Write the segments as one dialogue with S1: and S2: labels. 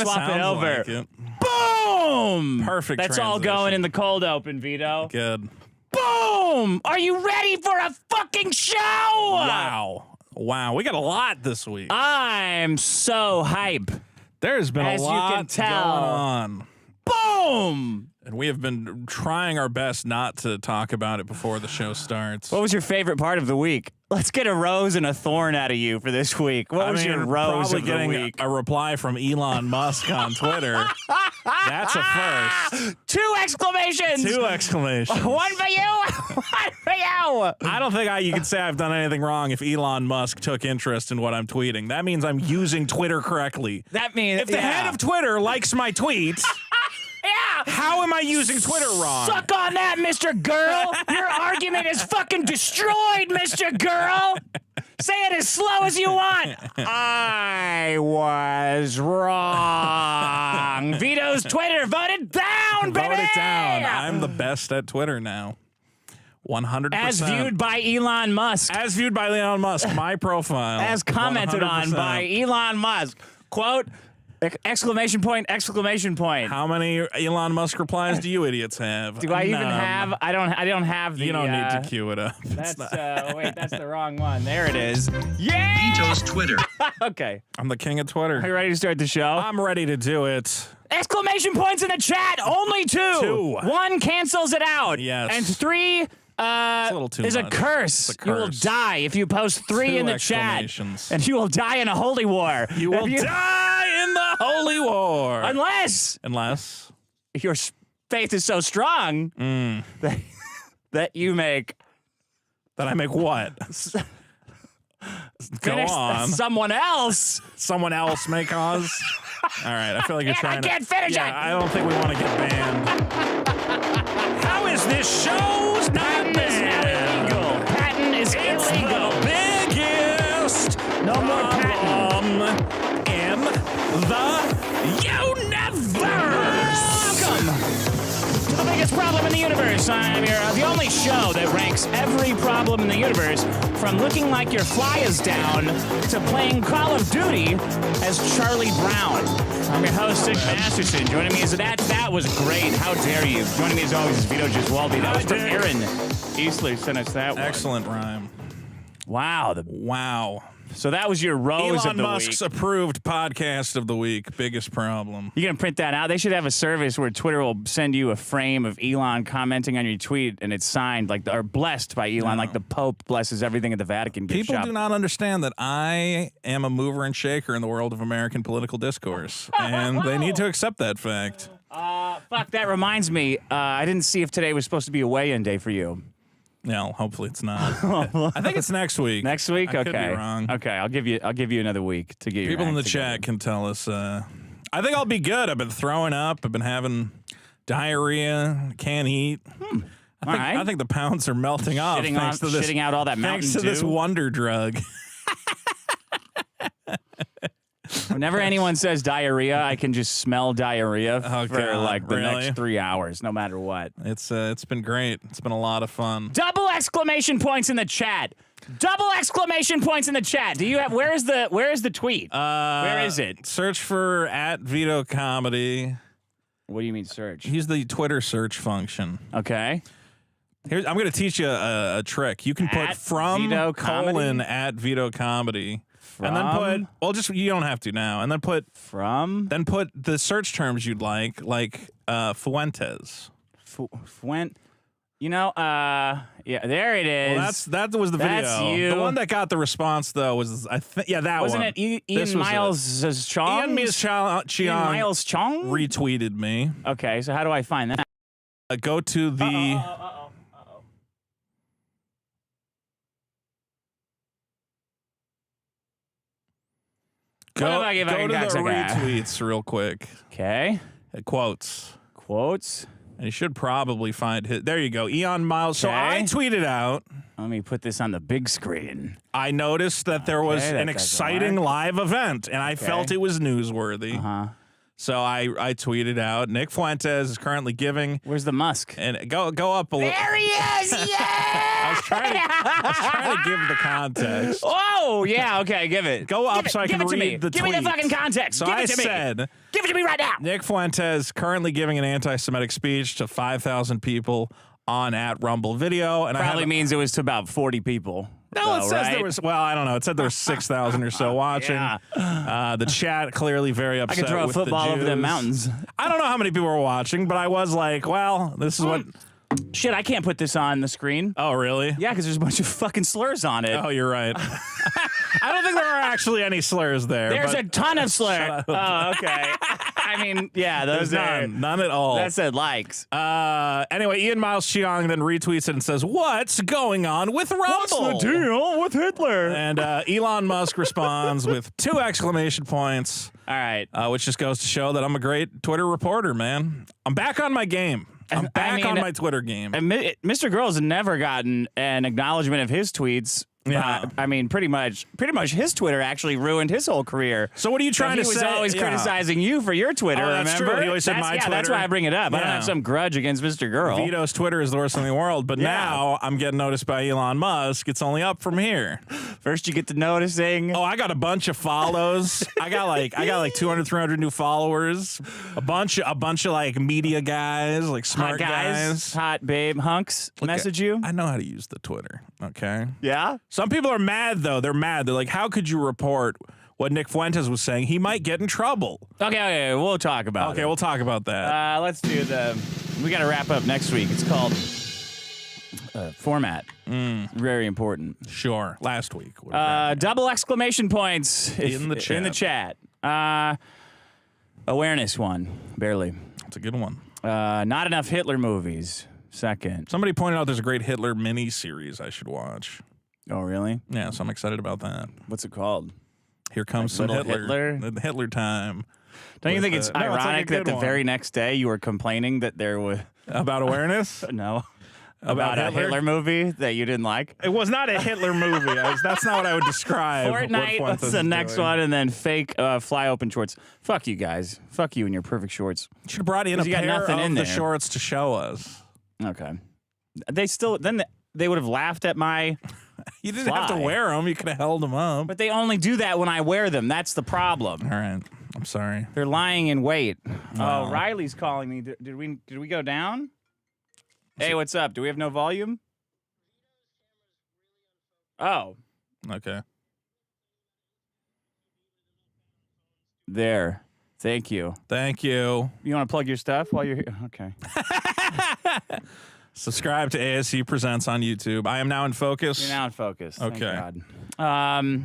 S1: swap it over.
S2: Like it.
S1: Boom!
S2: Perfect.
S1: That's all
S2: transition.
S1: going in the cold open, Vito.
S2: Good.
S1: Boom! Are you ready for a fucking show?
S2: Wow. We got a lot this week.
S1: I'm so hype.
S2: There's been
S1: As
S2: a
S1: you
S2: lot
S1: can tell.
S2: going on.
S1: Boom!
S2: And we have been trying our best not to talk about it before the show starts.
S1: What was your favorite part of the week? Let's get a rose and a thorn out of you for this week. What was your rose
S2: probably
S1: of the
S2: getting
S1: week?
S2: a reply from Elon Musk on Twitter. That's a first.
S1: 2 exclamations!
S2: 2 exclamations.
S1: One for you! One for you!
S2: I don't think you can say I've done anything wrong if Elon Musk took interest in what I'm tweeting. That means I'm using Twitter correctly.
S1: That means
S2: If the head of Twitter likes my tweets, how am I using Twitter wrong?
S1: Suck on that, Mr. Girl! Your argument is fucking destroyed, Mr. Girl! Say it as slow as you want. I was wrong. Vito's Twitter voted down, baby!
S2: Vote it down. I'm the best at Twitter now. 100%.
S1: As viewed by Elon Musk.
S2: As viewed by Elon Musk, my profile.
S1: As commented
S2: 100%.
S1: on by Elon Musk. Quote, exclamation point, exclamation point.
S2: How many Elon Musk replies do you idiots have?
S1: Do I even
S2: None.
S1: have? I don't have the.
S2: You don't need to cue it up.
S1: That's wait, that's the wrong one. There it is. Yeah.
S3: Vito's Twitter.
S1: Okay.
S2: I'm the king of Twitter.
S1: Are you ready to start the show?
S2: I'm ready to do it.
S1: Exclamation points in the chat. Only 2.
S2: 2.
S1: 1 cancels it out.
S2: Yes.
S1: And 3
S2: a little too
S1: is a
S2: much.
S1: curse.
S2: It's a
S1: You will
S2: curse.
S1: die if you post 3
S2: 2
S1: in the chat.
S2: exclamations.
S1: And you will die in a holy war.
S2: You will die in the holy war.
S1: Unless your faith is so strong that you make
S2: That I make what? Go
S1: finish
S2: on.
S1: someone else.
S2: Someone else may cause. All right, I feel like you're trying to.
S1: I can't finish it.
S2: I don't think we want to get banned. How is this show's not
S1: Patent is now
S2: banned?
S1: illegal. Patent is
S2: It's
S1: illegal.
S2: the biggest
S1: No more patent.
S2: problem in the universe.
S1: Welcome to the biggest problem in the universe. I'm the only show that ranks every problem in the universe, from looking like your fly is down to playing Call of Duty as Charlie Brown. I'm your host, Dick Masterson. Joining me is that was great. How dare you? Joining me as always is Vito Giswaldi. That was from Aaron Eastler. Sent us that one.
S2: Excellent rhyme.
S1: Wow.
S2: Wow.
S1: So that was your rose
S2: Elon
S1: of the
S2: Musk's
S1: week.
S2: approved podcast of the week. Biggest problem.
S1: You gonna print that out? They should have a service where Twitter will send you a frame of Elon commenting on your tweet, and it's signed or blessed by Elon, like the Pope blesses everything at the Vatican gift
S2: People
S1: shop.
S2: do not understand that I am a mover and shaker in the world of American political discourse, and they need to accept that fact.
S1: Fuck, that reminds me. I didn't see if today was supposed to be a weigh-in day for you.
S2: No, hopefully it's not. I think it's next week.
S1: Next week?
S2: I
S1: Okay.
S2: could be wrong.
S1: Okay, I'll give you another week to get your
S2: People in the
S1: act
S2: chat can tell us. I think I'll be good. I've been throwing up. I've been having diarrhea. Can't eat. I think the pounds are melting off. Thanks to this,
S1: shitting out all that Mountain
S2: thanks to this
S1: Dew.
S2: wonder drug.
S1: Whenever anyone says diarrhea, I can just smell diarrhea for
S2: God,
S1: like the
S2: really?
S1: next 3 hours, no matter what.
S2: It's been great. It's been a lot of fun.
S1: Double exclamation points in the chat. Double exclamation points in the chat. Do you have? Where is the tweet? Where is it?
S2: Search for @Vito Comedy.
S1: What do you mean search?
S2: Use the Twitter search function.
S1: Okay.
S2: Here's, I'm going to teach you a trick. You can put
S1: At
S2: from
S1: Vito
S2: colon
S1: Comedy?
S2: @Vito Comedy. And then put, well, just, you don't have to now. And then put the search terms you'd like Fuentes.
S1: You know, yeah, there it is.
S2: Well, that was the video.
S1: That's you.
S2: The one that got the response though was that
S1: Wasn't
S2: one.
S1: it
S2: This
S1: Ian
S2: was
S1: Miles Chong?
S2: Ian Miles
S1: Ian Miles Chong
S2: retweeted me.
S1: Okay, so how do I find that?
S2: Go to the. Go to the retweets real quick.
S1: Okay.
S2: Quotes. And you should probably find his. There you go. Eon Miles. So I tweeted out.
S1: Let me put this on the big screen.
S2: I noticed that there was an exciting live event, and I felt it was newsworthy. So I tweeted out, Nick Fuentes is currently giving.
S1: Where's the Musk?
S2: And go up a little.
S1: There he is! Yeah!
S2: I was trying to give the context.
S1: Oh, yeah, okay, give it.
S2: Go up so I can read the tweet.
S1: Give me the fucking context.
S2: So
S1: give
S2: I
S1: it to
S2: said,
S1: me. Give it to me right now.
S2: Nick Fuentes currently giving an anti-Semitic speech to 5,000 people on @Rumble Video. And
S1: Probably means it was to about 40 people.
S2: No, it says
S1: right?
S2: there was, well, I don't know. It said there was 6,000 or so watching.
S1: Yeah.
S2: The chat clearly very upset.
S1: I could throw a
S2: with
S1: football
S2: the
S1: over the
S2: Jews.
S1: mountains.
S2: I don't know how many people were watching, but I was like, well, this is what.
S1: Shit, I can't put this on the screen.
S2: Oh, really?
S1: Yeah, because there's a bunch of fucking slurs on it.
S2: Oh, you're right. I don't think there are actually any slurs there.
S1: There's
S2: but
S1: a ton of slurs. Oh, okay. I mean, yeah, those
S2: there's none at all.
S1: That said likes.
S2: Anyway, Ian Miles Cheong then retweets it and says, "What's going on with Rumble?
S1: What's the deal with Hitler?"
S2: And Elon Musk responds with 2 exclamation points.
S1: All right.
S2: Which just goes to show that I'm a great Twitter reporter, man. I'm back on my game. I'm back on my Twitter game.
S1: And Mr. Girl's never gotten an acknowledgement of his tweets.
S2: Yeah.
S1: I mean, pretty much his Twitter actually ruined his whole career.
S2: So what are you trying to say?
S1: He was always criticizing you for your Twitter,
S2: Oh, that's
S1: remember?
S2: true. He always said my Twitter.
S1: That's why I bring it up. I don't
S2: Yeah.
S1: have some grudge against Mr. Girl.
S2: Vito's Twitter is the worst thing in the world, but
S1: Yeah.
S2: now I'm getting noticed by Elon Musk. It's only up from here.
S1: First you get to noticing.
S2: Oh, I got a bunch of follows. I got like 200, 300 new followers. A bunch of like media guys, like smart
S1: hot guys, hot babe hunks message you.
S2: I know how to use the Twitter, okay?
S1: Yeah?
S2: Some people are mad, though. They're mad. They're like, how could you report what Nick Fuentes was saying? He might get in trouble.
S1: Okay, we'll talk about it.
S2: Okay, we'll talk about that.
S1: Let's do we got to wrap up next week. It's called format. Very important.
S2: Sure. Last week.
S1: Double exclamation points
S2: In the chat.
S1: In the chat. Awareness one, barely.
S2: That's a good one.
S1: Not enough Hitler movies. Second.
S2: Somebody pointed out there's a great Hitler mini-series I should watch.
S1: Oh, really?
S2: Yeah, so I'm excited about that.
S1: What's it called?
S2: Here comes some
S1: Little
S2: Hitler.
S1: Hitler?
S2: The Hitler time.
S1: Don't you think it's
S2: no, it's like a
S1: ironic that
S2: good
S1: the
S2: one.
S1: very next day you were complaining that there was
S2: About awareness?
S1: no about a Hitler movie that you didn't like?
S2: It was not a Hitler movie. That's not what I would describe.
S1: Fortnite,
S2: what
S1: what's
S2: Fuentes
S1: the
S2: is
S1: next
S2: doing.
S1: one? And then fake fly open shorts. Fuck you guys. Fuck you and your perfect shorts.
S2: Should have brought in a
S1: 'Cause you got
S2: pair
S1: nothing
S2: of
S1: in
S2: the
S1: there.
S2: shorts to show us.
S1: Okay. They would have laughed at my.
S2: You didn't have to
S1: Fly.
S2: wear them. You could have held them up.
S1: But they only do that when I wear them. That's the problem.
S2: All right. I'm sorry.
S1: They're lying in wait.
S2: Wow.
S1: Oh, Riley's calling me. Did we go down? Hey, what's up? Do we have no volume? Oh,
S2: Okay.
S1: there. Thank you.
S2: Thank you.
S1: You want to plug your stuff while you're here? Okay.
S2: Subscribe to ASU Presents on YouTube. I am now in focus.
S1: You're now in focus. Thank
S2: Okay.
S1: God.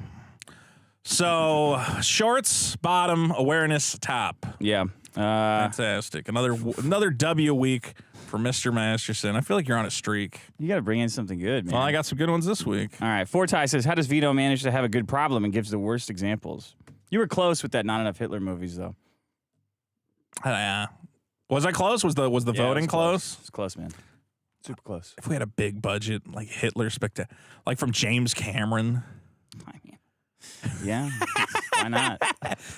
S2: So, shorts, bottom, awareness, top.
S1: Yeah.
S2: Fantastic. Another W week for Mr. Masterson. I feel like you're on a streak.
S1: You got to bring in something good, man.
S2: Well, I got some good ones this week.
S1: All right. Fortai says, how does Vito manage to have a good problem and gives the worst examples? You were close with that not enough Hitler movies, though.
S2: Was I close? Was the
S1: Yeah,
S2: voting
S1: it was
S2: close?
S1: It's close, man. Super close.
S2: If we had a big budget, like Hitler like from James Cameron.
S1: I mean, yeah. Why not?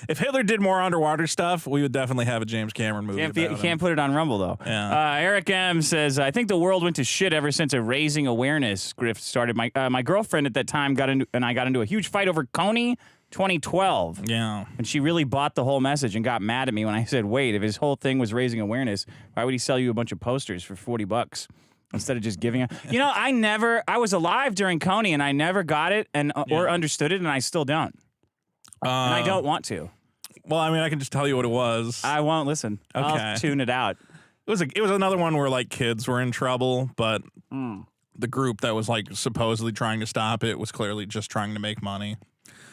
S2: If Hitler did more underwater stuff, we would definitely have a James Cameron movie.
S1: You can't put it on Rumble, though.
S2: Yeah.
S1: Eric M. says, I think the world went to shit ever since a raising awareness grift started. My girlfriend at that time got into a huge fight over Coney 2012.
S2: Yeah.
S1: And she really bought the whole message and got mad at me when I said, wait, if his whole thing was raising awareness, why would he sell you a bunch of posters for $40 instead of just giving it? You know, I was alive during Coney and I never got it or understood it, and I still don't. And I don't want to.
S2: Well, I mean, I can just tell you what it was.
S1: I won't listen.
S2: Okay.
S1: I'll tune it out.
S2: It was another one where like kids were in trouble, but the group that was like supposedly trying to stop it was clearly just trying to make money.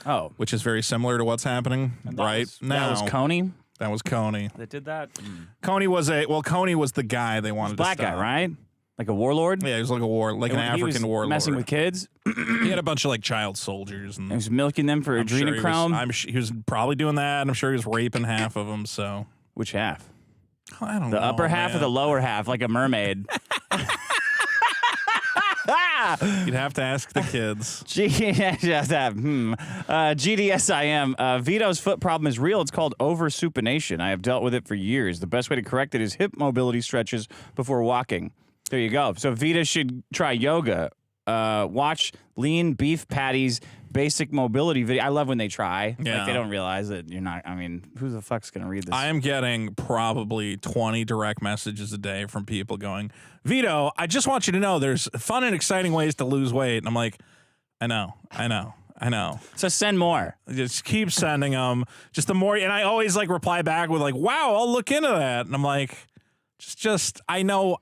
S1: Oh.
S2: Which is very similar to what's happening right now.
S1: That was Coney
S2: That was Coney.
S1: that did that?
S2: Coney was the guy they wanted
S1: Black
S2: to stop.
S1: guy, right? Like a warlord?
S2: Yeah, he was like an
S1: He
S2: African
S1: was
S2: warlord.
S1: messing with kids?
S2: He had a bunch of like child soldiers, and
S1: He was milking them for adrenochrome?
S2: he was probably doing that. And I'm sure he was raping half of them. So
S1: Which half?
S2: I don't know.
S1: The upper half or the lower half, like a mermaid?
S2: You'd have to ask the kids.
S1: GDSIM. Vito's foot problem is real. It's called oversupination. I have dealt with it for years. The best way to correct it is hip mobility stretches before walking. There you go. So Vito should try yoga. Watch lean beef patties basic mobility video. I love when they try.
S2: Yeah.
S1: Like, they don't realize that you're not. I mean, who the fuck's going to read this?
S2: I am getting probably 20 direct messages a day from people going, Vito, I just want you to know there's fun and exciting ways to lose weight. And I'm like, I know.
S1: So send more.
S2: Just keep sending them. Just the more, and I always like reply back with like, wow, I'll look into that. And I'm like, just I know.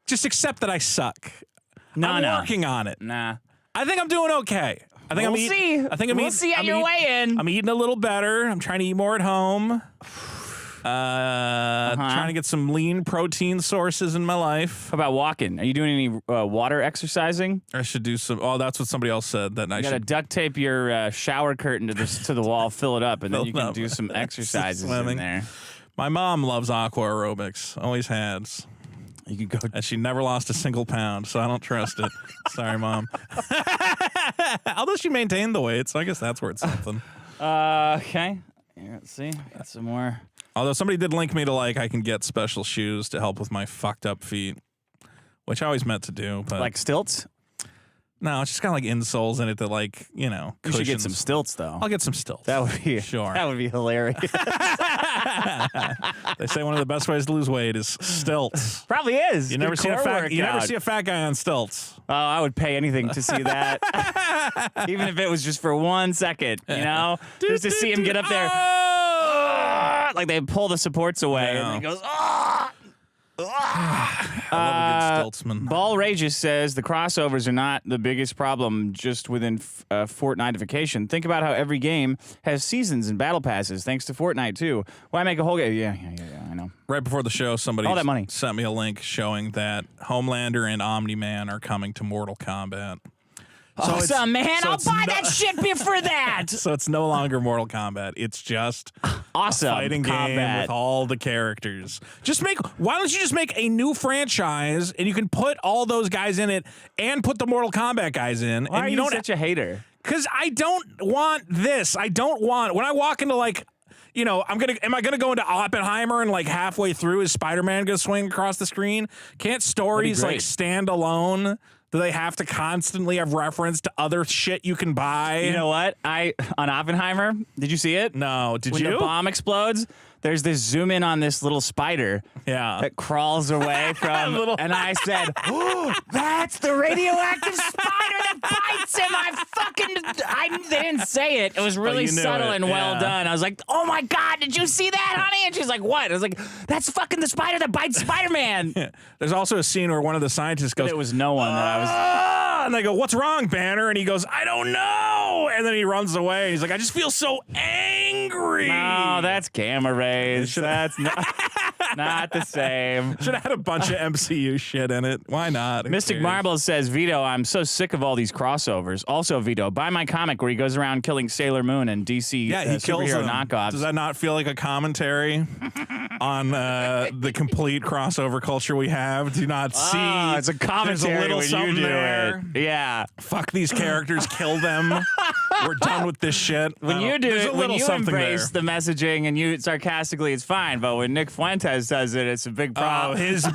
S2: Just accept that I suck. I'm working on it.
S1: Nah.
S2: I think I'm doing okay. I think
S1: we'll see. We'll see at your weigh-in.
S2: I'm eating a little better. I'm trying to eat more at home. Trying to get some lean protein sources in my life.
S1: How about walking? Are you doing any water exercising?
S2: I should do some. Oh, that's what somebody else said. That I
S1: should. You got to duct tape your shower curtain to the wall, fill it up, and then you can do some exercises in there.
S2: My mom loves aqua aerobics. Always has.
S1: You could go.
S2: And she never lost a single pound, so I don't trust it. Sorry, Mom. Although she maintained the weight, so I guess that's worth something.
S1: Okay. Here, let's see. Got some more.
S2: Although somebody did link me to, like, I can get special shoes to help with my fucked up feet, which I always meant to do. But
S1: like stilts?
S2: No, it's just got like insoles in it that, like, you know,
S1: cushions. You should get some stilts, though.
S2: I'll get some stilts.
S1: That would be
S2: sure.
S1: That would be hilarious.
S2: They say one of the best ways to lose weight is stilts.
S1: Probably is.
S2: You never see a fat guy on stilts.
S1: Oh, I would pay anything to see that. Even if it was just for 1 second, you know? Just to see him get up there. Like they pull the supports away and he goes,
S2: I love a good stiltsman.
S1: Ball Rages says the crossovers are not the biggest problem just within Fortnitification. Think about how every game has seasons and battle passes, thanks to Fortnite, too. Why make a whole game? Yeah, I know.
S2: Right before the show, somebody
S1: all that money.
S2: Sent me a link showing that Homelander and Omni-Man are coming to Mortal Kombat.
S1: So awesome, man. I'll buy that shit for that.
S2: So it's no longer Mortal Kombat. It's just
S1: awesome
S2: a fighting game with all the characters. Why don't you just make a new franchise and you can put all those guys in it and put the Mortal Kombat guys in.
S1: Why are you such a hater?
S2: Because I don't want this. I don't want, when I walk into like, you know, am I gonna go into Oppenheimer and like halfway through is Spider-Man gonna swing across the screen? Can't stories like stand alone? Do they have to constantly have reference to other shit you can buy?
S1: You know what? On Oppenheimer, did you see it?
S2: No. Did you?
S1: When the bomb explodes, there's this zoom in on this little spider that crawls away from, and I said, oh, that's the radioactive spider that bites him. They didn't say it. It was really subtle and well done. I was like, oh my God, did you see that, honey? And she's like, what? I was like, that's fucking the spider that bites Spider-Man.
S2: There's also a scene where one of the scientists goes,
S1: but it was no one that I was.
S2: And they go, what's wrong, Banner? And he goes, I don't know. And then he runs away. He's like, I just feel so angry.
S1: No, that's gamma rays. That's not the same.
S2: Should have had a bunch of MCU shit in it. Why not?
S1: Mystic Marble says, Vito, I'm so sick of all these crossovers. Also, Vito, buy my comic where he goes around killing Sailor Moon and DC
S2: he kills
S1: superhero
S2: them.
S1: knockoffs.
S2: Does that not feel like a commentary on the complete crossover culture we have? Do you not see?
S1: It's a commentary.
S2: There's a little
S1: when
S2: something
S1: you do
S2: there.
S1: It. Yeah.
S2: Fuck these characters. Kill them. We're done with this shit.
S1: When you do it, when you embrace the messaging and you sarcastically, it's fine. But when Nick Fuentes does it, it's a big problem.
S2: He's a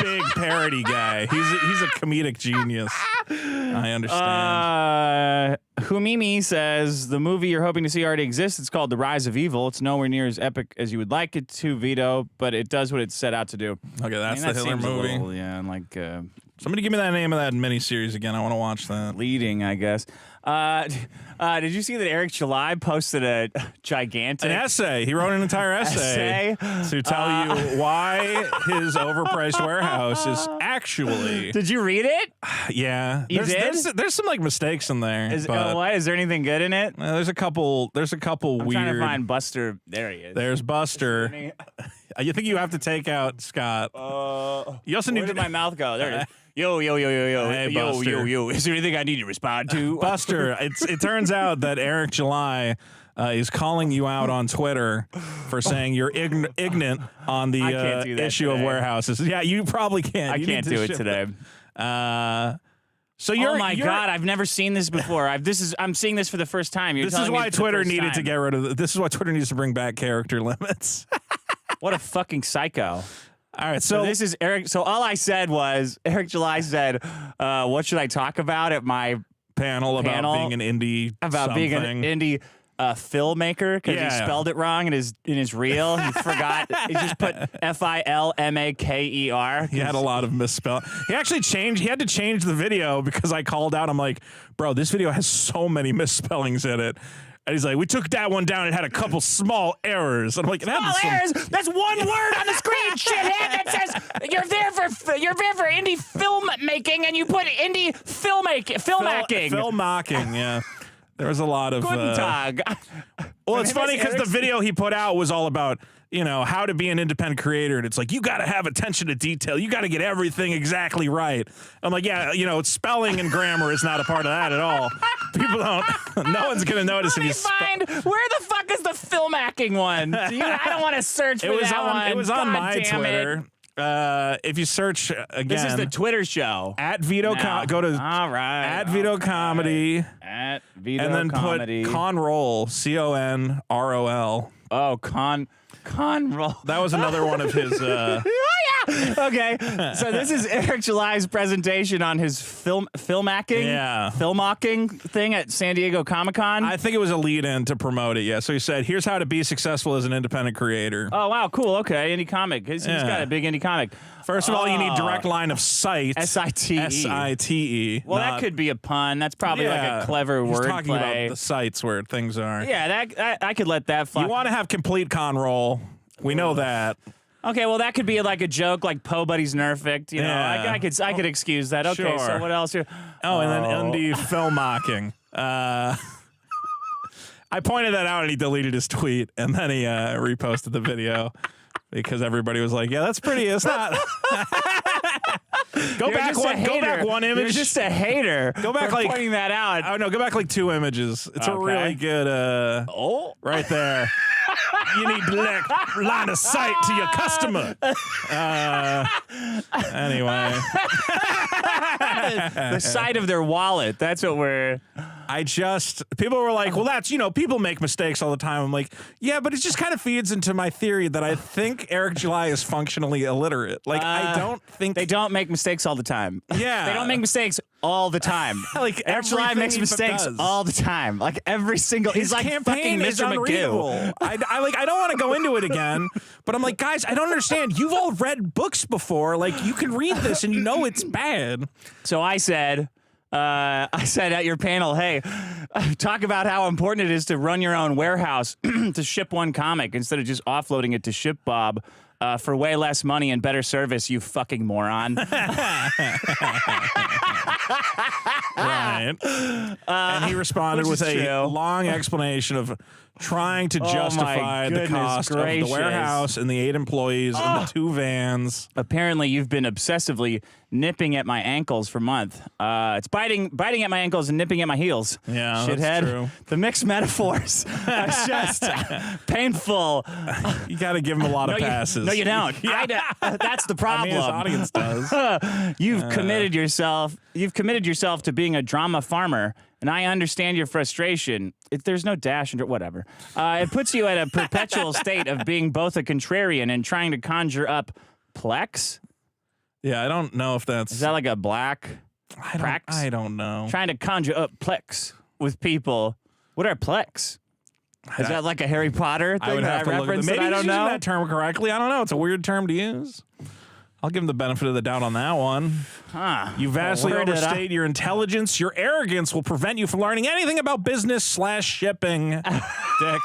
S2: big parody guy. He's a comedic genius. I understand.
S1: Humimi says the movie you're hoping to see already exists. It's called The Rise of Evil. It's nowhere near as epic as you would like it to, Vito, but it does what it's set out to do.
S2: Okay, that's the Hitler movie. Somebody give me that name of that miniseries again. I want to watch that.
S1: Leading, I guess. Did you see that Eric July posted a gigantic...
S2: An essay. He wrote an entire essay to tell you why his overpriced warehouse is actually...
S1: Did you read it?
S2: Yeah.
S1: You did?
S2: There's some like mistakes in there.
S1: Is there anything good in it?
S2: There's a couple weird...
S1: I'm trying to find Buster. There he is.
S2: There's Buster. You think you have to take out Scott. You also need
S1: Where did my mouth go? There it is. Yo.
S2: Hey,
S1: yo. Is there anything I need to respond to?
S2: Buster, it turns out that Eric July He's calling you out on Twitter for saying you're ignorant on the issue of warehouses. Yeah, you probably can't.
S1: I can't do it today.
S2: So you're,
S1: oh my God! I've never seen this before. I'm seeing this for the first time.
S2: This is why Twitter needed to get rid of. This is why Twitter needs to bring back character limits.
S1: What a fucking psycho!
S2: All right,
S1: so this is Eric. So all I said was Eric July said, "What should I talk about at my
S2: panel about being an indie
S1: being an indie filmmaker because he spelled it wrong in his reel. He forgot. He just put Filmaker.
S2: He had a lot of misspell. He actually changed. He had to change the video because I called out. I'm like, bro, this video has so many misspellings in it. And he's like, we took that one down. It had a couple small errors. And I'm like,
S1: small errors? That's one word on the screen, shithead, that says you're there for indie filmmaking, and you put indie filmmaking.
S2: Filmmaking, yeah. There was a lot of...
S1: Guten Tag.
S2: Well, it's funny because the video he put out was all about, how to be an independent creator. And it's like, you got to have attention to detail. You got to get everything exactly right. I'm like, yeah, spelling and grammar is not a part of that at all. People don't... No one's going to notice if you
S1: find... Where the fuck is the filmmaking one? I don't want to search for that one.
S2: It was on my Twitter. If you search again,
S1: this is the Twitter show
S2: at Vito. Go to
S1: all right
S2: at Vito Comedy
S1: at Vito
S2: and then
S1: Comedy.
S2: Put Conroll CONROL.
S1: Oh, Conroll.
S2: That was another one of his.
S1: Okay, so this is Eric July's presentation on his filmmaking thing at San Diego Comic-Con.
S2: I think it was a lead-in to promote it, yeah. So he said, here's how to be successful as an independent creator.
S1: Oh, wow, cool, okay, indie comic. He's got a big indie comic.
S2: First of all, you need direct line of sight.
S1: S-I-T-E.
S2: S-I-T-E.
S1: Well, that could be a pun. That's probably like a clever word
S2: talking
S1: play.
S2: About the sites where things are.
S1: Yeah, I could let that fly.
S2: You want to have complete Conroll. We know that.
S1: Okay, well, that could be like a joke, like Po Buddy's Nerfect. I could excuse that. Okay, so what else here?
S2: Oh, and then indie filmmaking. I pointed that out, and he deleted his tweet, and then he reposted the video because everybody was like, "Yeah, that's pretty." It's not. Go back one image.
S1: You're just a hater.
S2: Go back
S1: for pointing that out.
S2: Oh no, go back like 2 images. It's a really good. Right there. You need direct line of sight to your customer. Anyway.
S1: The side of their wallet. That's what we're...
S2: People were like, well, that's, people make mistakes all the time. I'm like, yeah, but it just kind of feeds into my theory that I think Eric July is functionally illiterate. Like, I don't think...
S1: They don't make mistakes all the time.
S2: Yeah.
S1: They don't make mistakes all the time.
S2: Like,
S1: Eric July makes mistakes all the time. Like, every single...
S2: His
S1: he's like fucking Mr. Magoo.
S2: I don't want to go into it again, but I'm like, guys, I don't understand. You've all read books before. Like, you can read this and it's bad.
S1: So I said at your panel, hey, talk about how important it is to run your own warehouse to ship one comic instead of just offloading it to ShipBob for way less money and better service, you fucking moron.
S2: Right. And he responded with a long explanation of trying to justify the cost of the warehouse and the 8 employees and the 2 vans.
S1: Apparently, you've been obsessively nipping at my ankles for months. It's biting at my ankles and nipping at my heels.
S2: Yeah,
S1: shithead.
S2: That's true.
S1: The mixed metaphors are just painful.
S2: You got to give him a lot of passes.
S1: No, you don't. That's the problem.
S2: His audience does.
S1: You've committed yourself to being a drama farmer. And I understand your frustration. There's no dash under whatever. It puts you at a perpetual state of being both a contrarian and trying to conjure up plex.
S2: Yeah, I don't know if that's...
S1: Is that like a black prax?
S2: I don't know.
S1: Trying to conjure up plex with people. What are plex? Is that like a Harry Potter thing?
S2: I would have to look at it. Maybe
S1: I don't know
S2: that term correctly. I don't know. It's a weird term to use. I'll give him the benefit of the doubt on that one. You vastly overstate your intelligence. Your arrogance will prevent you from learning anything about business/shipping, Dick.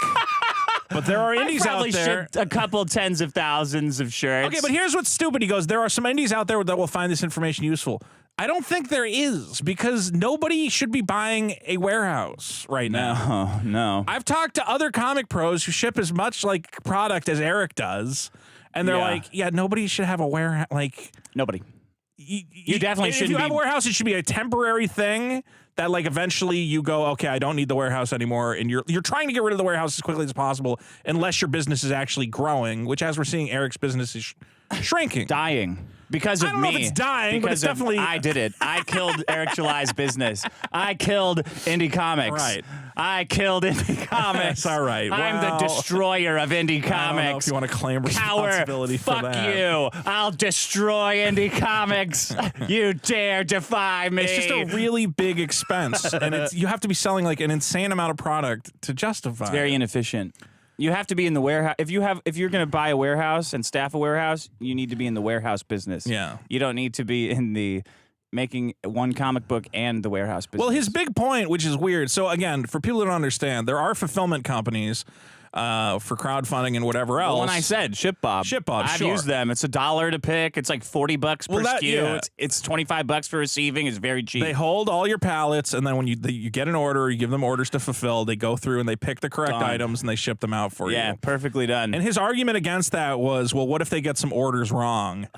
S2: But there are indies out there.
S1: Shipped a couple tens of thousands of shirts.
S2: Okay, but here's what's stupid. He goes, there are some indies out there that will find this information useful. I don't think there is, because nobody should be buying a warehouse right now.
S1: No.
S2: I've talked to other comic pros who ship as much like product as Eric does. And they're like, yeah, nobody should have a warehouse. Like,
S1: nobody.
S2: You
S1: definitely shouldn't.
S2: If you have a
S1: be
S2: warehouse, it should be a temporary thing that like eventually you go, okay, I don't need the warehouse anymore, and you're trying to get rid of the warehouse as quickly as possible, unless your business is actually growing, which, as we're seeing, Eric's business is shrinking,
S1: dying. Because of
S2: I don't
S1: me.
S2: know if it's dying, but it's definitely...
S1: I did it. I killed Eric July's business. I killed indie comics.
S2: Right.
S1: I killed indie comics.
S2: That's all right.
S1: I'm the destroyer of indie comics.
S2: I don't know if you want to claim responsibility for that.
S1: Fuck you. I'll destroy indie comics. You dare defy me.
S2: It's just a really big expense, and you have to be selling like an insane amount of product to justify.
S1: It's very inefficient. You have to be in the warehouse. If you're going to buy a warehouse and staff a warehouse, you need to be in the warehouse business.
S2: Yeah.
S1: You don't need to be in the making one comic book and the warehouse business.
S2: Well, his big point, which is weird. So again, for people who don't understand, there are fulfillment companies for crowdfunding and whatever else.
S1: Well, when I said ShipBob, I've
S2: sure.
S1: used them. It's $1 to pick. It's like $40 per SKU.
S2: Yeah.
S1: It's $25 for receiving. It's very cheap.
S2: They hold all your pallets, and then when you get an order, you give them orders to fulfill. They go through and they pick the correct items and they ship them out for you.
S1: Yeah, perfectly done.
S2: And his argument against that was, well, what if they get some orders wrong?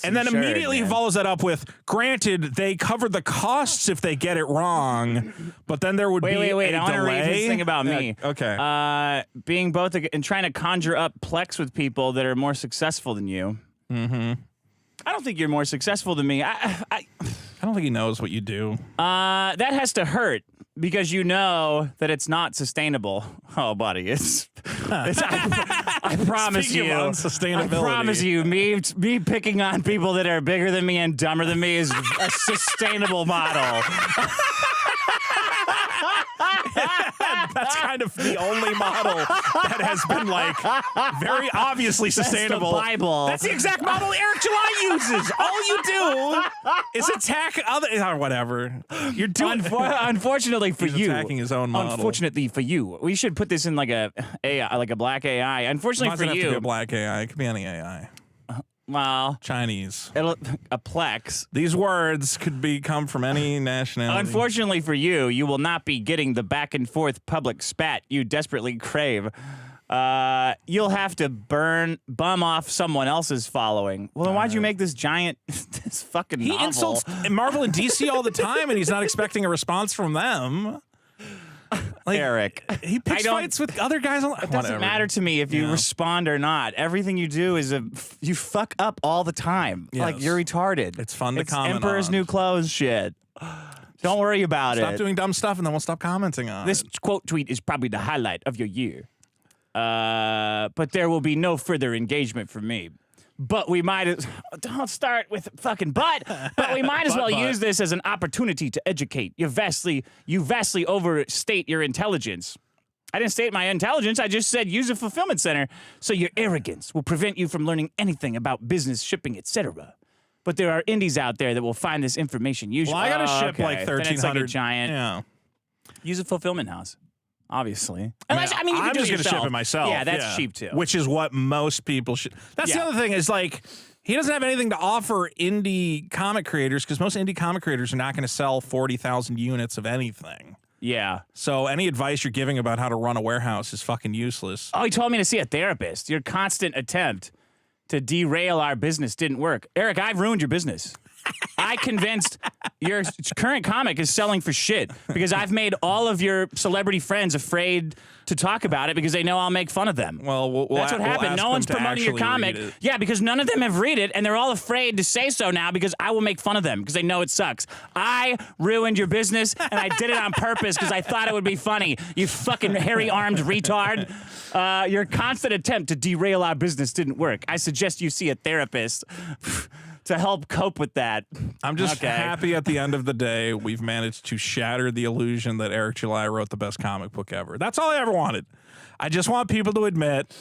S2: And then immediately he follows that up with, granted, they cover the costs if they get it wrong, but then there would be
S1: wait.
S2: a
S1: I want to read
S2: delay.
S1: his thing about me.
S2: Okay.
S1: Being both and trying to conjure up plex with people that are more successful than you. Mm-hmm. I don't think you're more successful than me.
S2: I don't think he knows what you do.
S1: That has to hurt because you know that it's not sustainable. Oh, buddy, I promise
S2: Speaking
S1: you.
S2: of unsustainability.
S1: I promise you, me picking on people that are bigger than me and dumber than me is a sustainable model.
S2: That's kind of the only model that has been like very obviously sustainable.
S1: That's the Bible.
S2: That's the exact model Eric July uses. All you do is attack other whatever. You're doing.
S1: Unfortunately for you,
S2: attacking his own model.
S1: Unfortunately for you, we should put this in like a AI, like a black AI. Unfortunately for
S2: It doesn't have
S1: you,
S2: to be a black AI. It could be any AI.
S1: Well,
S2: Chinese.
S1: A plex.
S2: These words could come from any nationality.
S1: Unfortunately for you, you will not be getting the back and forth public spat you desperately crave. You'll have to bum off someone else's following. Well, then why'd you make this giant, this fucking
S2: He
S1: novel?
S2: insults Marvel and DC all the time, and he's not expecting a response from them. Like,
S1: Eric.
S2: He picks fights with other guys.
S1: It doesn't matter to me if you respond or not. Everything you do is you fuck up all the time.
S2: Yes.
S1: Like, you're retarded.
S2: It's fun to comment
S1: Emperor's
S2: on.
S1: New Clothes shit. Don't worry about
S2: Stop
S1: it.
S2: doing dumb stuff, and then we'll stop commenting on
S1: This
S2: it.
S1: quote tweet is probably the highlight of your year. But there will be no further engagement from me. But we might don't start with fucking but we might as well use this as an opportunity to educate. You vastly overstate your intelligence. I didn't state my intelligence. I just said use a fulfillment center so your arrogance will prevent you from learning anything about business, shipping, etc. But there are indies out there that will find this information useful.
S2: Well, I gotta ship like 1,300.
S1: Then it's like a giant.
S2: Yeah.
S1: Use a fulfillment house. Obviously.
S2: Unless,
S1: you can
S2: I'm
S1: do
S2: just
S1: it
S2: going to ship
S1: yourself.
S2: it myself.
S1: Yeah, that's cheap too.
S2: Which is what most people should. That's the other thing is like, he doesn't have anything to offer indie comic creators because most indie comic creators are not going to sell 40,000 units of anything.
S1: Yeah.
S2: So any advice you're giving about how to run a warehouse is fucking useless.
S1: Oh, he told me to see a therapist. Your constant attempt to derail our business didn't work. Eric, I've ruined your business. I convinced your current comic is selling for shit because I've made all of your celebrity friends afraid to talk about it because they know I'll make fun of them.
S2: Well,
S1: that's what happened. No one's promoting your comic. Yeah, because none of them have read it, and they're all afraid to say so now because I will make fun of them because they know it sucks. I ruined your business, and I did it on purpose because I thought it would be funny. You fucking hairy-armed retard. Your constant attempt to derail our business didn't work. I suggest you see a therapist to help cope with that.
S2: I'm just happy at the end of the day we've managed to shatter the illusion that Eric July wrote the best comic book ever. That's all I ever wanted. I just want people to admit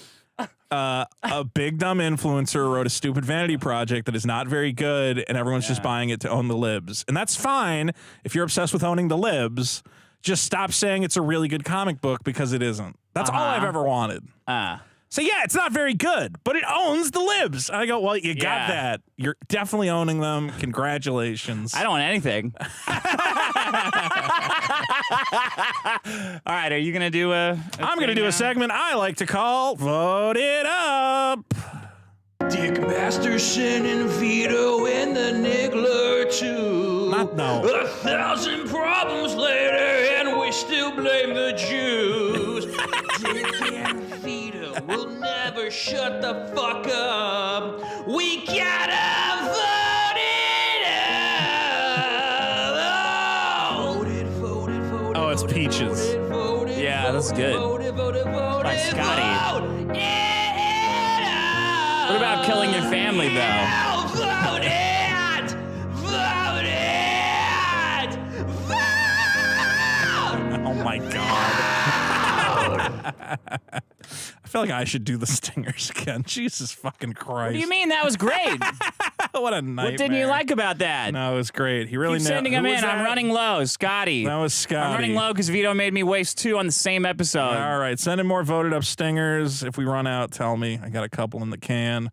S2: a big dumb influencer wrote a stupid vanity project that is not very good and everyone's just buying it to own the libs. And that's fine if you're obsessed with owning the libs. Just stop saying it's a really good comic book because it isn't. That's all I've ever wanted. So yeah, it's not very good, but it owns the libs. And I go, well, you got that. You're definitely owning them. Congratulations.
S1: I don't want anything. All right, are you going to do a
S2: I'm going to do a segment I like to call Vote It Up.
S3: Dick Masterson and Vito and the Niggler too.
S2: Not no.
S3: 1,000 problems later, and we still blame the Jews. Dick and Vito will never shut the fuck up. We gotta vote it out. Voted.
S2: Oh, it's Peaches.
S1: Yeah, that's good. By Scotty. What about killing your family, though?
S3: Vote it!
S2: Oh my god. I feel like I should do the stingers again. Jesus fucking Christ.
S1: What do you mean? That was great.
S2: What a nightmare.
S1: What didn't you like about that?
S2: No, it was great. He really
S1: Keep sending him in. I'm
S2: that?
S1: running low. Scotty.
S2: That was Scotty.
S1: I'm running low because Vito made me waste 2 on the same episode.
S2: All right, send in more voted up stingers. If we run out, tell me. I got a couple in the can.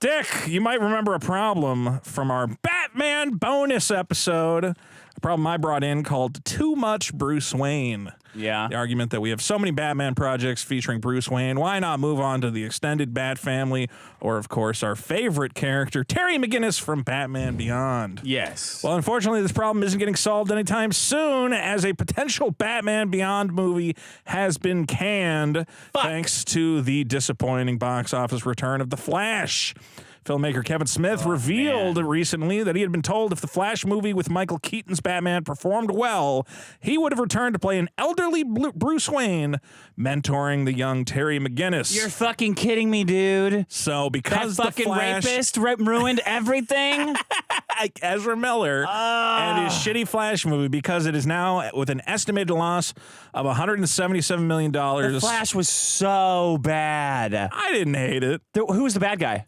S2: Dick, you might remember a problem from our Batman bonus episode. A problem I brought in called Too Much Bruce Wayne.
S1: Yeah.
S2: The argument that we have so many Batman projects featuring Bruce Wayne, why not move on to the extended Bat family, or, of course, our favorite character, Terry McGinnis from Batman Beyond.
S1: Yes.
S2: Well, unfortunately, this problem isn't getting solved anytime soon, as a potential Batman Beyond movie has been canned thanks to the disappointing box office return of The Flash. Filmmaker Kevin Smith revealed recently that he had been told if the Flash movie with Michael Keaton's Batman performed well, he would have returned to play an elderly Bruce Wayne, mentoring the young Terry McGinnis.
S1: You're fucking kidding me, dude.
S2: So because
S1: that fucking
S2: the Flash
S1: rapist ruined everything.
S2: Ezra Miller and his shitty Flash movie, because it is now with an estimated loss of $177 million.
S1: The Flash was so bad.
S2: I didn't hate it.
S1: Who was the bad guy?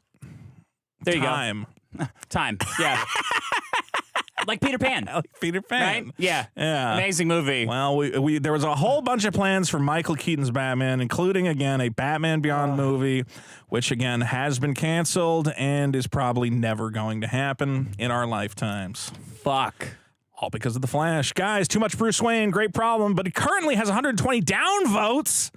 S1: There you
S2: Time.
S1: go. Time. Yeah. Like Peter Pan.
S2: Like Peter Pan.
S1: Right? Yeah.
S2: Yeah.
S1: Amazing movie.
S2: Well, there was a whole bunch of plans for Michael Keaton's Batman, including, again, a Batman Beyond movie, which, again, has been canceled and is probably never going to happen in our lifetimes.
S1: Fuck.
S2: All because of The Flash. Guys, Too Much Bruce Wayne, great problem, but it currently has 120 downvotes.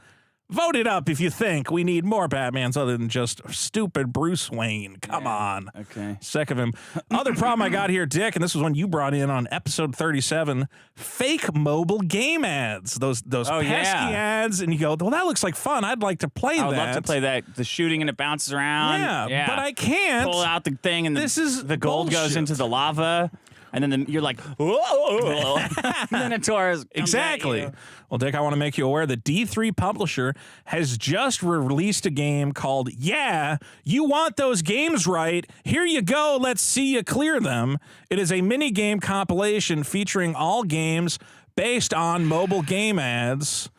S2: Vote it up if you think we need more Batmans other than just stupid Bruce Wayne. Come on.
S1: Okay.
S2: Sick of him. Other problem I got here, Dick, and this was one you brought in on episode 37, fake mobile game ads. Those pesky ads, and you go, well, that looks like fun. I'd like to play that.
S1: I would love to play that. The shooting and it bounces around.
S2: Yeah, but I can't.
S1: Pull out the thing and the gold goes
S2: bullshit.
S1: into the lava. And then you're like, whoa. And then a Taurus.
S2: Exactly. Well, Dick, I want to make you aware that D3 Publisher has just released a game called Yeah, You Want Those Games Right? Here you go. Let's see you clear them. It is a mini game compilation featuring all games based on mobile game ads.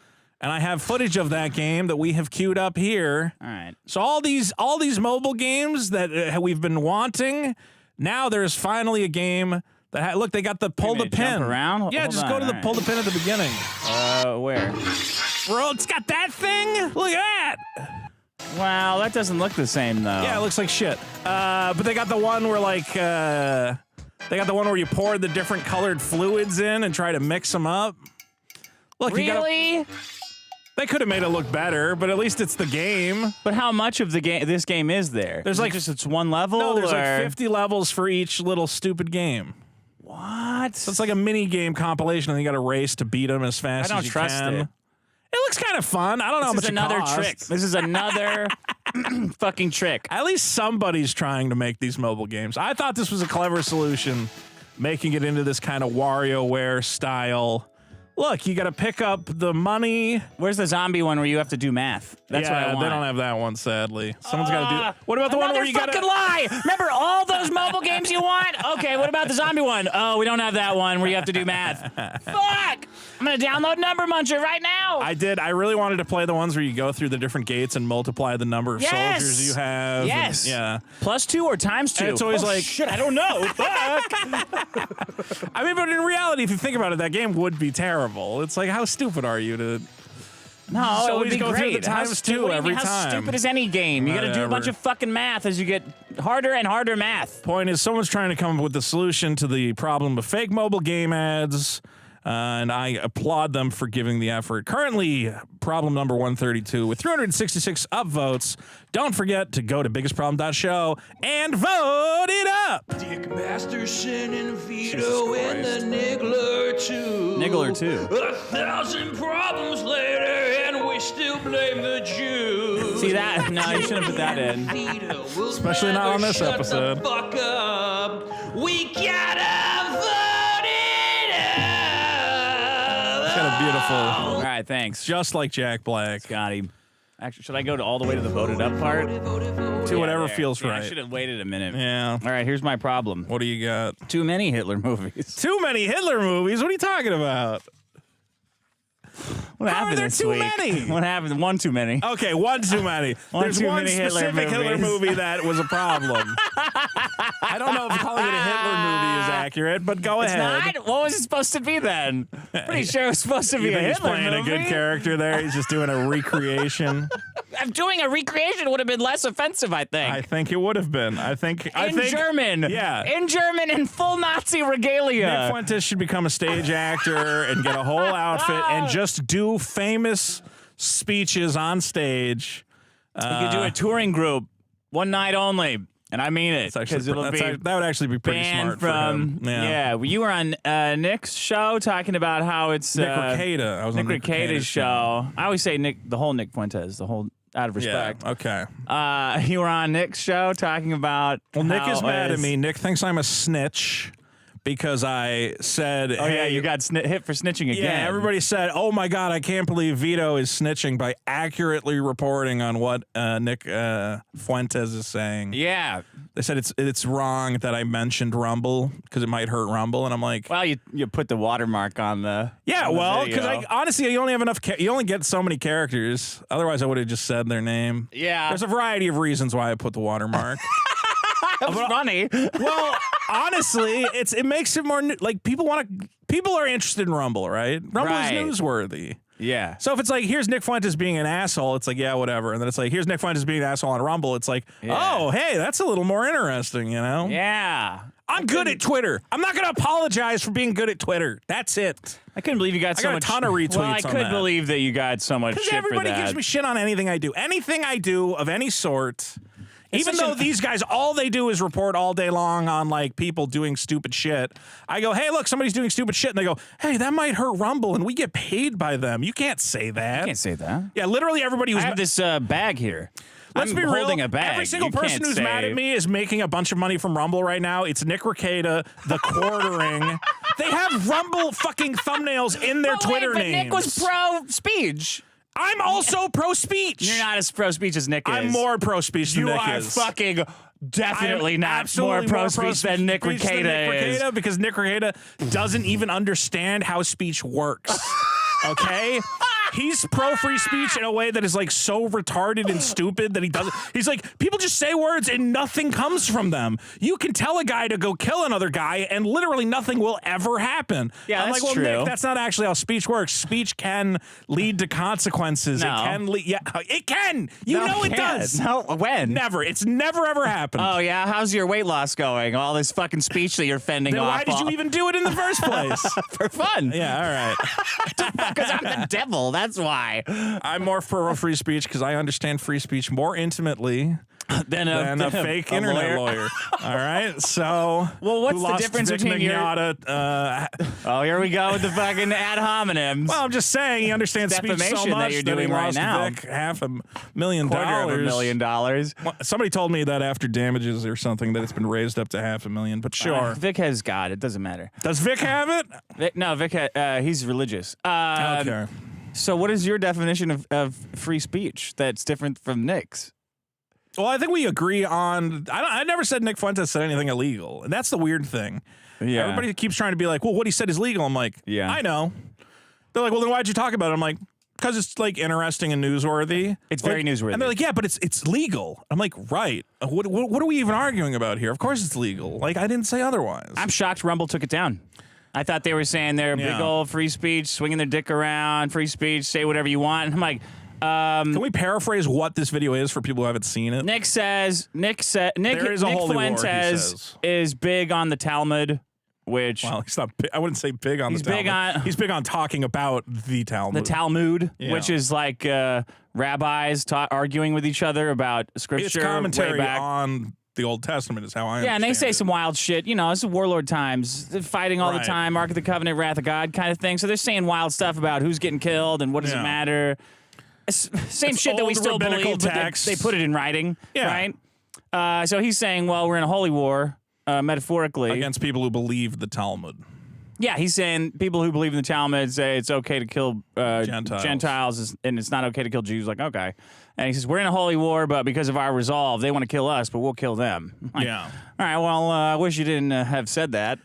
S2: And I have footage of that game that we have queued up here.
S1: All right.
S2: So all these mobile games that we've been wanting, now there's finally a game that look, they got the pull the pin.
S1: Jump around?
S2: Yeah,
S1: Hold
S2: just
S1: on,
S2: go to the pull the pin at the beginning.
S1: Where?
S2: Bro, it's got that thing. Look at that.
S1: Wow, that doesn't look the same though.
S2: Yeah, it looks like shit. But they got the one where they got the one where you pour the different colored fluids in and try to mix them up. Look,
S1: really?
S2: They could have made it look better, but at least it's the game.
S1: But how much of this game is there?
S2: There's like
S1: it's one level.
S2: No, there's like 50 levels for each little stupid game.
S1: What?
S2: So it's like a mini game compilation, and you got to race to beat them as fast as you can.
S1: I don't trust it.
S2: It looks kind of fun. I don't know how much it costs.
S1: This is another trick. This is another fucking trick.
S2: At least somebody's trying to make these mobile games. I thought this was a clever solution, making it into this kind of WarioWare style. Look, you got to pick up the money.
S1: Where's the zombie one where you have to do math? That's what I want.
S2: They don't have that one, sadly. Someone's got to do. What about the one where you got to
S1: fucking lie? Remember all those mobile games you want? Okay, what about the zombie one? Oh, we don't have that one where you have to do math. Fuck! I'm gonna download Number Muncher right now.
S2: I did. I really wanted to play the ones where you go through the different gates and multiply the number of soldiers you have.
S1: Yes.
S2: And, yeah.
S1: +2 or ×2?
S2: And it's always like
S1: shit. I don't know. Fuck.
S2: I mean, but in reality, if you think about it, that game would be terrible. It's like, how stupid are you to?
S1: No, it would be
S2: go
S1: great.
S2: through the ×2 every time.
S1: How stupid is any game? You got to do a bunch of fucking math as you get harder and harder math.
S2: Point is, someone's trying to come up with the solution to the problem of fake mobile game ads. And I applaud them for giving the effort. Currently, problem number 132 with 366 upvotes. Don't forget to go to biggestproblem.show and vote it up.
S3: Dick Masterson and Vito and the Niggler 2.
S4: Niggler 2.
S3: 1,000 problems later, and we still blame the Jews.
S4: See that? No, you shouldn't put that in.
S2: Especially not on this episode.
S3: The fuck up. We gotta vote it up.
S2: It's got a beautiful,
S4: All right, thanks.
S2: just like Jack Black.
S4: Scotty. Actually, should I go all the way to the voted up part?
S2: To whatever
S4: there.
S2: feels
S4: Yeah,
S2: right.
S4: I should have waited a minute.
S2: Yeah.
S4: All right, here's my problem.
S2: What do you got?
S4: Too many Hitler movies.
S2: Too many Hitler movies? What are you talking about?
S4: What
S2: How
S4: happened
S2: are there
S4: this
S2: too
S4: week?
S2: many?
S4: What happened? One too many.
S2: Okay, one too many. There's
S4: too
S2: one
S4: many Hitler
S2: specific Hitler
S4: movies.
S2: movie that was a problem. I don't know if calling it a Hitler movie is accurate, but go
S4: It's
S2: ahead.
S4: not? What was it supposed to be then? Pretty sure it was supposed to be
S2: You
S4: a
S2: think he's
S4: Hitler
S2: playing
S4: movie.
S2: a good character there? He's just doing a recreation.
S4: I'm doing a recreation would have been less offensive, I think.
S2: I think it would have been. I think
S4: German.
S2: Yeah.
S4: In German in full Nazi regalia.
S2: Nick Fuentes should become a stage actor and get a whole outfit and just do famous speeches on stage.
S4: We could do a touring group, one night only, and I mean it, because it'll be
S2: that would actually be pretty
S4: banned
S2: smart for
S4: from.
S2: him. Yeah.
S4: You were on Nick's show talking about how it's
S2: Nick Rekieta. I was
S4: Nick
S2: on Nick
S4: Rekieta's show. I always say the whole Nick Fuentes, the whole out of respect.
S2: Yeah, okay.
S4: You were on Nick's show talking about.
S2: Well, Nick
S4: how
S2: is mad at
S4: it's-
S2: me. Nick thinks I'm a snitch because I said,
S4: Oh
S2: hey,
S4: yeah, you got hit for snitching again.
S2: Yeah, everybody said, oh my God, I can't believe Vito is snitching by accurately reporting on what Nick Fuentes is saying.
S4: Yeah.
S2: They said it's wrong that I mentioned Rumble because it might hurt Rumble, and I'm like,
S4: Well, you put the watermark on the.
S2: yeah,
S4: on the
S2: well,
S4: video.
S2: because honestly, you only have enough. You only get so many characters. Otherwise, I would have just said their name.
S4: Yeah.
S2: There's a variety of reasons why I put the watermark.
S4: That was funny.
S2: Well, honestly, it makes it more like people are interested in Rumble, right? Rumble
S4: Right.
S2: is newsworthy.
S4: Yeah.
S2: So if it's like, here's Nick Fuentes being an asshole, it's like, yeah, whatever. And then it's like, here's Nick Fuentes being an asshole on Rumble. It's like, oh, hey, that's a little more interesting, you know?
S4: Yeah.
S2: I'm good at Twitter. I'm not going to apologize for being good at Twitter. That's it.
S4: I couldn't believe you got so
S2: got a
S4: much.
S2: ton of retweets
S4: Well, I
S2: on
S4: could
S2: that.
S4: believe that you got so much
S2: Because
S4: shit
S2: everybody
S4: for that.
S2: gives me shit on anything I do. Anything I do of any sort. Even
S4: such
S2: though
S4: an-
S2: these guys, all they do is report all day long on like people doing stupid shit. I go, hey, look, somebody's doing stupid shit. And they go, hey, that might hurt Rumble. And we get paid by them. You can't say that.
S4: I can't say that.
S2: Yeah, literally everybody who's
S4: I have this bag here.
S2: Let's
S4: I'm
S2: be real.
S4: holding a bag.
S2: Every single
S4: You
S2: person
S4: can't
S2: who's mad
S4: say-
S2: at me is making a bunch of money from Rumble right now. It's Nick Rekieta, the quartering. They have Rumble fucking thumbnails in their Twitter
S4: but
S2: names.
S4: Nick was pro speech.
S2: I'm also pro speech.
S4: You're not as pro speech as Nick is.
S2: I'm more pro speech than
S4: You
S2: Nick
S4: are
S2: is.
S4: fucking definitely
S2: I'm
S4: not
S2: absolutely
S4: more pro speech than Nick
S2: speech
S4: Rekieta is.
S2: Rekieta, because Nick Rekieta doesn't even understand how speech works. Okay? He's pro free speech in a way that is like so retarded and stupid that he doesn't. He's like, people just say words and nothing comes from them. You can tell a guy to go kill another guy and literally nothing will ever happen.
S4: Yeah,
S2: I'm
S4: that's
S2: like, well,
S4: true.
S2: Nick, that's not actually how speech works. Speech can lead to consequences.
S4: No.
S2: It can lead. Yeah, it can. You know it does.
S4: No, when?
S2: Never. It's never ever happened.
S4: Oh yeah, how's your weight loss going? All this fucking speech that you're fending
S2: Then
S4: off.
S2: why did you even do it in the first place?
S4: for fun?
S2: Yeah, all right.
S4: Because I'm the devil. That's why.
S2: I'm more for free speech because I understand free speech more intimately
S4: Than
S2: than a fake internet lawyer. All right, so
S4: Well, what's
S2: who
S4: the
S2: lost
S4: difference
S2: Vic
S4: between your-
S2: Mignogna,
S4: Oh, here we go with the fucking ad hominems.
S2: well, I'm just saying he understands speech so
S4: Defamation that
S2: much
S4: you're
S2: that he
S4: doing right
S2: lost
S4: now.
S2: Vic $500,000.
S4: $250,000.
S2: Well, somebody told me that after damages or something that it's been raised up to $500,000. But sure,
S4: Vic has God. It doesn't matter.
S2: does Vic have it?
S4: Vic, he's religious.
S2: Okay.
S4: So what is your definition of free speech that's different from Nick's?
S2: Well, I think we agree on. I never said Nick Fuentes said anything illegal, and that's the weird thing.
S4: Yeah.
S2: Everybody keeps trying to be like, well, what he said is legal. I'm like,
S4: Yeah.
S2: I know. They're like, well, then why'd you talk about it? I'm like, because it's like interesting and newsworthy.
S4: It's very newsworthy.
S2: And they're like, yeah, but it's legal. I'm like, right. What are we even arguing about here? Of course it's legal. Like, I didn't say otherwise.
S4: I'm shocked Rumble took it down. I thought they were saying they're big
S2: Yeah.
S4: old free speech, swinging their dick around, free speech, say whatever you want. And I'm like,
S2: Can we paraphrase what this video is for people who haven't seen it?
S4: Nick
S2: There is a
S4: Nick
S2: holy war, he
S4: Fuentes
S2: says.
S4: is big on the Talmud. which
S2: Well, he's not. I wouldn't say big on
S4: He's
S2: the Talmud.
S4: big on-
S2: He's big on talking about the Talmud.
S4: the Talmud,
S2: Yeah.
S4: which is like rabbis arguing with each other about scripture.
S2: It's commentary
S4: way back.
S2: on the Old Testament is how I
S4: Yeah, and they say
S2: understand it.
S4: some wild shit. You know, it's warlord times, they're fighting all the
S2: Right.
S4: time, Ark of the Covenant, Wrath of God kind of thing. So they're saying wild stuff about who's getting killed and what does it
S2: Yeah.
S4: matter. Same
S2: It's
S4: shit that we
S2: old
S4: still
S2: rabbinical
S4: believe, but
S2: texts.
S4: they put it in writing,
S2: Yeah.
S4: right? So he's saying, well, we're in a holy war, metaphorically.
S2: against people who believe the Talmud.
S4: Yeah, he's saying people who believe in the Talmud say it's okay to kill
S2: Gentiles.
S4: and it's not okay to kill Jews. Like, okay. And he says, we're in a holy war, but because of our resolve, they want to kill us, but we'll kill them. Like,
S2: Yeah.
S4: All right, well, I wish you didn't have said that.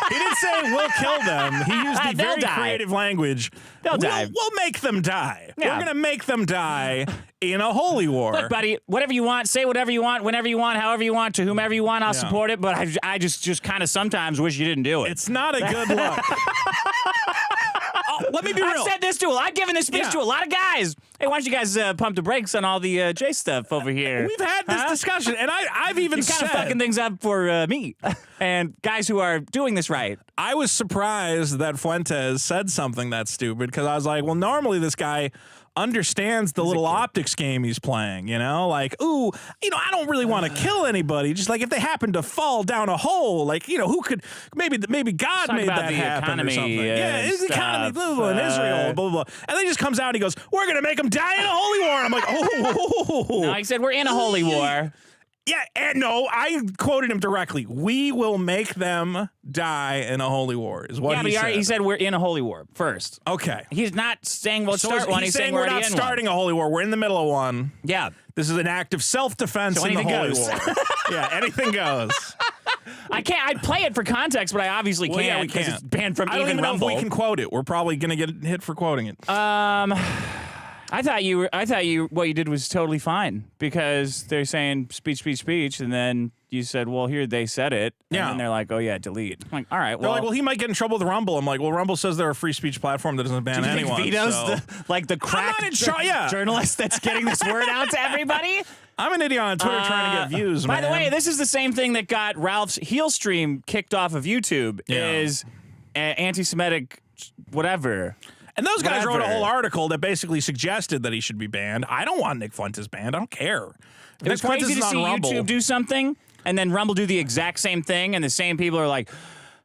S2: He didn't say we'll kill them. He used the
S4: They'll
S2: very
S4: die.
S2: creative language.
S4: They'll die.
S2: We'll make them die.
S4: Yeah.
S2: We're going to make them die in a holy war.
S4: Look, buddy, whatever you want, say whatever you want, whenever you want, however you want, to whomever you want, I'll
S2: Yeah.
S4: support it, but I just kind of sometimes wish you didn't do it.
S2: It's not a good look. Let me be real.
S4: I've said this to I've given this speech
S2: Yeah.
S4: to a lot of guys. Hey, why don't you guys pump the brakes on all the J stuff over here?
S2: We've had this discussion, and I've even
S4: You're kind
S2: said
S4: of fucking things up for me and guys who are doing this right.
S2: I was surprised that Fuentes said something that stupid because I was like, well, normally this guy understands the little optics game he's playing, you know? Like, ooh, I don't really want to kill anybody. Just like if they happen to fall down a hole, like, who could, maybe God
S4: Talk
S2: made
S4: about
S2: that
S4: the
S2: happen
S4: economy
S2: or something.
S4: and
S2: Yeah, it's the economy,
S4: stuff,
S2: blah, blah, in Israel, blah, blah, blah. And then he just comes out and he goes, we're going to make them die in a holy war. And I'm like, oh.
S4: No, he said we're in a holy war.
S2: Yeah, and no, I quoted him directly. We will make them die in a holy war, is what
S4: Yeah,
S2: he
S4: but
S2: said.
S4: he said we're in a holy war first.
S2: Okay.
S4: He's not saying we'll
S2: So
S4: start one.
S2: he's
S4: He's saying
S2: we're
S4: we're
S2: not
S4: already in
S2: starting a holy war. We're in the middle of one.
S4: one. Yeah.
S2: This is an act of self-defense
S4: So
S2: in the
S4: anything
S2: holy
S4: goes.
S2: war. Yeah, anything goes.
S4: I'd play it for context, but I obviously
S2: Well,
S4: can't.
S2: yeah, we
S4: 'cause
S2: can't.
S4: It's banned from
S2: I don't
S4: even
S2: even know
S4: Rumble.
S2: if we can quote it. We're probably going to get hit for quoting it.
S4: I thought you what you did was totally fine because they're saying speech, and then you said, well, here they said it, and
S2: Yeah.
S4: then they're like, oh yeah, delete. I'm like, all right,
S2: They're
S4: well,
S2: like, well, he might get in trouble with Rumble. I'm like, well, Rumble says they're a free speech platform that doesn't ban
S4: do you think
S2: anyone.
S4: Vito's
S2: so.
S4: the crack
S2: not in charge, yeah.
S4: journalist that's getting this word out to everybody?
S2: I'm an idiot on Twitter trying to get views,
S4: By
S2: man.
S4: the way, this is the same thing that got Ralph's heel stream kicked off of YouTube.
S2: Yeah.
S4: Is anti-Semitic whatever.
S2: And those guys wrote a
S4: Whatever.
S2: whole article that basically suggested that he should be banned. I don't want Nick Fuentes banned. I don't care. If
S4: It was
S2: Nick Fuentes
S4: crazy
S2: is
S4: to
S2: on
S4: see
S2: Rumble,
S4: YouTube do something and then Rumble do the exact same thing, and the same people are like,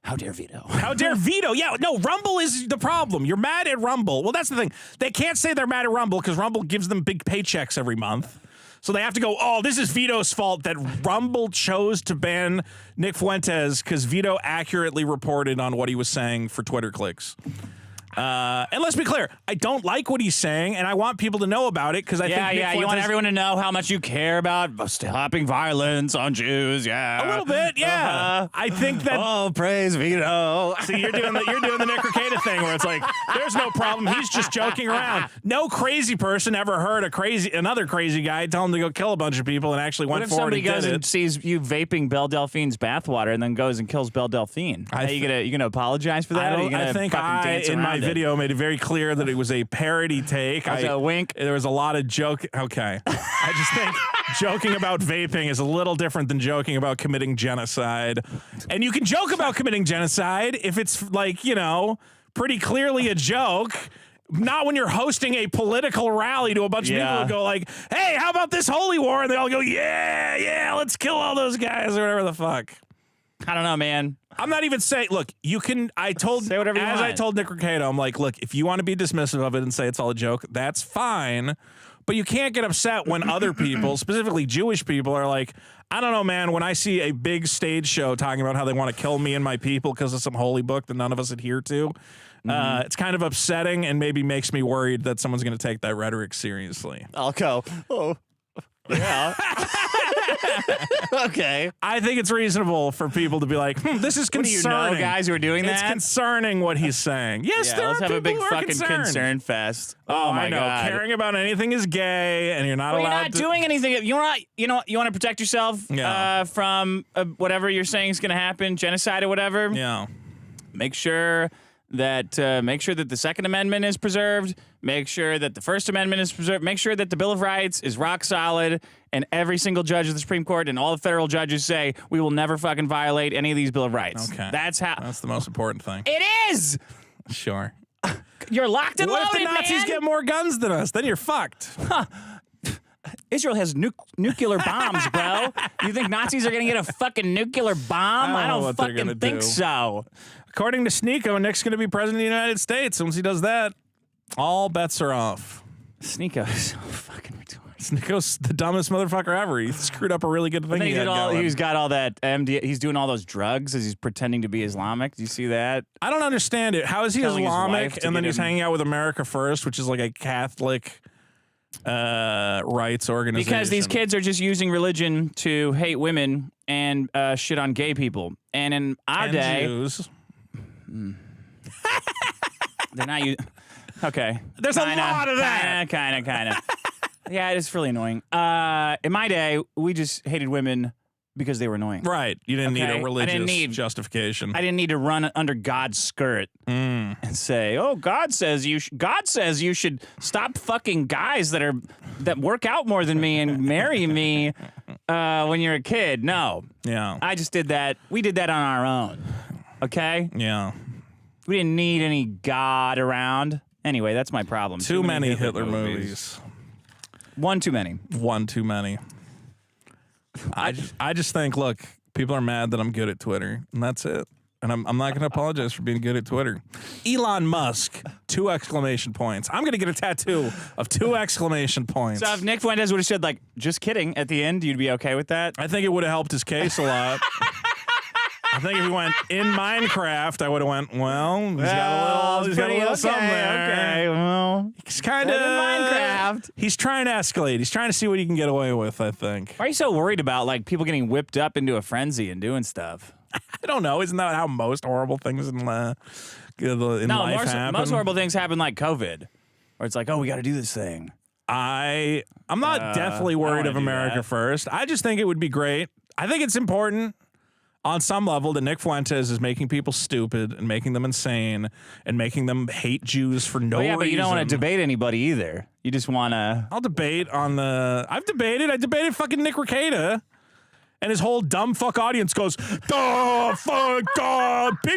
S4: how dare Vito?
S2: How dare Vito? Yeah, no, Rumble is the problem. You're mad at Rumble. Well, that's the thing. They can't say they're mad at Rumble because Rumble gives them big paychecks every month. So they have to go, oh, this is Vito's fault that Rumble chose to ban Nick Fuentes because Vito accurately reported on what he was saying for Twitter clicks. And let's be clear, I don't like what he's saying, and I want people to know about it because I think Nick
S4: You want
S2: Fuentes-
S4: everyone to know how much you care about stopping violence on Jews. Yeah,
S2: a little bit, yeah. I think that.
S4: Oh, praise Vito.
S2: See, you're doing the Nick Rekieta thing where it's like, there's no problem. He's just joking around. No crazy person ever heard another crazy guy tell him to go kill a bunch of people and actually
S4: What
S2: went
S4: if
S2: forward
S4: somebody
S2: and did
S4: goes and
S2: it.
S4: sees you vaping Belle Delphine's bathwater and then goes and kills Belle Delphine? Are you gonna apologize for that? Or are you gonna
S2: I think
S4: fucking dance
S2: in my
S4: around it?
S2: video, made it very clear that it was a parody take.
S4: Was it a wink?
S2: There was a lot of joke. Okay. I just think joking about vaping is a little different than joking about committing genocide. And you can joke about committing genocide if it's like, pretty clearly a joke. Not when you're hosting a political rally to a bunch of people who go like, hey, how about this holy war? And they all go, yeah, let's kill all those guys or whatever the fuck.
S4: I don't know, man.
S2: I'm not even saying, look, you can,
S4: Say whatever you
S2: as I
S4: want.
S2: told Nick Rekieta, I'm like, look, if you want to be dismissive of it and say it's all a joke, that's fine. But you can't get upset when other people, specifically Jewish people, are like, I don't know, man, when I see a big stage show talking about how they want to kill me and my people because of some holy book that none of us adhere to, it's kind of upsetting and maybe makes me worried that someone's going to take that rhetoric seriously.
S4: I'll go. Oh, yeah. Okay.
S2: I think it's reasonable for people to be like, this is
S4: What do you
S2: concerning.
S4: know, guys who are doing
S2: It's
S4: that?
S2: concerning what he's saying. Yes,
S4: Yeah,
S2: there
S4: let's
S2: are
S4: have a
S2: people
S4: big
S2: who are
S4: fucking
S2: concerned.
S4: concern fest.
S2: Oh,
S4: my
S2: I know.
S4: God.
S2: Caring about anything is gay, and you're not
S4: Well, you're
S2: allowed
S4: not
S2: to.
S4: doing anything. You want to protect yourself
S2: Yeah.
S4: from whatever you're saying is going to happen, genocide or whatever.
S2: Yeah.
S4: Make sure that the Second Amendment is preserved. Make sure that the First Amendment is preserved. Make sure that the Bill of Rights is rock solid, and every single judge of the Supreme Court and all the federal judges say we will never fucking violate any of these Bill of Rights.
S2: Okay.
S4: That's
S2: the most important thing.
S4: It is.
S2: Sure.
S4: You're locked and
S2: What
S4: loaded,
S2: if the Nazis
S4: man?
S2: get more guns than us? Then you're fucked.
S4: Israel has nuclear bombs, bro. You think Nazis are gonna get a fucking nuclear bomb?
S2: I don't know
S4: don't
S2: what they're gonna
S4: fucking think
S2: do.
S4: so.
S2: According to Sneeko, Nick's going to be president of the United States. Once he does that, all bets are off.
S4: Sneeko is so fucking retarded.
S2: Sneeko's the dumbest motherfucker ever. He screwed up a really good thing.
S4: He's got all that MD. He's doing all those drugs as he's pretending to be Islamic. Do you see that?
S2: I don't understand it. How is he
S4: Telling his wife
S2: Islamic
S4: to
S2: and then
S4: get
S2: he's
S4: him-
S2: hanging out with America First, which is like a Catholic rights organization?
S4: Because these kids are just using religion to hate women and shit on gay people. And in our
S2: and
S4: day,
S2: Jews.
S4: they're not using. Okay,
S2: There's a lot of that.
S4: Kind of. Yeah, it's really annoying. In my day, we just hated women because they were annoying.
S2: Right. You didn't need
S4: Okay.
S2: a religious justification.
S4: I didn't need to run under God's skirt and say, "Oh, God says you should stop fucking guys that work out more than me and marry me when you're a kid." No,
S2: Yeah.
S4: I just did that. We did that on our own. Okay,
S2: Yeah.
S4: we didn't need any God around. Anyway, that's my problem.
S2: Too many Hitler movies.
S4: One too many.
S2: One too many. I just think, look, people are mad that I'm good at Twitter, and that's it. And I'm not going to apologize for being good at Twitter. Elon Musk, 2 exclamation points. I'm going to get a tattoo of 2 exclamation points.
S4: So if Nick Fuentes would have said like, "Just kidding" at the end, you'd be okay with that?
S2: I think it would have helped his case a lot. I think if he went in Minecraft, I would have went, well, he's got a little something there.
S4: Okay, well,
S2: He's kind of
S4: Minecraft.
S2: He's trying to escalate. He's trying to see what he can get away with, I think.
S4: Why are you so worried about like people getting whipped up into a frenzy and doing stuff?
S2: I don't know. Isn't that how most horrible things in life happen?
S4: Most horrible things happen like COVID, where it's like, oh, we got to do this thing.
S2: I'm not deathly
S4: I
S2: worried
S4: wanna
S2: of
S4: do
S2: America
S4: that.
S2: First. I just think it would be great. I think it's important on some level that Nick Fuentes is making people stupid and making them insane and making them hate Jews for no reason.
S4: But you don't want to debate anybody either. You just want to.
S2: I'll debate on the. I debated fucking Nick Rekieta. And his whole dumb fuck audience goes, big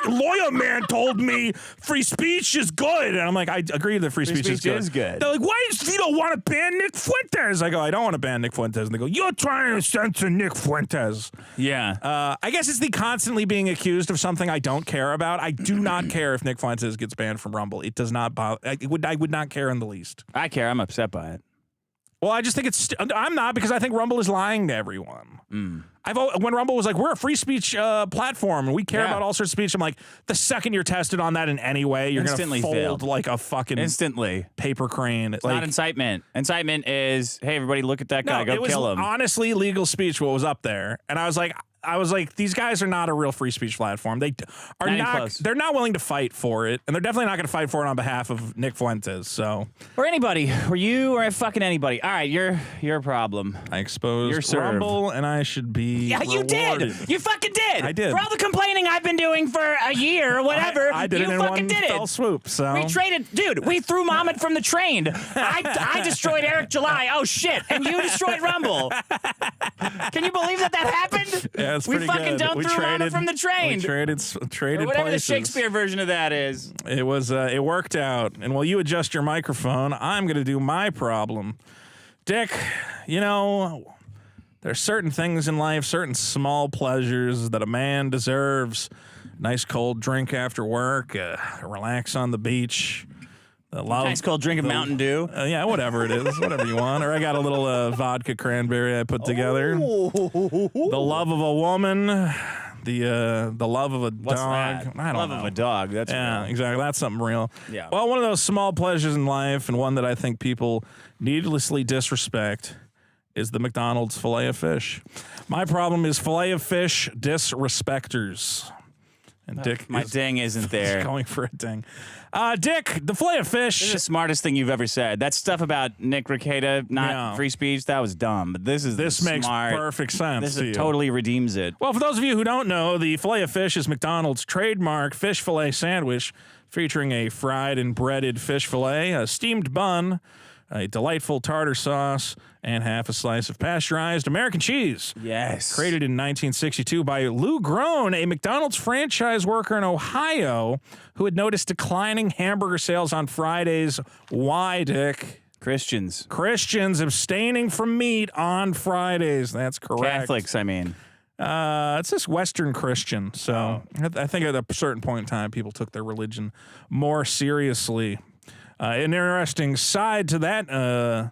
S2: lawyer man told me free speech is good. And I'm like, I agree that free speech is good. They're like, why does Vito want to ban Nick Fuentes? I go, I don't want to ban Nick Fuentes. And they go, you're trying to censor Nick Fuentes.
S4: Yeah.
S2: I guess it's the constantly being accused of something I don't care about. I do not care if Nick Fuentes gets banned from Rumble. It does not bother. I would not care in the least.
S4: I care. I'm upset by it.
S2: Well, I just think I'm not, because I think Rumble is lying to everyone. When Rumble was like, we're a free speech platform and we care about all sorts of speech, I'm like, the second you're tested on that in any way, you're going to fold
S4: failed.
S2: like a fucking
S4: Instantly.
S2: paper crane.
S4: It's not incitement. Incitement is, hey, everybody, look at that guy. Go kill him.
S2: Honestly, legal speech what was up there. And I was like, these guys are not a real free speech platform. They are
S4: Not even
S2: not.
S4: close.
S2: They're not willing to fight for it, and they're definitely not going to fight for it on behalf of Nick Fuentes. So,
S4: Or anybody. Or you or fucking anybody. All right, you're a problem.
S2: I exposed
S4: You're served.
S2: Rumble, and I should be.
S4: Yeah, you
S2: rewarded.
S4: did. You fucking did.
S2: I did.
S4: For all the complaining I've been doing for a year or whatever,
S2: I did
S4: you
S2: it in
S4: fucking
S2: one
S4: did
S2: fell
S4: it.
S2: swoop. So
S4: We traded, dude. We threw Mohammed from the train. I destroyed Eric July. Oh shit! And you destroyed Rumble. Can you believe that happened?
S2: Yeah, it's
S4: we
S2: pretty
S4: fucking
S2: good.
S4: don't
S2: We
S4: throw Mohammed from the train.
S2: We traded
S4: Or whatever
S2: places.
S4: the Shakespeare version of that is.
S2: It was. It worked out. And while you adjust your microphone, I'm going to do my problem. Dick, you know, there's certain things in life, certain small pleasures that a man deserves. Nice cold drink after work, relax on the beach.
S4: Nice cold drink of Mountain Dew.
S2: Yeah, whatever it is, whatever you want. Or I got a little vodka cranberry I put together. The love of a woman, the love of a
S4: What's
S2: dog.
S4: that?
S2: I don't
S4: Love
S2: know.
S4: of a dog. That's
S2: Yeah,
S4: real.
S2: exactly. That's something real.
S4: Yeah.
S2: Well, one of those small pleasures in life, and one that I think people needlessly disrespect, is the McDonald's Filet-O-Fish. My problem is Filet-O-Fish Disrespecters. And Dick,
S4: My ding isn't there.
S2: going for a ding. Dick, the Filet-O-Fish.
S4: This is the smartest thing you've ever said. That stuff about Nick Rekieta, not free speech, that was dumb. But this
S2: makes
S4: smart.
S2: perfect sense.
S4: This totally redeems it.
S2: Well, for those of you who don't know, the Filet-O-Fish is McDonald's trademark fish fillet sandwich featuring a fried and breaded fish fillet, a steamed bun, a delightful tartar sauce, and half a slice of pasteurized American cheese.
S4: Yes.
S2: Created in 1962 by Lou Groen, a McDonald's franchise worker in Ohio who had noticed declining hamburger sales on Fridays. Why, Dick?
S4: Christians
S2: Abstaining from meat on Fridays. That's correct.
S4: Catholics, I mean.
S2: It's this Western Christian. So I think at a certain point in time, people took their religion more seriously. An interesting side to that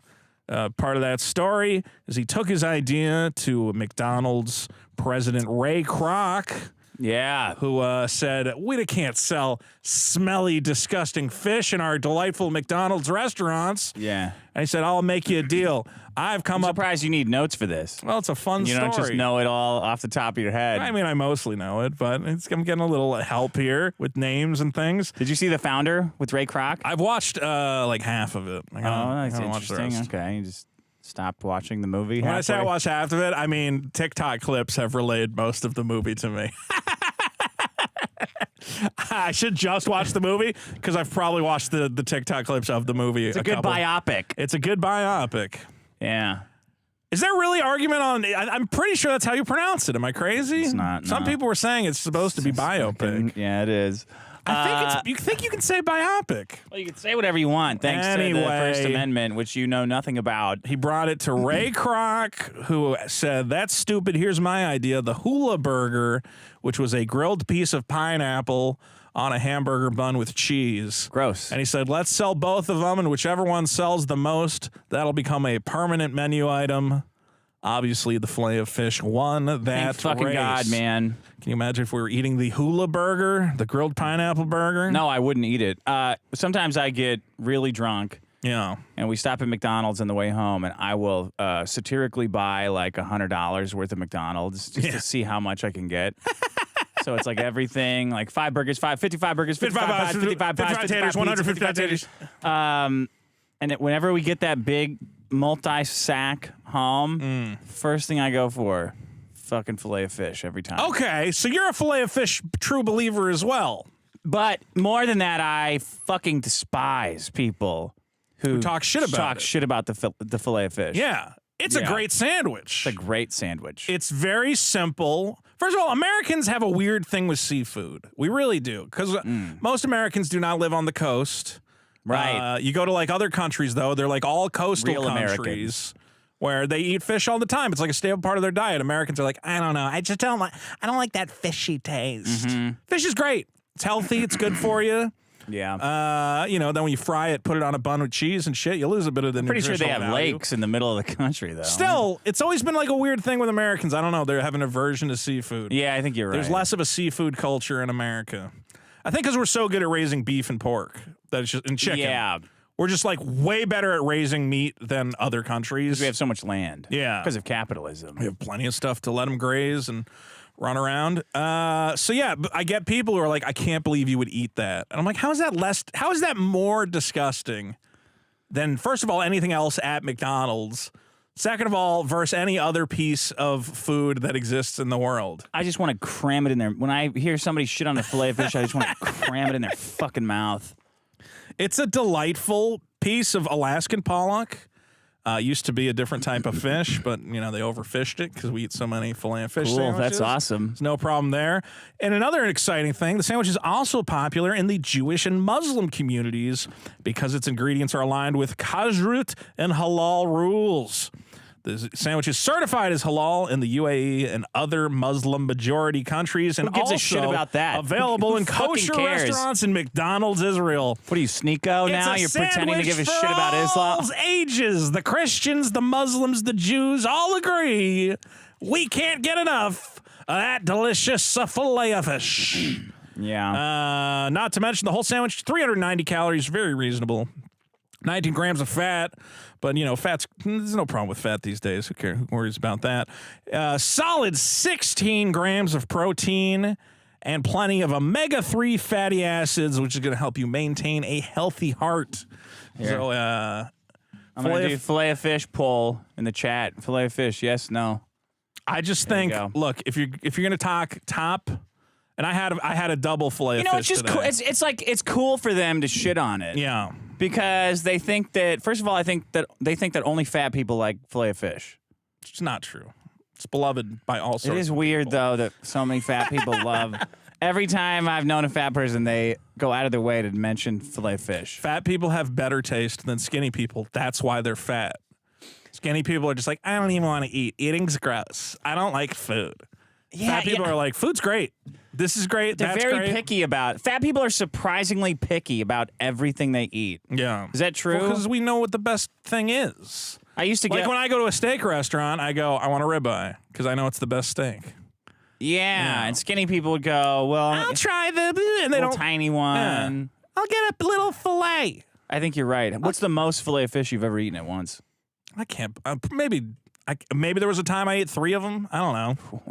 S2: part of that story is he took his idea to McDonald's president Ray Kroc,
S4: Yeah.
S2: who said, we can't sell smelly, disgusting fish in our delightful McDonald's restaurants.
S4: Yeah.
S2: And he said, I'll make you a deal. I've come
S4: I'm
S2: up.
S4: surprised you need notes for this.
S2: Well, it's a fun
S4: You
S2: story.
S4: don't just know it all off the top of your head.
S2: I mean, I mostly know it, but I'm getting a little help here with names and things.
S4: Did you see The Founder with Ray Kroc?
S2: I've watched like half of it.
S4: Oh, that's interesting. Okay, you just stopped watching the movie.
S2: When I say I
S4: halfway?
S2: watched half of it, I mean TikTok clips have relayed most of the movie to me. I should just watch the movie because I've probably watched the TikTok clips of the movie.
S4: It's a good biopic.
S2: It's a good biopic.
S4: Yeah.
S2: Is there really argument on? I'm pretty sure that's how you pronounce it. Am I crazy?
S4: It's not.
S2: Some
S4: no.
S2: people were saying it's supposed to be biopic.
S4: Yeah, it is.
S2: I think you can say biopic.
S4: Well, you can say whatever you want, thanks to the First Amendment, which you know nothing about.
S2: He brought it to Ray Kroc, who said, that's stupid. Here's my idea. The hula burger, which was a grilled piece of pineapple on a hamburger bun with cheese.
S4: Gross.
S2: And he said, let's sell both of them, and whichever one sells the most, that'll become a permanent menu item. Obviously, the Filet-O-Fish won that
S4: Thank fucking
S2: race.
S4: God, man.
S2: Can you imagine if we were eating the hula burger, the grilled pineapple burger?
S4: No, I wouldn't eat it. Sometimes I get really drunk.
S2: Yeah.
S4: And we stop at McDonald's on the way home, and I will satirically buy like $100 worth of McDonald's just to see how much I can get. So it's like everything, like 5 burgers, 55 burgers, 55
S2: taters, 155 taters.
S4: And whenever we get that big multi-sack home, first thing I go for, fucking Filet-O-Fish every time.
S2: Okay, so you're a Filet-O-Fish true believer as well.
S4: But more than that, I fucking despise people who
S2: talk shit about
S4: the Filet-O-Fish.
S2: Yeah. It's a great sandwich.
S4: It's a great sandwich.
S2: It's very simple. First of all, Americans have a weird thing with seafood. We really do. Because most Americans do not live on the coast.
S4: Right.
S2: You go to like other countries, though, they're like all coastal
S4: Real
S2: countries
S4: Americans.
S2: where they eat fish all the time. It's like a staple part of their diet. Americans are like, I don't know. I don't like that fishy taste. Fish is great. It's healthy. It's good for you.
S4: Yeah.
S2: Then when you fry it, put it on a bun with cheese and shit, you lose a bit of the
S4: Pretty sure they have
S2: value.
S4: lakes in the middle of the country, though.
S2: Still, it's always been like a weird thing with Americans. I don't know. They have an aversion to seafood.
S4: Yeah, I think you're right.
S2: There's less of a seafood culture in America. I think because we're so good at raising beef and pork that it's just and chicken.
S4: Yeah.
S2: We're just like way better at raising meat than other countries.
S4: We have so much land.
S2: Yeah.
S4: Because of capitalism.
S2: We have plenty of stuff to let them graze and run around. So yeah, I get people who are like, I can't believe you would eat that. And I'm like, how is that more disgusting than, first of all, anything else at McDonald's? Second of all, versus any other piece of food that exists in the world.
S4: I just want to cram it in there. When I hear somebody shit on a Filet-O-Fish, I just want to cram it in their fucking mouth.
S2: It's a delightful piece of Alaskan pollock. Used to be a different type of fish, but, they overfished it because we eat so many Filet-O-Fish sandwiches.
S4: That's awesome.
S2: There's no problem there. And another exciting thing, the sandwich is also popular in the Jewish and Muslim communities because its ingredients are aligned with kashrut and halal rules. The sandwich is certified as halal in the UAE and other Muslim majority countries, and
S4: Who gives
S2: also
S4: a shit about that?
S2: available in
S4: Who fucking
S2: kosher
S4: cares?
S2: restaurants in McDonald's Israel.
S4: What are you, Sneeko now? You're pretending to give a shit about Islam?
S2: All ages, the Christians, the Muslims, the Jews all agree we can't get enough of that delicious Filet-O-Fish.
S4: Yeah.
S2: Not to mention the whole sandwich, 390 calories, very reasonable. 19 grams of fat, but there's no problem with fat these days. Who cares? Who worries about that? Solid 16 grams of protein and plenty of omega-3 fatty acids, which is going to help you maintain a healthy heart.
S4: Here.
S2: So,
S4: I'm going to do Filet-O-Fish poll in the chat. Filet-O-Fish, yes, no.
S2: I just think, look, if you're going to talk top, and I had a double Filet-O-Fish.
S4: You know, it's just
S2: today.
S4: cool. It's cool for them to shit on it.
S2: Yeah.
S4: Because they think that, first of all, they think that only fat people like Filet-O-Fish.
S2: It's not true. It's beloved by all sorts.
S4: It is
S2: of
S4: weird,
S2: people.
S4: though, that so many fat people love. Every time I've known a fat person, they go out of their way to mention Filet-O-Fish.
S2: Fat people have better taste than skinny people. That's why they're fat. Skinny people are just like, I don't even want to eat. Eating's gross. I don't like food.
S4: Yeah,
S2: fat people are like, food's great. This is great.
S4: They're
S2: That's
S4: very
S2: great.
S4: picky about. Fat people are surprisingly picky about everything they eat.
S2: Yeah.
S4: Is that true?
S2: Because we know what the best thing is.
S4: I used to
S2: Like
S4: get
S2: when I go to a steak restaurant, I go, I want a ribeye because I know it's the best steak.
S4: yeah, and skinny people would go, well,
S2: I'll try the and they
S4: little
S2: don't.
S4: tiny one.
S2: I'll get a little fillet.
S4: I think you're right. What's the most Filet-O-Fish you've ever eaten at once?
S2: I can't. Maybe there was a time I ate 3 of them. I don't know.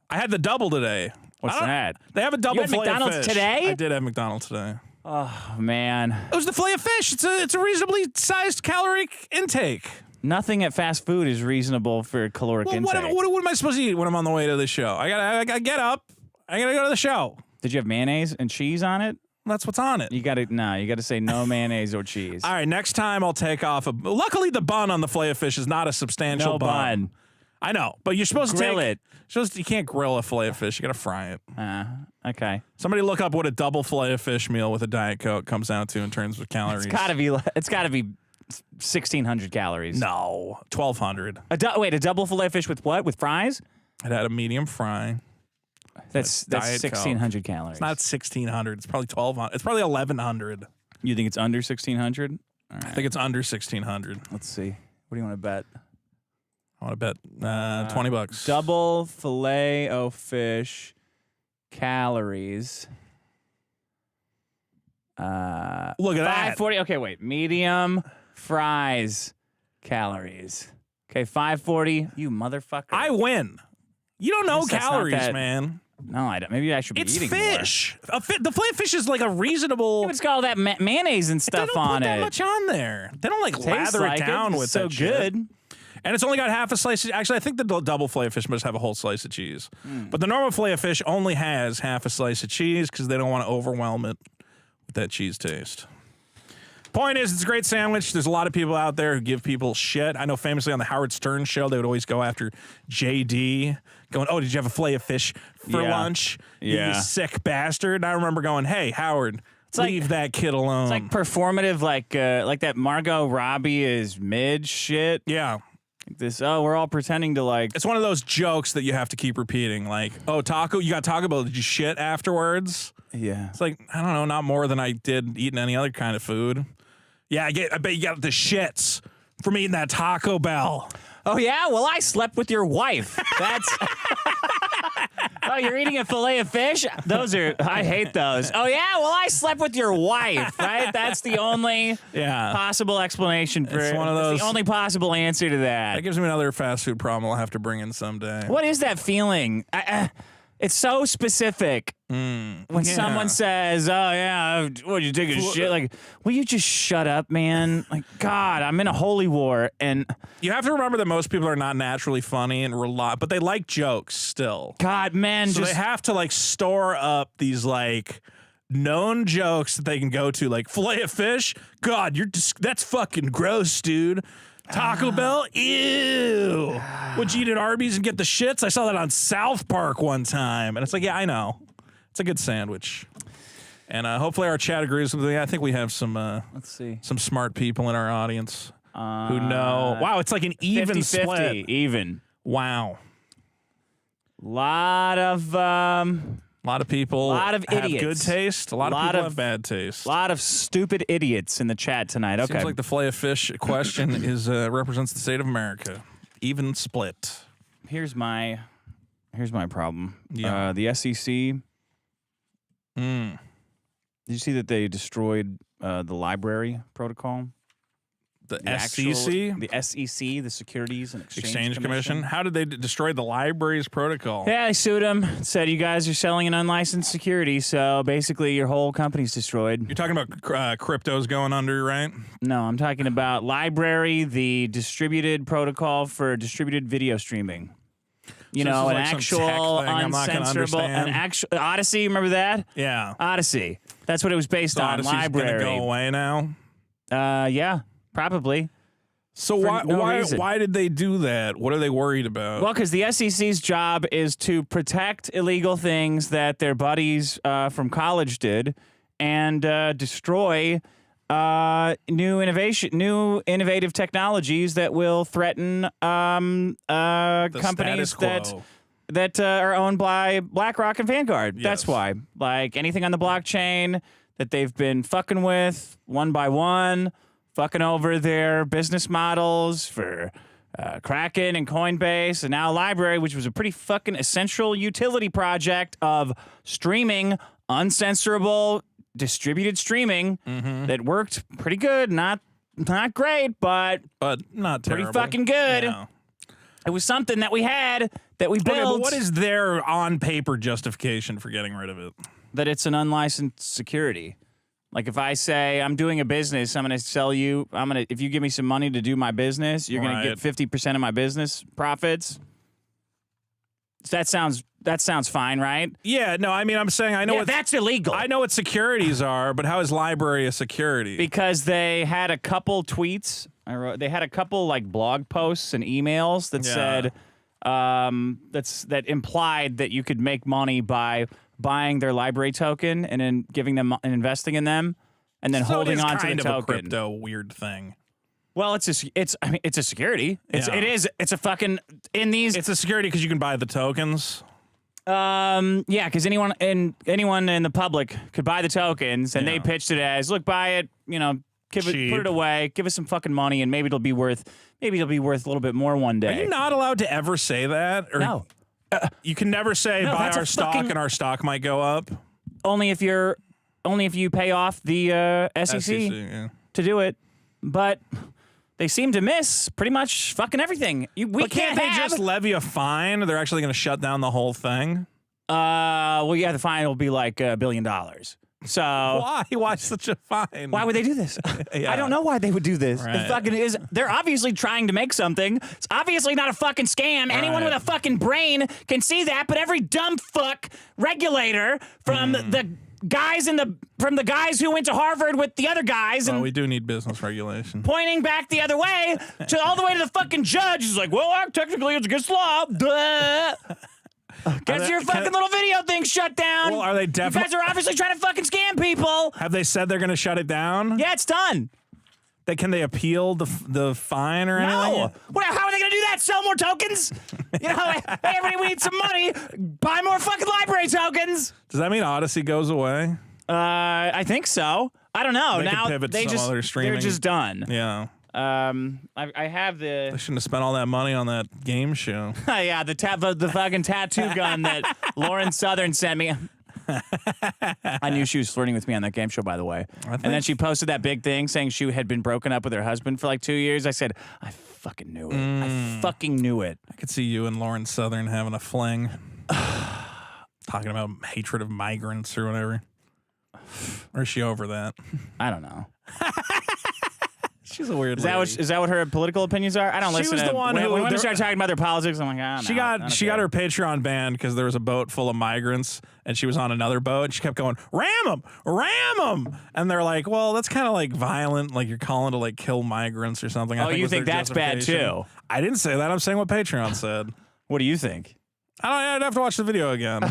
S2: I had the double today.
S4: What's that?
S2: They have a double
S4: You had
S2: Filet-O-Fish.
S4: McDonald's today?
S2: I did have McDonald's today.
S4: Oh man,
S2: It was the Filet-O-Fish. It's a reasonably sized caloric intake.
S4: nothing at fast food is reasonable for caloric
S2: Well,
S4: intake.
S2: what am I supposed to eat when I'm on the way to the show? I gotta get up. I gotta go to the show.
S4: Did you have mayonnaise and cheese on it?
S2: That's what's on it.
S4: You gotta say no mayonnaise or cheese.
S2: All right, next time I'll take off a. Luckily, the bun on the Filet-O-Fish is not a substantial
S4: No bun.
S2: I know, but you're supposed
S4: Grill
S2: to
S4: it.
S2: You can't grill a Filet-O-Fish. You gotta fry it.
S4: Okay.
S2: Somebody look up what a double Filet-O-Fish meal with a Diet Coke comes out to in terms of calories.
S4: It's gotta be 1,600 calories.
S2: No, 1,200.
S4: Wait, a double Filet-O-Fish with what? With fries?
S2: It had a medium fry.
S4: That's
S2: Diet Coke.
S4: 1,600 calories.
S2: It's not 1,600. It's probably 1,200. It's probably 1,100.
S4: You think it's under 1,600?
S2: I think it's under 1,600.
S4: Let's see. What do you want to bet?
S2: I want to bet $20.
S4: Double Filet-O-Fish calories.
S2: Look at that.
S4: 540. Okay, wait. Medium fries calories. Okay, 540. You motherfucker.
S2: I win. You don't know
S4: guess that's not
S2: calories,
S4: that-
S2: man.
S4: No, I don't. Maybe I should be
S2: It's
S4: eating
S2: fish. The Filet-O-Fish is like a reasonable.
S4: more. It's got all that mayonnaise and
S2: They
S4: stuff
S2: don't
S4: on
S2: put that
S4: it.
S2: much on there. They don't like
S4: Tastes
S2: lather
S4: like
S2: it down with
S4: so
S2: that shit.
S4: good.
S2: And it's only got half a slice. Actually, I think the double Filet-O-Fish must have a whole slice of cheese. But the normal Filet-O-Fish only has half a slice of cheese because they don't want to overwhelm it with that cheese taste. Point is, it's a great sandwich. There's a lot of people out there who give people shit. I know famously on the Howard Stern show, they would always go after JD, going, oh, did you have a Filet-O-Fish for lunch?
S4: Yeah.
S2: You sick bastard. And I remember going, hey, Howard, leave that kid alone.
S4: It's like performative, like that Margot Robbie is mid shit.
S2: yeah.
S4: We're all pretending to like.
S2: It's one of those jokes that you have to keep repeating. Like, oh, you got Taco Bell. Did you shit afterwards?
S4: Yeah.
S2: It's like, I don't know, not more than I did eating any other kind of food. Yeah, I bet you got the shits from eating that Taco Bell.
S4: Oh yeah. Well, I slept with your wife. That's. Oh, you're eating a Filet-O-Fish? I hate those. Oh yeah. Well, I slept with your wife. Right. That's the only possible explanation for.
S2: It's one of
S4: that's
S2: those-
S4: the only possible answer to that.
S2: That gives me another fast food problem I'll have to bring in someday.
S4: What is that feeling? It's so specific. When someone says, "Oh yeah, what you take a shit?" Like, will you just shut up, man? Like, God, I'm in a holy war, and
S2: You have to remember that most people are not naturally funny and but they like jokes still.
S4: God, man,
S2: So
S4: just
S2: they have to like store up these like known jokes that they can go to, like Filet-O-Fish. God, that's fucking gross, dude. Taco Bell, ew. Would you eat at Arby's and get the shits? I saw that on South Park one time, and it's like, yeah, I know. It's a good sandwich. And hopefully our chat agrees with me. I think we have some
S4: let's see,
S2: some smart people in our audience who know. Wow, it's like an even
S4: 50-50,
S2: split.
S4: even.
S2: Wow.
S4: Lot of
S2: people
S4: Lot of
S2: have
S4: idiots.
S2: good taste. A lot of people have bad taste.
S4: lot of stupid idiots in the chat tonight. Okay,
S2: Seems like the Filet-O-Fish question is represents the state of America. Even split.
S4: here's my problem.
S2: Yeah.
S4: The SEC. Did you see that they destroyed the library protocol?
S2: The
S4: actual-
S2: SEC?
S4: the SEC, the Securities and
S2: Exchange Commission. How did they destroy the library's protocol?
S4: Yeah, they sued him. Said you guys are selling an unlicensed security, so basically your whole company's destroyed.
S2: You're talking about cryptos going under, right?
S4: No, I'm talking about library, the distributed protocol for distributed video streaming. You
S2: So
S4: know,
S2: this
S4: an
S2: is like some
S4: actual
S2: tech thing I'm not gonna
S4: uncensorable, an
S2: understand.
S4: actual Odyssey. Remember that?
S2: Yeah.
S4: Odyssey. That's what it was based
S2: So
S4: on.
S2: Odyssey's
S4: Library.
S2: gonna go away now.
S4: Yeah, probably.
S2: So
S4: For no reason.
S2: why did they do that? What are they worried about?
S4: Well, because the SEC's job is to protect illegal things that their buddies from college did, and destroy new innovative technologies that will threaten companies
S2: status quo.
S4: that are owned by BlackRock and Vanguard.
S2: Yes.
S4: That's why. Like anything on the blockchain that they've been fucking with one by one, fucking over their business models for Kraken and Coinbase, and now Library, which was a pretty fucking essential utility project of streaming, uncensorable, distributed streaming that worked pretty good. Not great, but
S2: not
S4: pretty
S2: terrible.
S4: fucking good.
S2: Yeah.
S4: It was something that we had that we built.
S2: Okay, but what is their on-paper justification for getting rid of it?
S4: That it's an unlicensed security. Like if I say I'm doing a business, I'm going to sell you. If you give me some money to do my business, you're going to get 50% of my business profits. So that sounds fine, right?
S2: Yeah, no, I mean, I'm saying I know what
S4: that's illegal.
S2: I know what securities are, but how is library a security?
S4: Because they had a couple tweets. They had a couple like blog posts and emails that said that implied that you could make money by buying their library token and then giving them and investing in them, and then holding on to the
S2: kind of
S4: token.
S2: a crypto weird thing.
S4: Well, it's a security.
S2: Yeah.
S4: It's a fucking in these.
S2: It's a security because you can buy the tokens.
S4: Yeah, because anyone in the public could buy the tokens, and they pitched it as, look, buy it, put it away, give us some fucking money, and maybe it'll be worth a little bit more one day.
S2: Are you not allowed to ever say that? Or
S4: No.
S2: You can never say
S4: No,
S2: buy
S4: that's a
S2: our stock
S4: fucking-
S2: and our stock might go up.
S4: Only if you pay off the SEC
S2: yeah.
S4: to do it, but they seem to miss pretty much fucking everything. We
S2: Can't they just levy a fine? They're actually going to shut down the whole thing.
S4: Well, yeah, the fine will be like $1 billion. So
S2: Why? Why such a fine?
S4: why would they do this?
S2: Yeah.
S4: I don't know why they would do this.
S2: Right.
S4: It fucking is. They're obviously trying to make something. It's obviously not a fucking scam. Anyone with a fucking brain can see that. But every dumb fuck regulator from the guys from the guys who went to Harvard with the other guys and
S2: we do need business regulation.
S4: pointing back the other way to all the way to the fucking judge. He's like, well, technically it's against the law. Duh. Get your fucking little video thing shut down.
S2: Well, are they
S4: You
S2: definitely?
S4: guys are obviously trying to fucking scam people.
S2: Have they said they're going to shut it down?
S4: Yeah, it's done.
S2: Can they appeal the fine or anything?
S4: No. How are they going to do that? Sell more tokens? Hey, everybody, we need some money. Buy more fucking library tokens.
S2: Does that mean Odyssey goes away?
S4: I think so. I don't know.
S2: They could
S4: Now
S2: pivot
S4: they
S2: to some
S4: just
S2: other streaming.
S4: they're just done.
S2: Yeah.
S4: I have
S2: They
S4: the
S2: shouldn't have spent all that money on that game show.
S4: yeah the fucking tattoo gun that Lauren Southern sent me. I knew she was flirting with me on that game show, by the way. And then she posted that big thing saying she had been broken up with her husband for like 2 years. I said, I fucking knew it. I fucking knew it.
S2: I could see you and Lauren Southern having a fling. Talking about hatred of migrants or whatever. Or is she over that?
S4: I don't know.
S2: She's a weird
S4: Is that what her political opinions are? I don't
S2: She
S4: listen
S2: was
S4: to
S2: the one
S4: when
S2: who-
S4: women
S2: there-
S4: start talking about their politics. I'm like, no,
S2: She
S4: I
S2: got
S4: don't
S2: she
S4: care.
S2: got her Patreon banned because there was a boat full of migrants and she was on another boat and she kept going, ram them, and they're like, well, that's kind of like violent, like you're calling to like kill migrants or something. I
S4: Oh, you
S2: was
S4: think
S2: their
S4: that's bad
S2: justification.
S4: too?
S2: I didn't say that. I'm saying what Patreon said.
S4: What do you think?
S2: I'd have to watch the video again.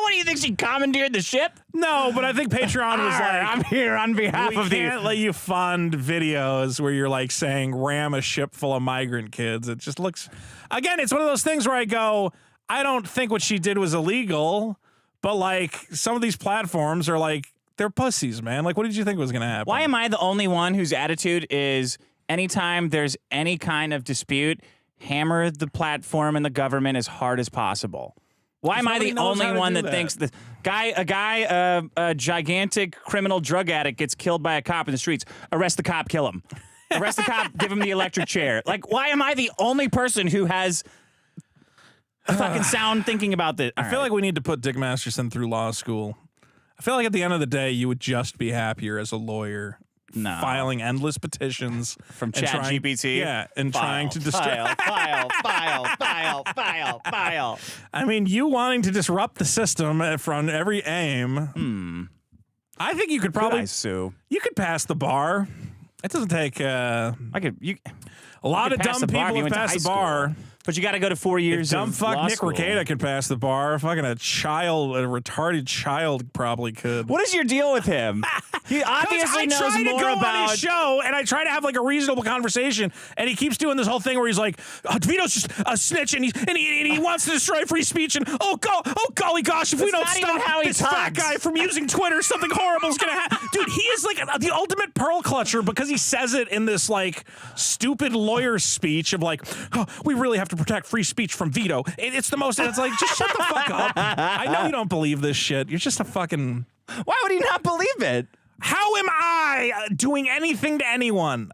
S4: What do you think? She commandeered the ship?
S2: No, but I think Patreon was like,
S4: I'm here on behalf
S2: we
S4: of the.
S2: can't let you fund videos where you're like saying ram a ship full of migrant kids. It just looks, again, it's one of those things where I go, I don't think what she did was illegal, but like some of these platforms are like, they're pussies, man. Like, what did you think was going to happen?
S4: Why am I the only one whose attitude is anytime there's any kind of dispute, hammer the platform and the government as hard as possible? Why am I the
S2: nobody knows how
S4: only
S2: to
S4: one
S2: do
S4: that
S2: that.
S4: thinks a gigantic criminal drug addict gets killed by a cop in the streets? Arrest the cop, kill him. Arrest the cop, give him the electric chair. Like, why am I the only person who has a fucking sound thinking about this?
S2: I feel like we need to put Dick Masterson through law school. I feel like at the end of the day, you would just be happier as a lawyer.
S4: No.
S2: Filing endless petitions
S4: From ChatGPT.
S2: Yeah, and trying to destroy.
S4: File.
S2: I mean, you wanting to disrupt the system from every aim. I think you could probably
S4: sue.
S2: You could pass the bar. It doesn't take.
S4: I could.
S2: A lot of
S4: pass
S2: dumb
S4: the bar if
S2: people
S4: you
S2: have
S4: went to
S2: passed
S4: high
S2: the bar.
S4: school. But you got to go to 4 years
S2: Dumb
S4: of
S2: fuck
S4: law
S2: Nick
S4: school.
S2: Rekieta could pass the bar. Fucking a retarded child probably could.
S4: What is your deal with him? He obviously knows
S2: I try
S4: more
S2: to go
S4: about
S2: on his show, and I try to have like a reasonable conversation, and he keeps doing this whole thing where he's like, Vito's just a snitch, and he wants to destroy free speech, and golly gosh, if we don't
S4: not even
S2: stop
S4: how he
S2: this fat
S4: talks.
S2: guy from using Twitter, something horrible is gonna happen. Dude, he is like the ultimate pearl clutcher because he says it in this like stupid lawyer speech of like, oh, we really have to protect free speech from Vito. It's the most. And it's like, just shut the fuck up. I know you don't believe this shit. You're just a fucking.
S4: Why would he not believe it?
S2: How am I doing anything to anyone?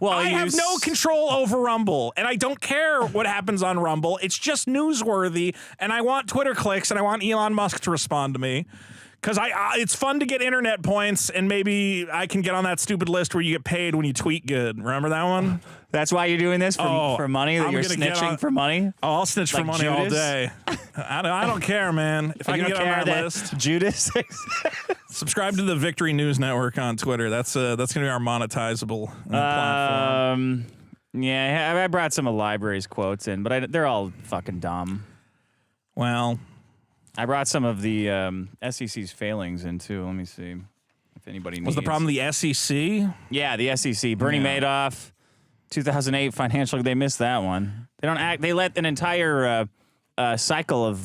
S4: Well,
S2: I have no control over Rumble, and I don't care what happens on Rumble. It's just newsworthy, and I want Twitter clicks, and I want Elon Musk to respond to me. Because it's fun to get internet points, and maybe I can get on that stupid list where you get paid when you tweet good. Remember that one?
S4: That's why you're doing this for money. That
S2: I'm
S4: you're
S2: gonna get
S4: snitching
S2: on-
S4: for money.
S2: Oh, I'll snitch for
S4: Like
S2: money all
S4: Judas?
S2: day. I don't care, man. If I
S4: You
S2: can
S4: don't
S2: get on
S4: care
S2: that list,
S4: Judas.
S2: subscribe to the Victory News Network on Twitter. That's gonna be our monetizable platform.
S4: Yeah, I brought some of Library's quotes in, but they're all fucking dumb.
S2: Well,
S4: I brought some of the SEC's failings in too. Let me see if anybody needs.
S2: was the problem the SEC?
S4: Yeah, the SEC. Bernie Madoff, 2008 financial. They missed that one. They don't act. They let an entire cycle of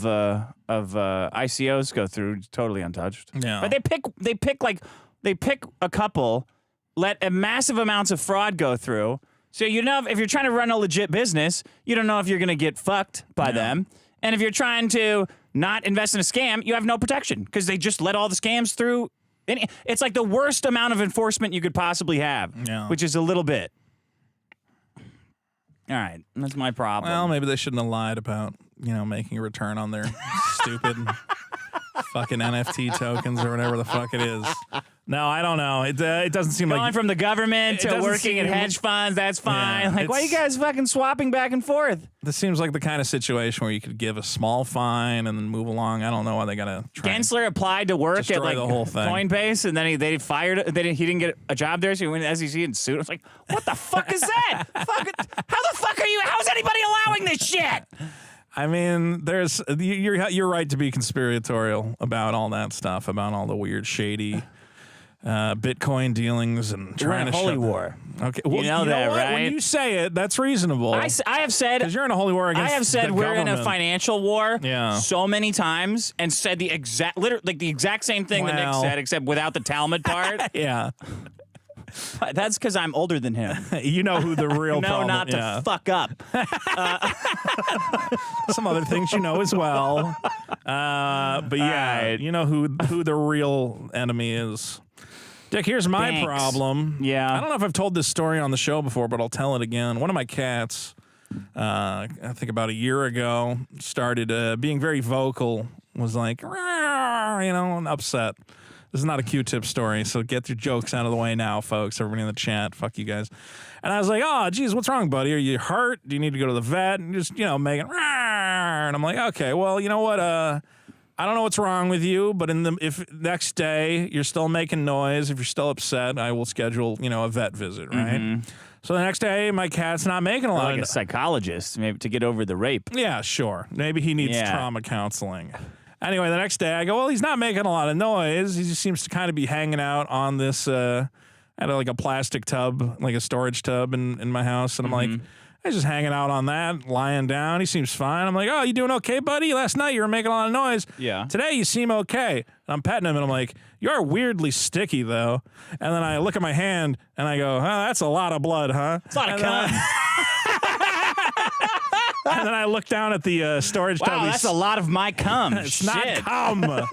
S4: ICOs go through totally untouched.
S2: Yeah.
S4: But they pick a couple, let a massive amounts of fraud go through. So you know if you're trying to run a legit business, you don't know if you're going to get fucked by them. And if you're trying to not invest in a scam, you have no protection because they just let all the scams through. It's like the worst amount of enforcement you could possibly have, which is a little bit. All right, that's my problem.
S2: Well, maybe they shouldn't have lied about, making a return on their stupid fucking NFT tokens or whatever the fuck it is. No, I don't know. It doesn't seem
S4: Going
S2: like
S4: from the government
S2: it
S4: to
S2: doesn't
S4: working in
S2: seem-
S4: hedge funds, that's fine.
S2: Yeah,
S4: like, why are you
S2: it's-
S4: guys fucking swapping back and forth?
S2: this seems like the kind of situation where you could give a small fine and then move along. I don't know why they gotta try.
S4: Gensler applied to work at
S2: destroy
S4: like
S2: the whole thing.
S4: Coinbase, and then they fired. He didn't get a job there, so he went to the SEC and sued. I was like, what the fuck is that? How the fuck are you? How's anybody allowing this shit?
S2: I mean, you're right to be conspiratorial about all that stuff, about all the weird, shady Bitcoin dealings and
S4: We're
S2: trying
S4: in a
S2: to
S4: holy
S2: shut
S4: war.
S2: Okay, well,
S4: You know that,
S2: what?
S4: right?
S2: When you say it, that's reasonable.
S4: I have said
S2: because you're in a holy war against.
S4: I have said
S2: the
S4: we're in a
S2: government.
S4: financial war
S2: Yeah.
S4: so many times and said the exact same thing that Nick
S2: Well.
S4: said, except without the Talmud part.
S2: Yeah,
S4: That's because I'm older than him.
S2: you know who the real
S4: No,
S2: problem.
S4: not to fuck up.
S2: Some other things you know as well. But yeah,
S4: All right.
S2: you know who the real enemy is. Dick, here's my
S4: Thanks.
S2: problem.
S4: Yeah.
S2: I don't know if I've told this story on the show before, but I'll tell it again. One of my cats, I think about a year ago, started being very vocal, was like, "Rawr," and upset. This is not a Q-tip story, so get your jokes out of the way now, folks. Everybody in the chat, fuck you guys. And I was like, oh, geez, what's wrong, buddy? Are you hurt? Do you need to go to the vet? And just, making, "Rawr." And I'm like, okay, well, you know what? I don't know what's wrong with you, but if next day you're still making noise, if you're still upset, I will schedule, a vet visit, right?
S4: Mm-hmm.
S2: So the next day, my cat's not making a lot
S4: Like
S2: of
S4: a psychologist, maybe to get over the rape.
S2: Yeah, sure. Maybe he needs
S4: Yeah.
S2: trauma counseling. Anyway, the next day I go, well, he's not making a lot of noise. He just seems to kind of be hanging out on this, I had like a plastic tub, like a storage tub in my house. And I'm like, he's just hanging out on that, lying down. He seems fine. I'm like, oh, you doing okay, buddy? Last night you were making a lot of noise.
S4: Yeah.
S2: Today you seem okay. And I'm petting him and I'm like, you're weirdly sticky though. And then I look at my hand and I go, oh, that's a lot of blood, huh?
S4: It's not a
S2: And then
S4: cum.
S2: And then I look down at the storage tub.
S4: Wow, that's a lot of my cum.
S2: It's
S4: Shit.
S2: not cum.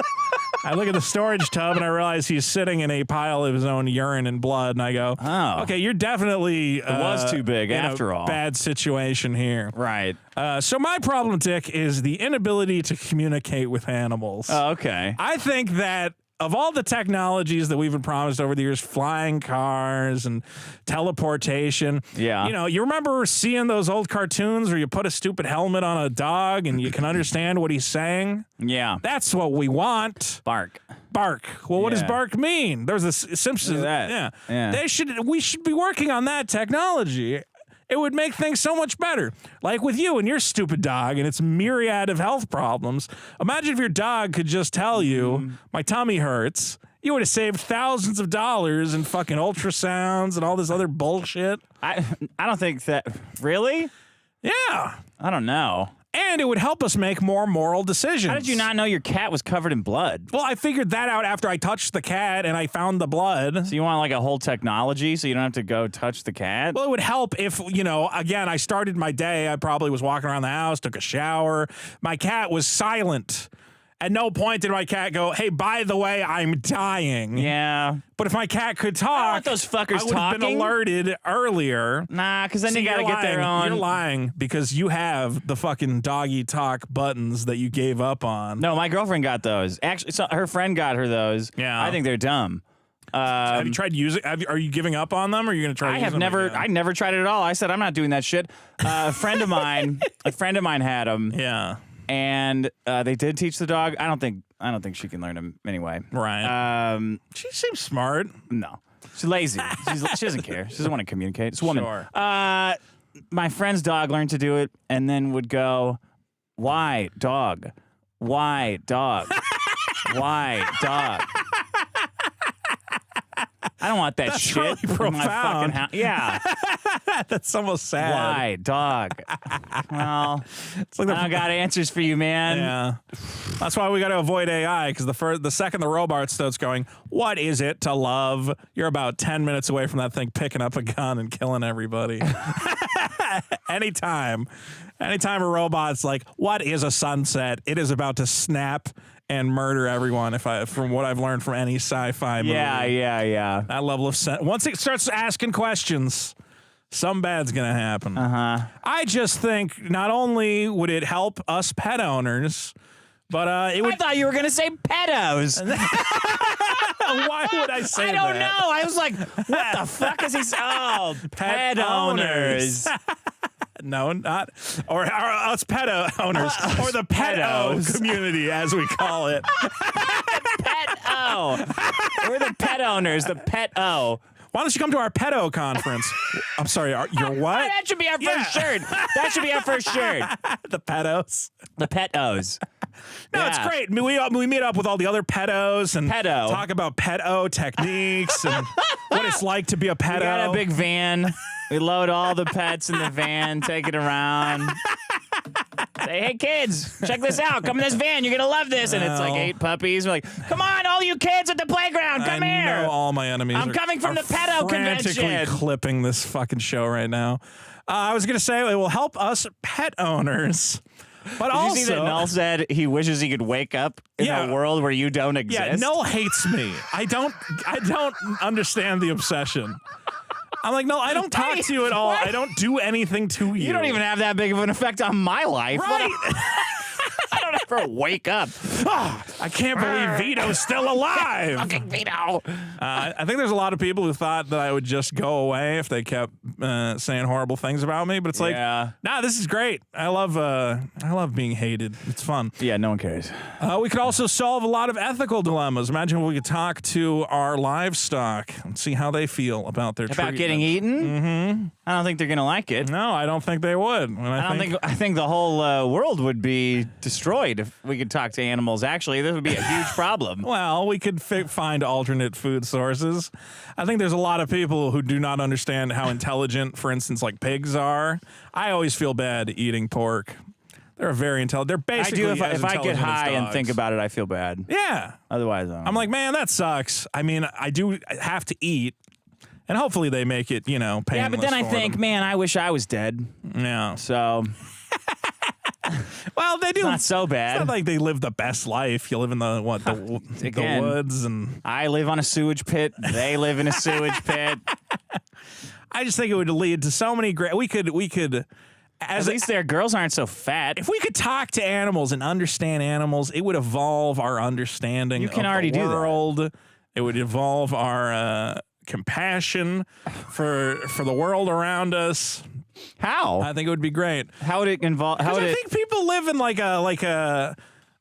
S2: I look at the storage tub and I realize he's sitting in a pile of his own urine and blood, and I go,
S4: Oh.
S2: okay, you're definitely
S4: It was too big
S2: in
S4: after
S2: a
S4: all.
S2: bad situation here.
S4: Right.
S2: So my problem, Dick, is the inability to communicate with animals.
S4: Oh, okay.
S2: I think that of all the technologies that we've been promised over the years, flying cars and teleportation.
S4: Yeah.
S2: You know, you remember seeing those old cartoons where you put a stupid helmet on a dog and you can understand what he's saying?
S4: Yeah.
S2: That's what we want.
S4: Bark.
S2: Bark. Well, what does
S4: Yeah.
S2: bark mean? There's a Simpsons.
S4: Look at that.
S2: Yeah.
S4: Yeah.
S2: We should be working on that technology. It would make things so much better. Like with you and your stupid dog and its myriad of health problems. Imagine if your dog could just tell you, my tummy hurts. You would have saved thousands of dollars in fucking ultrasounds and all this other bullshit.
S4: I don't think that. Really?
S2: Yeah.
S4: I don't know.
S2: And it would help us make more moral decisions.
S4: How did you not know your cat was covered in blood?
S2: Well, I figured that out after I touched the cat and I found the blood.
S4: So you want like a whole technology so you don't have to go touch the cat?
S2: Well, it would help if, you know, again, I started my day. I probably was walking around the house, took a shower. My cat was silent. At no point did my cat go, hey, by the way, I'm dying.
S4: Yeah.
S2: But if my cat could
S4: I don't
S2: talk,
S4: want those fuckers
S2: I would have been
S4: talking.
S2: alerted earlier.
S4: Nah, because then
S2: See,
S4: you gotta
S2: you're
S4: get their
S2: lying.
S4: own.
S2: You're lying because you have the fucking doggy talk buttons that you gave up on.
S4: No, my girlfriend got those. Actually, so her friend got her those.
S2: Yeah.
S4: I think they're dumb.
S2: Have you tried using? Are you giving up on them, or are you going to try?
S4: I
S2: to use
S4: have
S2: them
S4: never.
S2: again?
S4: I never tried it at all. I said I'm not doing that shit. A friend of mine had them,
S2: Yeah.
S4: and they did teach the dog. I don't think she can learn them anyway.
S2: Right. She seems smart.
S4: No, she's lazy. She doesn't care. She doesn't want to communicate. It's a woman.
S2: Sure.
S4: My friend's dog learned to do it, and then would go, "Why dog? Why dog? Why dog?" I don't want that
S2: That's
S4: shit.
S2: really
S4: in my fucking
S2: profound.
S4: house. Yeah.
S2: That's almost sad.
S4: Why dog? Well,
S2: It's like the,
S4: I got answers for you, man.
S2: yeah. That's why we got to avoid AI because the second the robot starts going, what is it to love? You're about 10 minutes away from that thing picking up a gun and killing everybody. Anytime a robot's like, what is a sunset? It is about to snap and murder everyone. From what I've learned from any sci-fi movie.
S4: Yeah.
S2: That level of once it starts asking questions, some bad's gonna happen. I just think not only would it help us pet owners, but it would.
S4: I thought you were gonna say pedos.
S2: Why would I say
S4: I
S2: that?
S4: don't know. I was like, what the fuck is he? Oh, pet owners.
S2: No, not or us pet owners or the pedo
S4: Pedos.
S2: community, as we call it.
S4: Pet-o. We're the pet owners. The pet-o.
S2: Why don't you come to our pedo conference? I'm sorry, your what?
S4: That should be our first shirt. That should be our first shirt.
S2: The pedos.
S4: The pet-os.
S2: No, it's great. I mean, we meet up with all the other pedos and
S4: Pedo.
S2: talk about pedo techniques and what it's like to be a pedo.
S4: We got a big van. We load all the pets in the van, take it around. Say, hey, kids, check this out. Come in this van. You're going to love this. And it's like 8 puppies. We're like, come on, all you kids at the playground. Come
S2: I
S4: here.
S2: know all my enemies.
S4: I'm
S2: are-
S4: coming from
S2: are
S4: the pedo
S2: frantically
S4: convention.
S2: clipping this fucking show right now. I was going to say it will help us pet owners. But
S4: Did
S2: also,
S4: you see that Null said he wishes he could wake up in
S2: Yeah.
S4: a world where you don't exist?
S2: yeah, Null hates me. I don't understand the obsession. I'm like, no, I don't talk to you at all.
S4: What?
S2: I don't do anything to you.
S4: You don't even have that big of an effect on my life.
S2: Right.
S4: I don't ever wake up.
S2: I can't believe Vito's still alive.
S4: Fucking Vito.
S2: I think there's a lot of people who thought that I would just go away if they kept saying horrible things about me. But it's like,
S4: Yeah.
S2: nah, this is great. I love being hated. It's fun.
S4: Yeah, no one cares.
S2: We could also solve a lot of ethical dilemmas. Imagine if we could talk to our livestock and see how they feel about their
S4: About
S2: treatment.
S4: getting eaten? Mm-hmm. I don't think they're gonna like it.
S2: No, I don't think they would. And
S4: I think the whole world would be destroyed if we could talk to animals. Actually, this would be a huge problem.
S2: Well, we could find alternate food sources. I think there's a lot of people who do not understand how intelligent, for instance, like pigs are. I always feel bad eating pork. They're very intelligent. They're
S4: I
S2: basically
S4: do if I get
S2: intelligent as
S4: high and
S2: dogs.
S4: think about it, I feel bad.
S2: Yeah.
S4: Otherwise,
S2: I'm like, man, that sucks. I mean, I do have to eat, and hopefully they make it, painless.
S4: yeah, but then I
S2: for
S4: think,
S2: them.
S4: man, I wish I was dead.
S2: Yeah.
S4: So
S2: Well, they do.
S4: It's not so
S2: It's
S4: bad.
S2: not like they live the best life. You live in the
S4: Again,
S2: woods, and
S4: I live on a sewage pit. They live in a sewage pit.
S2: I just think it would lead to so many great. We could.
S4: At least their girls aren't so fat.
S2: If we could talk to animals and understand animals, it would evolve our understanding
S4: You can
S2: of
S4: already
S2: the
S4: do that.
S2: world. It would evolve our compassion for the world around us.
S4: How?
S2: I think it would be great.
S4: How would it involve? How would
S2: I
S4: it?
S2: think people live in like a.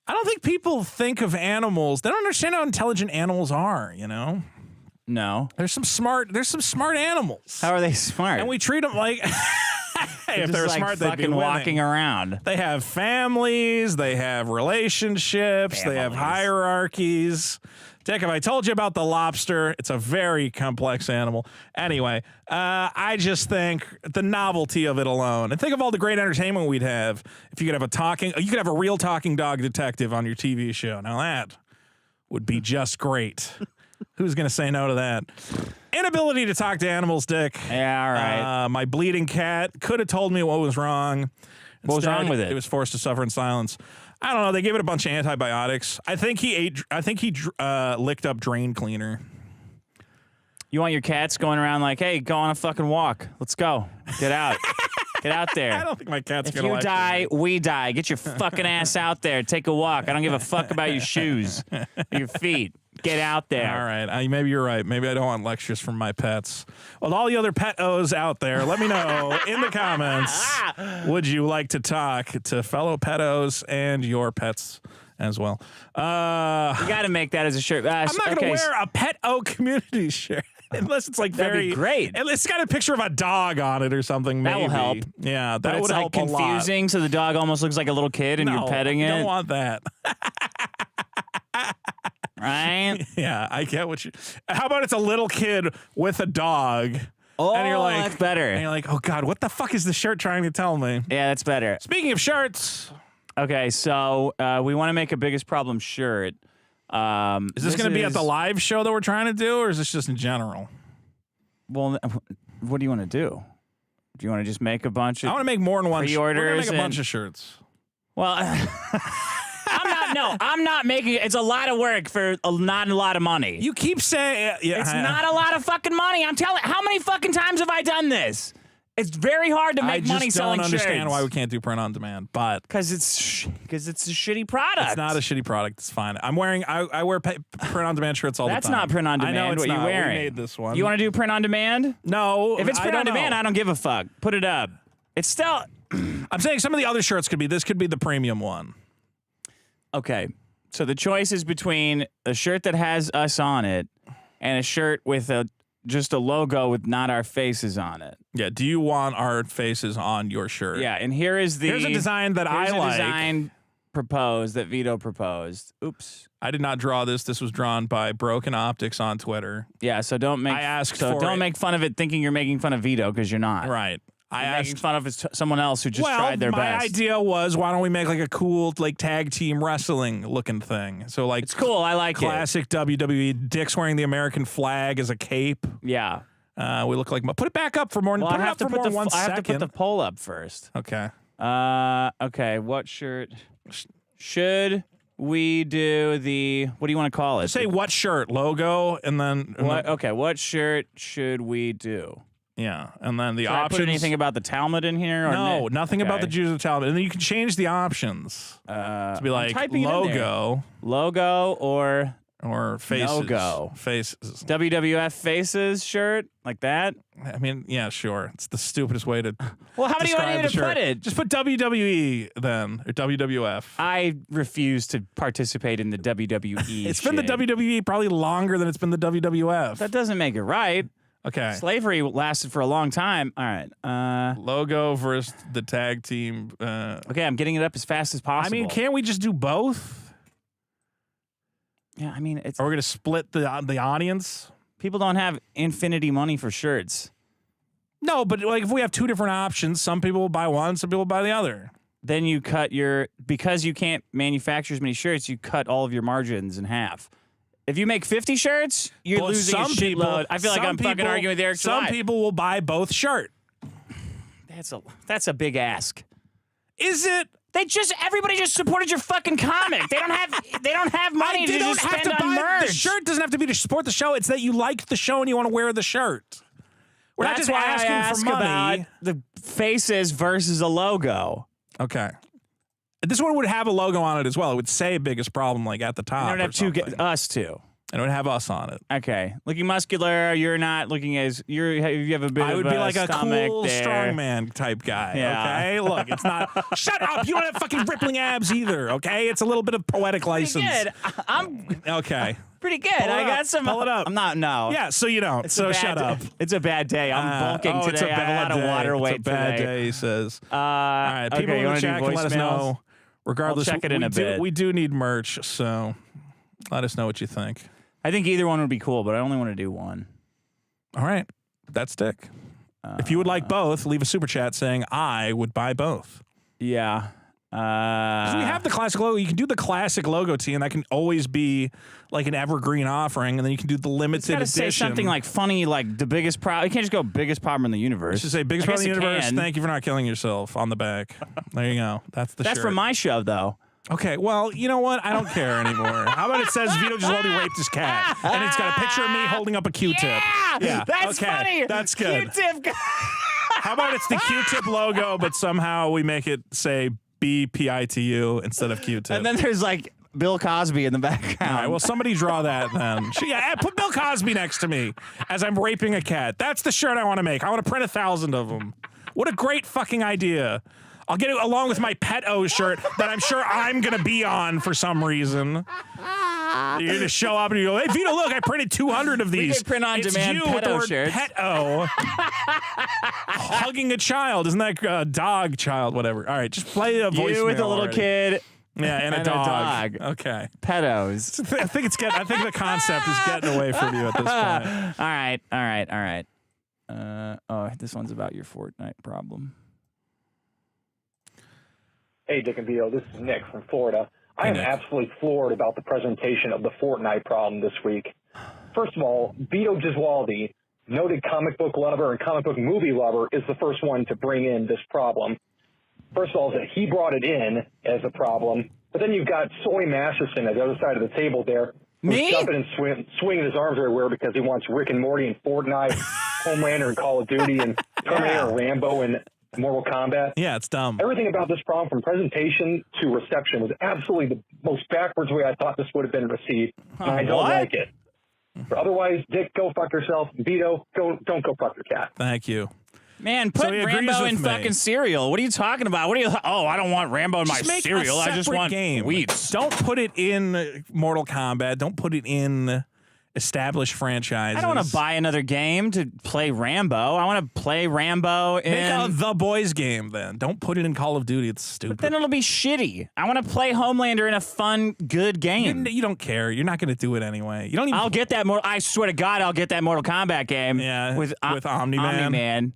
S2: I don't think people think of animals. They don't understand how intelligent animals are. You know,
S4: No.
S2: there's some smart animals,
S4: How are they smart?
S2: and we treat them like. If
S4: just
S2: they're
S4: like
S2: smart, they'd be
S4: fucking
S2: winning.
S4: walking around.
S2: They have families, they have relationships, they have
S4: Families.
S2: hierarchies. Dick, have I told you about the lobster? It's a very complex animal. Anyway, I just think the novelty of it alone, and think of all the great entertainment we'd have if you could have a real talking dog detective on your TV show. Now that would be just great. Who's going to say no to that? Inability to talk to animals, Dick.
S4: Yeah, all right.
S2: My bleeding cat could have told me what was wrong.
S4: What was wrong with it?
S2: It was forced to suffer in silence. I don't know. They gave it a bunch of antibiotics. I think he licked up drain cleaner.
S4: You want your cats going around like, hey, go on a fucking walk. Let's go. Get out. Get out there.
S2: I don't think my cat's
S4: If
S2: gonna
S4: you
S2: like
S4: die,
S2: it.
S4: we die. Get your fucking ass out there. Take a walk. I don't give a fuck about your shoes, your feet. Get out there.
S2: All right. Maybe you're right. Maybe I don't want lectures from my pets. Well, all the other pet-os out there, let me know in the comments. Would you like to talk to fellow pet-os and your pets as well?
S4: You got to make that as a shirt.
S2: I'm not going to wear a pet-o community shirt. Unless it's like
S4: That'd be great.
S2: It's got a picture of a dog on it or something.
S4: That will
S2: maybe.
S4: help.
S2: Yeah, that
S4: But
S2: would
S4: it's like
S2: help a lot.
S4: confusing, so the dog almost looks like a little kid, and
S2: No,
S4: you're petting
S2: I
S4: it.
S2: don't want that.
S4: Right?
S2: Yeah, I get what you. How about it's a little kid with a dog?
S4: Oh,
S2: and you're like,
S4: that's better.
S2: And you're like, oh God, what the fuck is the shirt trying to tell me?
S4: Yeah, that's better.
S2: Speaking of shirts,
S4: Okay, so we want to make a biggest problem shirt.
S2: is this going to be at the live show that we're trying to do, or is this just in general?
S4: Well, what do you want to do? Do you want to just make a bunch of?
S2: I want to make more than one. We're going to make a
S4: Pre-orders
S2: bunch
S4: and-
S2: of shirts.
S4: Well, I'm not making it. It's a lot of work for not a lot of money.
S2: You keep saying
S4: It's not a lot of fucking money. I'm telling. How many fucking times have I done this? It's very hard to make money
S2: I just
S4: selling
S2: don't understand
S4: shirts.
S2: why we can't do print on demand, but
S4: Because it's a shitty product.
S2: it's not a shitty product. It's fine. I'm wearing. I wear print on demand shirts all
S4: That's
S2: the time.
S4: not print on
S2: I know
S4: demand.
S2: it's
S4: What
S2: not.
S4: you're wearing?
S2: We made this one.
S4: You want to do print on demand?
S2: No.
S4: If it's print on demand, I don't give a fuck. Put it up. It's still
S2: I'm saying some of the other shirts could be. This could be the premium one.
S4: okay. So the choice is between a shirt that has us on it and a shirt with just a logo with not our faces on it.
S2: Yeah. Do you want our faces on your shirt?
S4: Yeah, and here's a
S2: design that I like.
S4: Design proposed that Vito proposed. Oops.
S2: I did not draw this. This was drawn by Broken Optics on Twitter.
S4: Yeah, so don't make.
S2: I asked
S4: so
S2: for
S4: don't
S2: it.
S4: make fun of it, thinking you're making fun of Vito because you're not.
S2: Right. I
S4: You're making
S2: asked.
S4: fun of someone else who just tried their
S2: my
S4: best.
S2: idea was, why don't we make like a cool like tag team wrestling looking thing? So like
S4: It's cool. I like
S2: classic WWE. Dick's wearing the American flag as a cape.
S4: it. Yeah.
S2: We look like. Put it back up for more.
S4: Well,
S2: put
S4: I
S2: it
S4: have
S2: up
S4: to
S2: for
S4: put
S2: more
S4: the
S2: 1
S4: I have to put
S2: second.
S4: the poll up first.
S2: Okay.
S4: Okay. What shirt should we do? What do you want to call it?
S2: Say what shirt logo and then
S4: What? Okay. What shirt should we do?
S2: yeah, and then the
S4: Should I
S2: options.
S4: put anything about the Talmud in here? Or
S2: No, nothing about the
S4: Okay.
S2: Jews of Talmud. And then you can change the options to be like
S4: typing it in there.
S2: logo
S4: Logo or
S2: or faces.
S4: No-go.
S2: Faces.
S4: WWF faces shirt like that.
S2: I mean, yeah, sure. It's the stupidest way to.
S4: Well, how do you want
S2: describe
S4: me
S2: the
S4: to
S2: shirt.
S4: put it?
S2: Just put WWE then, or WWF.
S4: I refuse to participate in the WWE.
S2: It's been the
S4: shit.
S2: WWE probably longer than it's been the WWF.
S4: That doesn't make it right.
S2: Okay.
S4: Slavery lasted for a long time. All right.
S2: Logo versus the tag team.
S4: Okay, I'm getting it up as fast as
S2: I
S4: possible.
S2: mean, can't we just do both?
S4: Yeah, I mean, it's
S2: Or we're gonna split the audience?
S4: people don't have infinity money for shirts.
S2: No, but like if we have two different options, some people will buy one, some people will buy the other.
S4: Then you cut because you can't manufacture as many shirts, you cut all of your margins in half. If you make 50 shirts, you're
S2: Well,
S4: losing a shitload. I feel like I'm fucking arguing with Eric
S2: Some
S4: July.
S2: people will buy both shirt.
S4: That's a big ask.
S2: Is it?
S4: Everybody just supported your fucking comic. They don't have money to just spend on merch.
S2: The shirt doesn't have to be to support the show. It's that you liked the show and you want to wear the shirt. We're not just asking for money.
S4: About the faces versus a logo.
S2: Okay. This one would have a logo on it as well. It would say biggest problem like at the top.
S4: It would have us two.
S2: And it would have us on it.
S4: Okay. Looking muscular, you're not looking as you have a bit of
S2: I would be like a cool
S4: there.
S2: strongman type guy.
S4: Yeah.
S2: Okay? Look, it's not shut up. You don't have fucking rippling abs either, okay? It's a little bit of poetic license.
S4: Good. I'm
S2: okay.
S4: Pretty good. I got some.
S2: Pull it up.
S4: I'm not. No.
S2: Yeah. So you don't. So shut up.
S4: It's a bad day. I'm bulking today.
S2: It's a bad
S4: I have a lot of water weight
S2: today. It's a bad day. He says. All right. People in the chat can let us know. Regardless,
S4: I'll check it in a bit.
S2: We do need merch, so let us know what you think.
S4: I think either one would be cool, but I only want to do one.
S2: All right. That's Dick. If you would like both, leave a super chat saying I would buy both.
S4: Yeah.
S2: Because we have the classic logo. You can do the classic logo tee, and that can always be like an evergreen offering, and then you can do the limited edition.
S4: Say something like funny, like the biggest problem. You can't just go biggest problem in the universe.
S2: Just say biggest problem in the universe. Thank you for not killing yourself on the back. There you go. That's the shirt.
S4: That's from my show, though.
S2: Okay, well, you know what? I don't care anymore. How about it says Vito Giswaldi raped his cat, and it's got a picture of me holding up a Q-tip.
S4: Yeah, that's funny.
S2: That's good.
S4: Q-tip.
S2: How about it's the Q-tip logo, but somehow we make it say BPITU instead of Q-tip.
S4: And then there's like Bill Cosby in the background.
S2: All right, well, somebody draw that then. Yeah, put Bill Cosby next to me as I'm raping a cat. That's the shirt I want to make. I want to print 1,000 of them. What a great fucking idea. I'll get it along with my Pet-O shirt that I'm sure I'm going to be on for some reason. You're going to show up and you go, hey, Vito, look, I printed 200 of these.
S4: We can print on demand Pet-O shirts.
S2: Pet-O. Hugging a child. Isn't that a dog child? Whatever. All right, just play a voicemail.
S4: You with a little kid.
S2: Yeah, and a dog. Okay.
S4: Pet-Os.
S2: I think the concept is getting away from you at this point.
S4: All right. Oh, this one's about your Fortnite problem.
S5: Hey, Dick and Vito, this is Nick from Florida. I am absolutely floored about the presentation of the Fortnite problem this week. First of all, Vito Giswaldi, noted comic book lover and comic book movie lover, is the first one to bring in this problem. First of all, that he brought it in as a problem, but then you've got Soy Masterson at the other side of the table there, who's jumping and swinging his arms everywhere because he wants Rick and Morty and Fortnite, Homelander and Call of Duty, and Terminator and Rambo and Mortal Kombat.
S2: Yeah, it's dumb.
S5: Everything about this problem, from presentation to reception, was absolutely the most backwards way I thought this would have been received. And I don't like it. But otherwise, Dick, go fuck yourself. Vito, don't go fuck your cat.
S2: Thank you.
S4: Man, put Rambo in fucking cereal. What are you talking about? I don't want Rambo in my cereal. I just want wheats.
S2: Don't put it in Mortal Kombat. Don't put it in established franchises.
S4: I don't want to buy another game to play Rambo. I want to play Rambo in...
S2: Make a The Boys game, then. Don't put it in Call of Duty. It's stupid.
S4: But then it'll be shitty. I want to play Homelander in a fun, good game.
S2: You don't care. You're not going to do it anyway. You don't even...
S4: I'll get that... I swear to God, I'll get that Mortal Kombat game.
S2: Yeah,
S4: with
S2: Omni-Man.
S4: Omni-Man.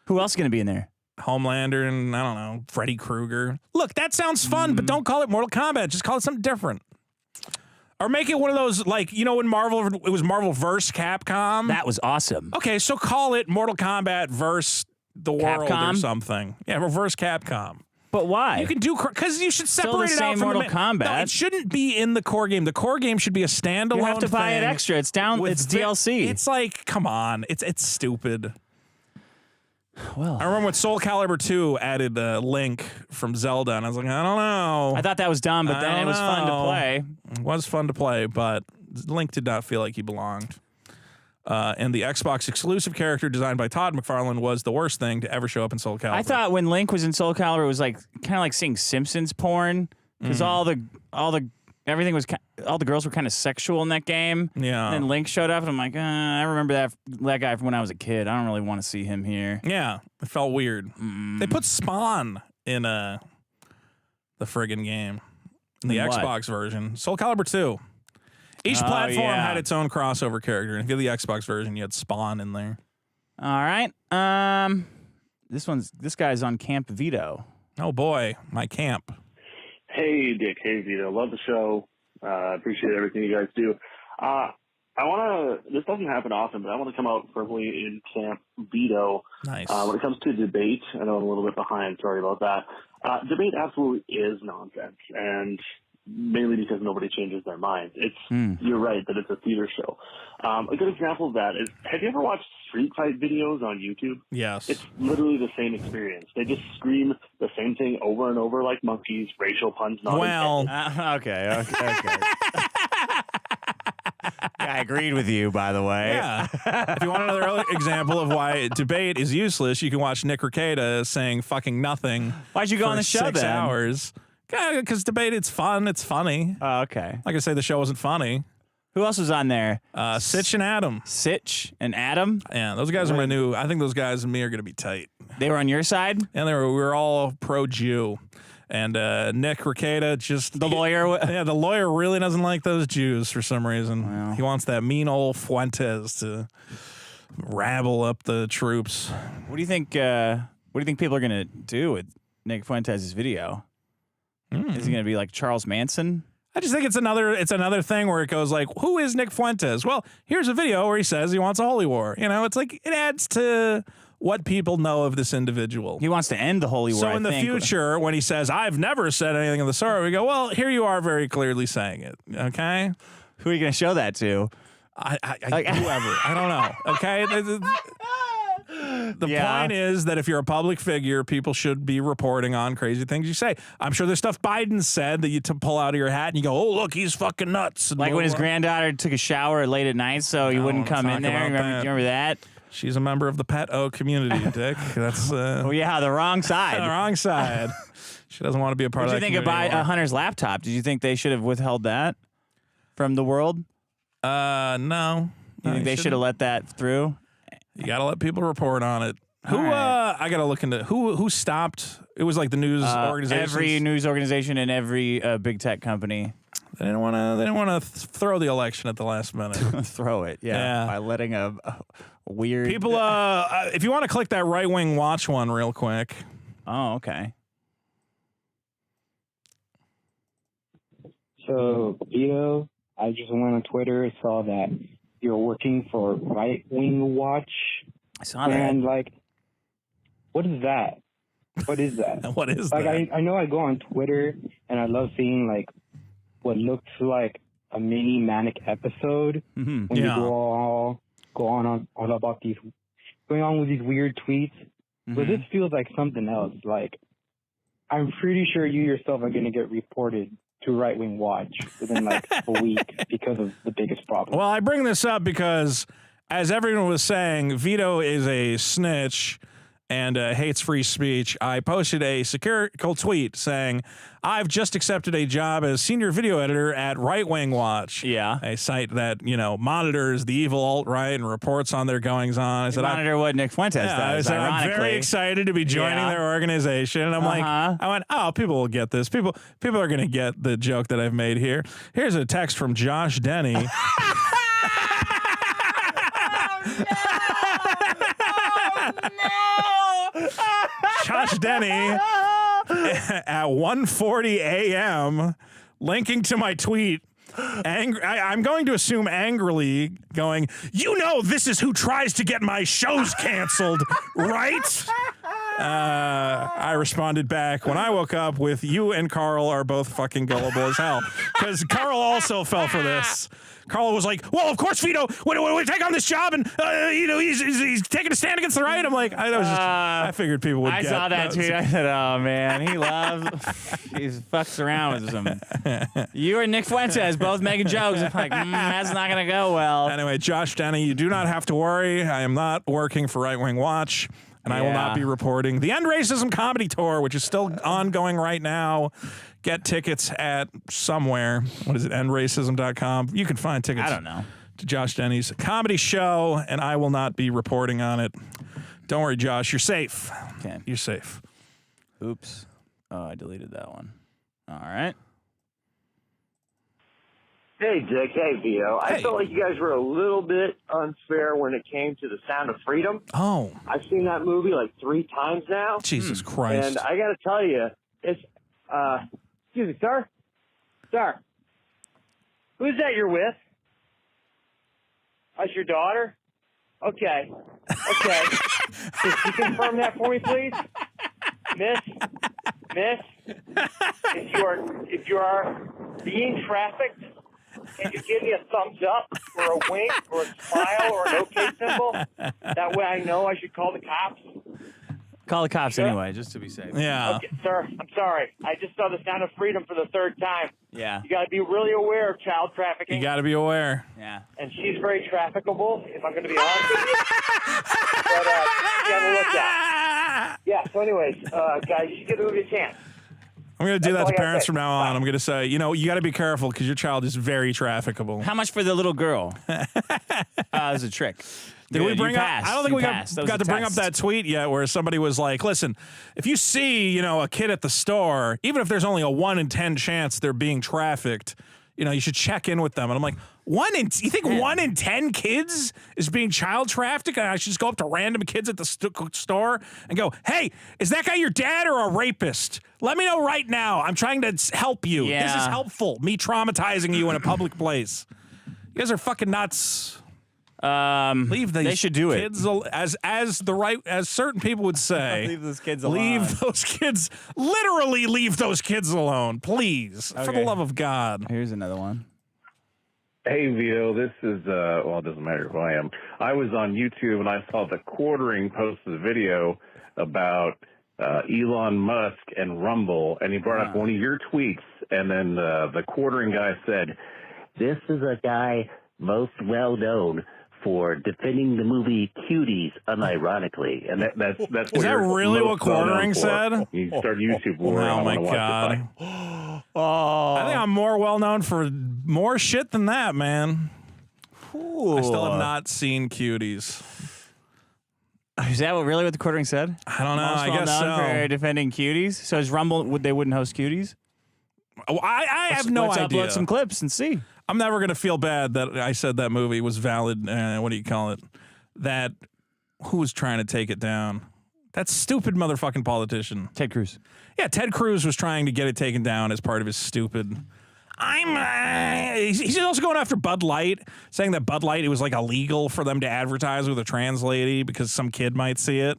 S4: Who else is going to be in there?
S2: Homelander and, I don't know, Freddy Krueger. Look, that sounds fun, but don't call it Mortal Kombat. Just call it something different. Or make it one of those, like, you know, when it was Marvel vs. Capcom?
S4: That was awesome.
S2: Okay, so call it Mortal Kombat vs. the world or something. Yeah, reverse Capcom.
S4: But why?
S2: You can do, because you should separate it out from
S4: Mortal Kombat.
S2: No, it shouldn't be in the core game. The core game should be a standalone.
S4: You have to buy it extra. It's DLC.
S2: It's like, come on. It's stupid.
S4: Well,
S2: I remember when Soul Calibur 2 added Link from Zelda, and I was like, I don't know.
S4: I thought that was dumb, but then it was fun to play.
S2: It was fun to play, but Link did not feel like he belonged. And the Xbox exclusive character designed by Todd McFarlane was the worst thing to ever show up in Soul Calibur.
S4: I thought when Link was in Soul Calibur, it was like kind of like seeing Simpsons porn, because all the girls were kind of sexual in that game.
S2: Yeah.
S4: And then Link showed up, and I'm like, I remember that guy from when I was a kid. I don't really want to see him here.
S2: Yeah, it felt weird. They put Spawn in the friggin' game, in the Xbox version. Soul Calibur 2. Each platform had its own crossover character, and if you had the Xbox version, you had Spawn in there.
S4: All right. This guy's on Camp Vito.
S2: Oh boy, my camp.
S6: Hey, Dick. Hey, Vito. Love the show. Appreciate everything you guys do. This doesn't happen often, but I want to come out firmly in Camp Vito.
S2: Nice.
S6: When it comes to debate, I know I'm a little bit behind. Sorry about that. Debate absolutely is nonsense, and mainly because nobody changes their mind. You're right that it's a theater show. A good example of that is, have you ever watched street fight videos on YouTube?
S2: Yes.
S6: It's literally the same experience. They just scream the same thing over and over like monkeys, racial puns not intended.
S4: Okay. I agreed with you, by the way.
S2: Yeah. If you want another example of why debate is useless, you can watch Nick Rekieta saying fucking nothing.
S4: Why'd you go on the show
S2: 6
S4: then?
S2: hours. Because debate, it's fun. It's funny.
S4: Oh, okay.
S2: Like I say, the show wasn't funny.
S4: Who else was on there?
S2: Sitch and Adam.
S4: Sitch and Adam?
S2: Yeah, those guys are my new. I think those guys and me are going to be tight.
S4: They were on your side?
S2: And we were all pro-Jew. And Nick Rekieta just...
S4: The lawyer?
S2: Yeah, the lawyer really doesn't like those Jews for some reason.
S4: Wow.
S2: He wants that mean old Fuentes to rabble up the troops.
S4: What do you think people are going to do with Nick Fuentes' video? Is he going to be like Charles Manson?
S2: I just think it's another thing where it goes like, who is Nick Fuentes? Well, here's a video where he says he wants a holy war. You know, it's like it adds to what people know of this individual.
S4: He wants to end the holy war.
S2: So in the future, when he says, I've never said anything of the sort, we go, well, here you are very clearly saying it. Okay?
S4: Who are you going to show that to?
S2: Whoever. I don't know. Okay? The point is that if you're a public figure, people should be reporting on crazy things you say. I'm sure there's stuff Biden said that you pull out of your hat and you go, oh, look, he's fucking nuts. And
S4: like when his granddaughter took a shower late at night so he wouldn't come in there. Remember that?
S2: She's a member of the pet-o community, Dick. That's
S4: oh, yeah, the wrong side.
S2: The wrong side. She doesn't want to be a part of that community.
S4: What did you think about Hunter's laptop? Did you think they should have withheld that from the world?
S2: No.
S4: You think they should have let that through?
S2: You got to let people report on it. I got to look into who stopped. It was like the news organization.
S4: Every news organization and every big tech company.
S2: They didn't want to throw the election at the last minute.
S4: Throw it, yeah, by letting a weird
S2: people. If you want to click that right wing watch one real quick.
S4: Oh, okay.
S7: So, Vito, I just went on Twitter, saw that you're working for Right Wing Watch.
S4: I saw that.
S7: And, what is that? What is that?
S2: What is that?
S7: I know I go on Twitter, and I love seeing, what looks like a mini manic episode when you go on about these, going on with these weird tweets. But this feels like something else. I'm pretty sure you yourself are going to get reported to Right Wing Watch within a week because of the biggest problem.
S2: Well, I bring this up because, as everyone was saying, Vito is a snitch and hates free speech. I posted a satirical tweet saying, I've just accepted a job as senior video editor at Right Wing Watch.
S4: Yeah.
S2: A site that, monitors the evil alt-right and reports on their goings-on. I said,
S4: monitor what Nick Fuentes does,
S2: I said, I'm very excited to be joining their organization. And I'm I went, oh, people will get this. People are going to get the joke that I've made here. Here's a text from Josh Denny. Josh Denny at 1:40 a.m. linking to my tweet. I'm going to assume angrily going, this is who tries to get my shows canceled, right? I responded back when I woke up with, you and Carl are both fucking gullible as hell. Because Carl also fell for this. Carl was like, well, of course, Vito, when we take on this job and, he's taking a stand against the right. I'm like, I figued people would get.
S4: I saw that tweet. I said, oh, man, he fucks around with some. You and Nick Fuentes both making jokes. I'm like, that's not going to go well.
S2: Anyway, Josh Denny, you do not have to worry. I am not working for Right Wing Watch. And I will not be reporting the End Racism Comedy Tour, which is still ongoing right now. Get tickets at somewhere. What is it? Endracism.com. You can find tickets.
S4: I don't know.
S2: To Josh Denny's comedy show, and I will not be reporting on it. Don't worry, Josh. You're safe.
S4: Okay.
S2: You're safe.
S4: Oops. Oh, I deleted that one. All right.
S8: Hey, Dick. Hey, Vito.
S2: Hey.
S8: I felt like you guys were a little bit unfair when it came to The Sound of Freedom.
S2: Oh.
S8: I've seen that movie 3 times now.
S2: Jesus Christ.
S8: And I got to tell you, it's, excuse me, sir? Sir. Who's that you're with? That's your daughter? Okay. Okay. Could you confirm that for me, please? Miss? Miss, if you are being trafficked, can you give me a thumbs up or a wink or a smile or an okay symbol? That way I know I should call the cops.
S4: Call the cops anyway, just to be safe.
S2: Yeah.
S8: Okay, sir, I'm sorry. I just saw the Sound of Freedom for the third time.
S4: Yeah.
S8: You got to be really aware of child trafficking.
S2: You got to be aware.
S4: Yeah.
S8: And she's very traffickable, if I'm going to be honest with you. But you got to look at. Yeah, so anyways, guys, you get over your chance.
S2: I'm going to do
S8: That's
S2: that
S8: all
S2: to
S8: I gotta
S2: parents
S8: say.
S2: from now on.
S8: Bye.
S2: I'm going to say, you got to be careful because your child is very trafficable.
S4: How much for the little girl? That was a trick.
S2: Did we bring up? I don't think we got to bring up that tweet yet where somebody was like, listen, if you see, a kid at the store, even if there's only a 1 in 10 chance they're being trafficked, you should check in with them. And I'm like, you think 1 in 10 kids is being child trafficked? And I should just go up to random kids at the store and go, hey, is that guy your dad or a rapist? Let me know right now. I'm trying to help you.
S4: Yeah.
S2: This is helpful. Me traumatizing you in a public place. You guys are fucking nuts. Leave these
S4: they should do
S2: kids as certain people would say.
S4: Leave those kids alone.
S2: Leave those kids alone, please, for the love of God.
S4: Here's another one.
S9: Hey, Vito, this is, it doesn't matter who I am. I was on YouTube and I saw the Quartering post a video about Elon Musk and Rumble, and he brought up one of your tweets, and then the Quartering guy said, this is a guy most well-known for defending the movie Cuties unironically. And that's
S2: Is that really what Quartering said?
S9: You start YouTube.
S2: Oh, my God. I think I'm more well-known for more shit than that, man. I still have not seen Cuties.
S4: Is that really what the Quartering said?
S2: I don't know.
S4: Most
S2: I guess
S4: well-known
S2: so.
S4: for defending Cuties. So is Rumble, they wouldn't host Cuties?
S2: Oh, I have no
S4: Let's
S2: idea.
S4: upload some clips and see.
S2: I'm never going to feel bad that I said that movie was valid. What do you call it? That who was trying to take it down? That stupid motherfucking politician.
S4: Ted Cruz.
S2: Yeah, Ted Cruz was trying to get it taken down as part of his stupid. He's also going after Bud Light, saying that Bud Light, it was like illegal for them to advertise with a trans lady because some kid might see it.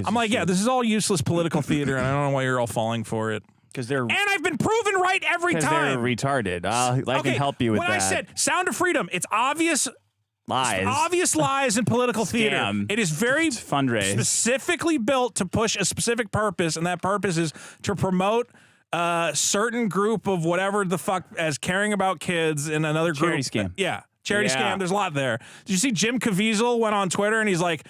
S2: I'm like, yeah, this is all useless political theater, and I don't know why you're all falling for it.
S4: And
S2: I've been proven right every time.
S4: They're retarded. I can help you with
S2: when
S4: that.
S2: I said Sound of Freedom, it's obvious
S4: lies.
S2: Obvious lies in political theater. It is very specifically built to push a specific purpose, and that purpose is to promote a certain group of whatever the fuck as caring about kids in another group.
S4: Charity scam.
S2: Yeah. Charity scam. There's a lot there. Did you see Jim Caviezel went on Twitter and he's like,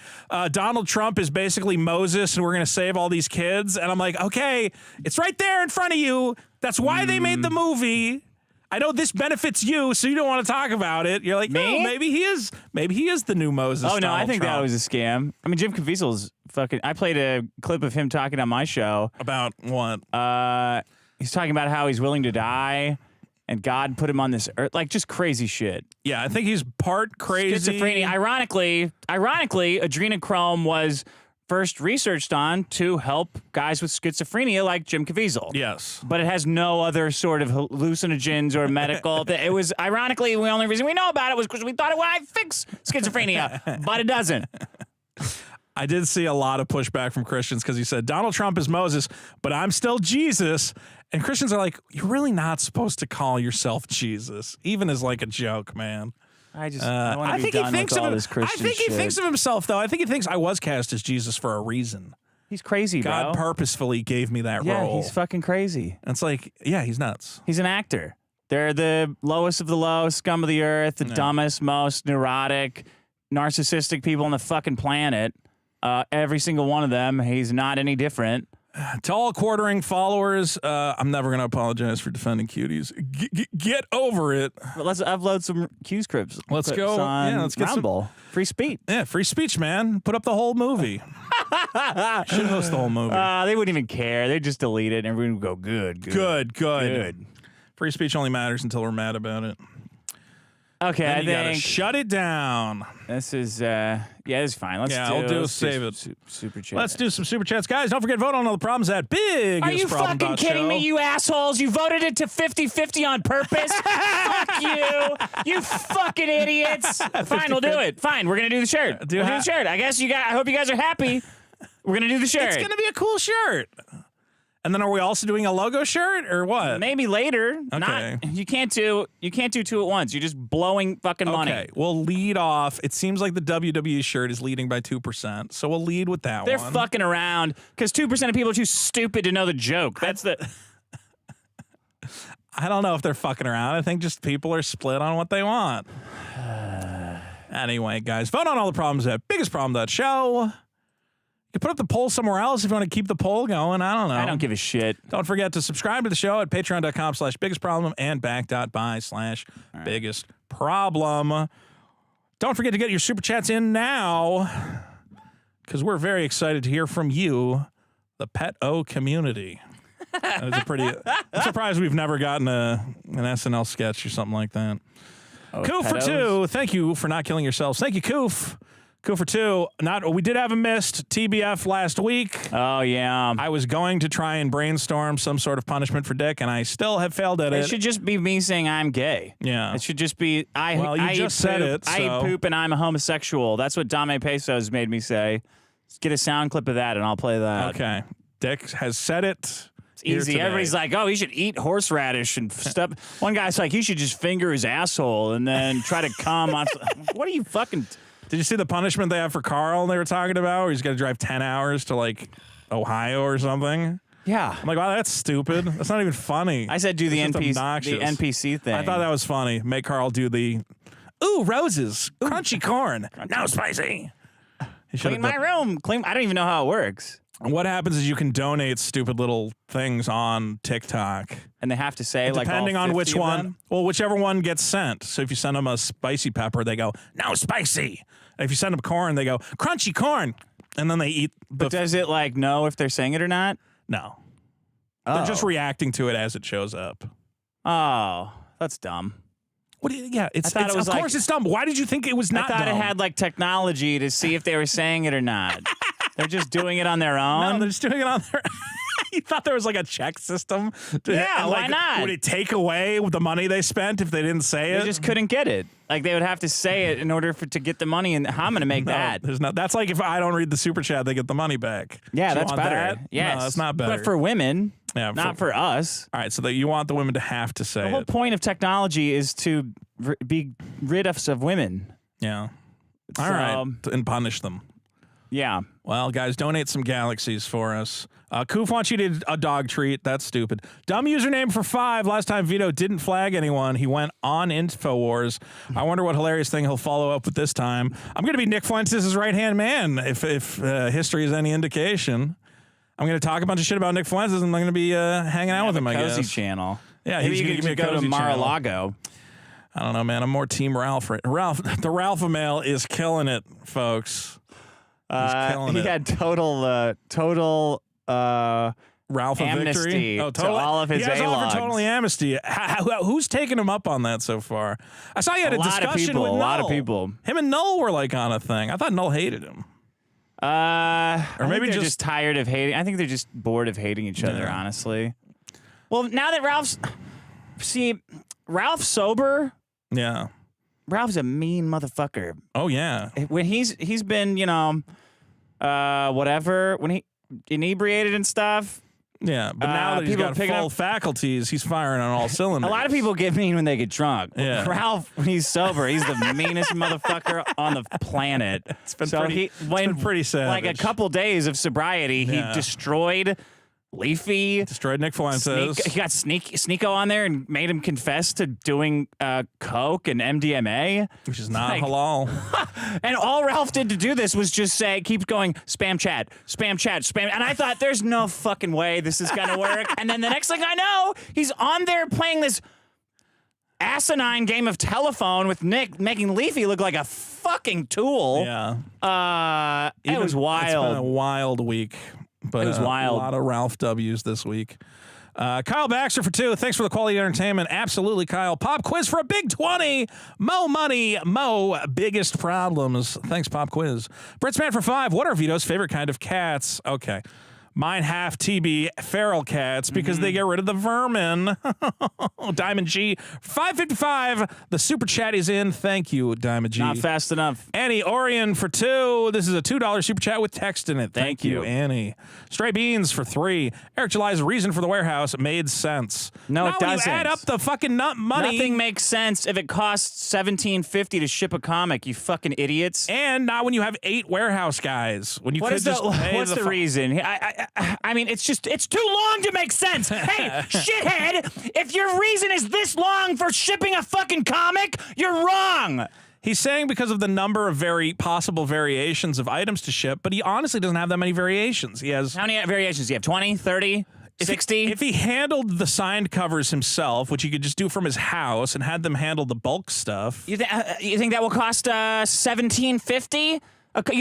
S2: Donald Trump is basically Moses and we're going to save all these kids. And I'm like, okay, it's right there in front of you. That's why they made the movie. I know this benefits you, so you don't want to talk about it. You're like, no, maybe he is the new Moses.
S4: Oh, no,
S2: Donald
S4: I think
S2: Trump.
S4: that was a scam. I mean, Jim Caviezel's fucking... I played a clip of him talking on my show.
S2: About what?
S4: He's talking about how he's willing to die and God put him on this earth. Like, just crazy shit.
S2: Yeah, I think he's part crazy.
S4: Schizophrenia. Ironically, adrenochrome was first researched on to help guys with schizophrenia like Jim Caviezel.
S2: Yes.
S4: But it has no other sort of hallucinogens or medical. It was, ironically, the only reason we know about it was because we thought it would fix schizophrenia, but it doesn't.
S2: I did see a lot of pushback from Christians because he said, Donald Trump is Moses, but I'm still Jesus. And Christians are like, you're really not supposed to call yourself Jesus, even as like a joke, man.
S4: I just want to be done with all this Christian
S2: I think he
S4: shit.
S2: thinks of himself, though. I think he thinks I was cast as Jesus for a reason.
S4: He's crazy,
S2: God
S4: bro.
S2: purposefully gave me that
S4: Yeah,
S2: role.
S4: he's fucking crazy.
S2: And it's like, yeah, he's nuts.
S4: He's an actor. They're the lowest of the low, scum of the earth, the dumbest, most neurotic, narcissistic people on the fucking planet. Every single one of them. He's not any different.
S2: To all quartering followers, I'm never going to apologize for defending cuties. Get over it.
S4: But let's upload some Q scripts.
S2: Let's go.
S4: On
S2: Let's get
S4: Rumble. Free speech.
S2: Yeah, free speech, man. Put up the whole movie. Should host the whole movie.
S4: They wouldn't even care. They'd just delete it and everyone would go, good.
S2: Free speech only matters until we're mad about it.
S4: Okay,
S2: Then
S4: I
S2: you gotta
S4: think
S2: shut it down.
S4: this is this is fine. Let's
S2: save it.
S4: Super chat.
S2: Let's do some super chats, guys. Don't forget vote on all the problems at big.
S4: Are you fucking kidding me, you assholes? You voted it to 50-50 on purpose? Fuck you. You fucking idiots. Fine, we'll do it. Fine, we're going to do the shirt. We'll do the shirt. I hope you guys are happy. We're going to do the shirt.
S2: It's going to be a cool shirt. And then are we also doing a logo shirt or what?
S4: Maybe later.
S2: Okay.
S4: You can't do two at once. You're just blowing fucking money.
S2: Okay, we'll lead off. It seems like the WWE shirt is leading by 2%, so we'll lead with that
S4: They're
S2: one.
S4: fucking around because 2% of people are too stupid to know the joke. That's the.
S2: I don't know if they're fucking around. I think just people are split on what they want. Anyway, guys, vote on all the problems at biggestproblem.show. You can put up the poll somewhere else if you want to keep the poll going. I don't know.
S4: I don't give a shit.
S2: Don't forget to subscribe to the show at patreon.com/biggestproblem and back.by/biggestproblem. Don't forget to get your super chats in now because we're very excited to hear from you, the Pet-O community. I'm surprised we've never gotten an SNL sketch or something like that. Koof for 2. Thank you for not killing yourselves. Thank you, Koof. Koof for 2. We did have a missed TBF last week.
S4: Oh, yeah.
S2: I was going to try and brainstorm some sort of punishment for Dick, and I still have failed at it.
S4: It should just be me saying I'm gay.
S2: Yeah.
S4: It should just be
S2: you just said it.
S4: I eat poop and I'm a homosexual. That's what Dame Pesos made me say. Let's get a sound clip of that, and I'll play that.
S2: Okay. Dick has said it.
S4: Easy. Everybody's like, oh, he should eat horseradish and stuff. One guy's like, he should just finger his asshole and then try to come on. What are you fucking...
S2: Did you see the punishment they have for Carl they were talking about? Where he's got to drive 10 hours to, like, Ohio or something?
S4: Yeah.
S2: I'm like, wow, that's stupid. That's not even funny.
S4: I said do the NPC thing.
S2: I thought that was funny. Make Carl do the, ooh, roses, crunchy corn, now spicy.
S4: Clean my room. I don't even know how it works.
S2: What happens is you can donate stupid little things on TikTok.
S4: And they have to say, like,
S2: depending
S4: all
S2: on
S4: 50
S2: which
S4: of
S2: one.
S4: them?
S2: Well, whichever one gets sent. So if you send them a spicy pepper, they go, no, spicy. And if you send them corn, they go, crunchy corn. And then they eat the...
S4: But does it, like, know if they're saying it or not?
S2: No.
S4: Oh.
S2: They're just reacting to it as it shows up.
S4: Oh, that's dumb.
S2: What do you, yeah, it's
S4: it was
S2: of course it's dumb. Why did you think it was not
S4: I thought
S2: dumb?
S4: it had, like, technology to see if they were saying it or not. They're just doing it on their own?
S2: No, they're just doing it on their... You thought there was like a check system?
S4: Yeah,
S2: like,
S4: why not?
S2: Would it take away the money they spent if they didn't say it?
S4: They just couldn't get it. Like, they would have to say it in order to get the money, and how I'm going to make that?
S2: There's not. That's like if I don't read the super chat, they get the money back.
S4: Yeah,
S2: Do you
S4: that's
S2: want
S4: better.
S2: That?
S4: Yes.
S2: No, that's not better.
S4: But for women, not for us.
S2: All right, so that you want the women to have to say
S4: The whole point of technology is to be rid of women.
S2: Yeah. All right, and punish them.
S4: Yeah.
S2: Well, guys, donate some galaxies for us. Koof wants you to a dog treat. That's stupid. Dumb username for 5. Last time Vito didn't flag anyone. He went on InfoWars. I wonder what hilarious thing he'll follow up with this time. I'm going to be Nick Fuentes' right-hand man, if history is any indication. I'm going to talk a bunch of shit about Nick Fuentes, and I'm going to be hanging out with him, I guess.
S4: Cozy channel.
S2: Yeah,
S4: Maybe
S2: he's going to give me a
S4: go
S2: cozy
S4: to Mar-a-Lago.
S2: I don't know, man. I'm more Team Ralph. The Ralph Mail is killing it, folks.
S4: He had total
S2: Ralph
S4: amnesty
S2: victory?
S4: to all of his
S2: A-logs. He has offered totally amnesty. Who's taking him up on that so far? I saw you had a discussion with Null.
S4: A lot of people.
S2: Him and Null were like on a thing. I thought Null hated him.
S4: Or maybe they're just tired of hating. I think they're just bored of hating each other, honestly. Well, now that Ralph's sober.
S2: Yeah.
S4: Ralph's a mean motherfucker.
S2: Oh yeah.
S4: When he's been, whatever, when he inebriated and stuff.
S2: Yeah, but now that he's got full faculties, he's firing on all cylinders.
S4: A lot of people get mean when they get drunk.
S2: Yeah.
S4: Ralph, when he's sober, he's the meanest motherfucker on the planet.
S2: It's been pretty savage.
S4: Like a couple days of sobriety, he destroyed Leafy.
S2: Destroyed Nick Fuentes.
S4: He got Sneeko on there and made him confess to doing coke and MDMA.
S2: Which is not halal.
S4: And all Ralph did to do this was just keep going, spam chat, spam chat, spam. And I thought, there's no fucking way this is going to work. And then the next thing I know, he's on there playing this asinine game of telephone with Nick, making Leafy look like a fucking tool.
S2: Yeah.
S4: It was wild.
S2: It's been a wild week. But
S4: it was wild.
S2: A lot of Ralph W's this week. Kyle Baxter for 2. Thanks for the quality entertainment. Absolutely, Kyle. Pop quiz for a big 20. Mo money, Mo biggest problems. Thanks, Pop quiz. Britsman for 5. What are Vito's favorite kind of cats? Okay. Mine half TB feral cats because they get rid of the vermin. Diamond G, 555. The super chat is in. Thank you, Diamond G.
S4: Not fast enough.
S2: Annie Orion for 2. This is a $2 super chat with text in it. Thank you, Annie. Stray Beans for 3. Eric July's reason for the warehouse made sense.
S4: No, it doesn't.
S2: When you add up the fucking money.
S4: Nothing makes sense if it costs $17.50 to ship a comic, you fucking idiots.
S2: And not when you have 8 warehouse guys. When you
S4: What's the reason? I mean, it's too long to make sense. Hey, shithead, if your reason is this long for shipping a fucking comic, you're wrong.
S2: He's saying because of the number of possible variations of items to ship, but he honestly doesn't have that many variations. He has...
S4: How many variations do you have? 20, 30, 60?
S2: If he handled the signed covers himself, which he could just do from his house, and had them handle the bulk stuff...
S4: You think that will cost $17.50?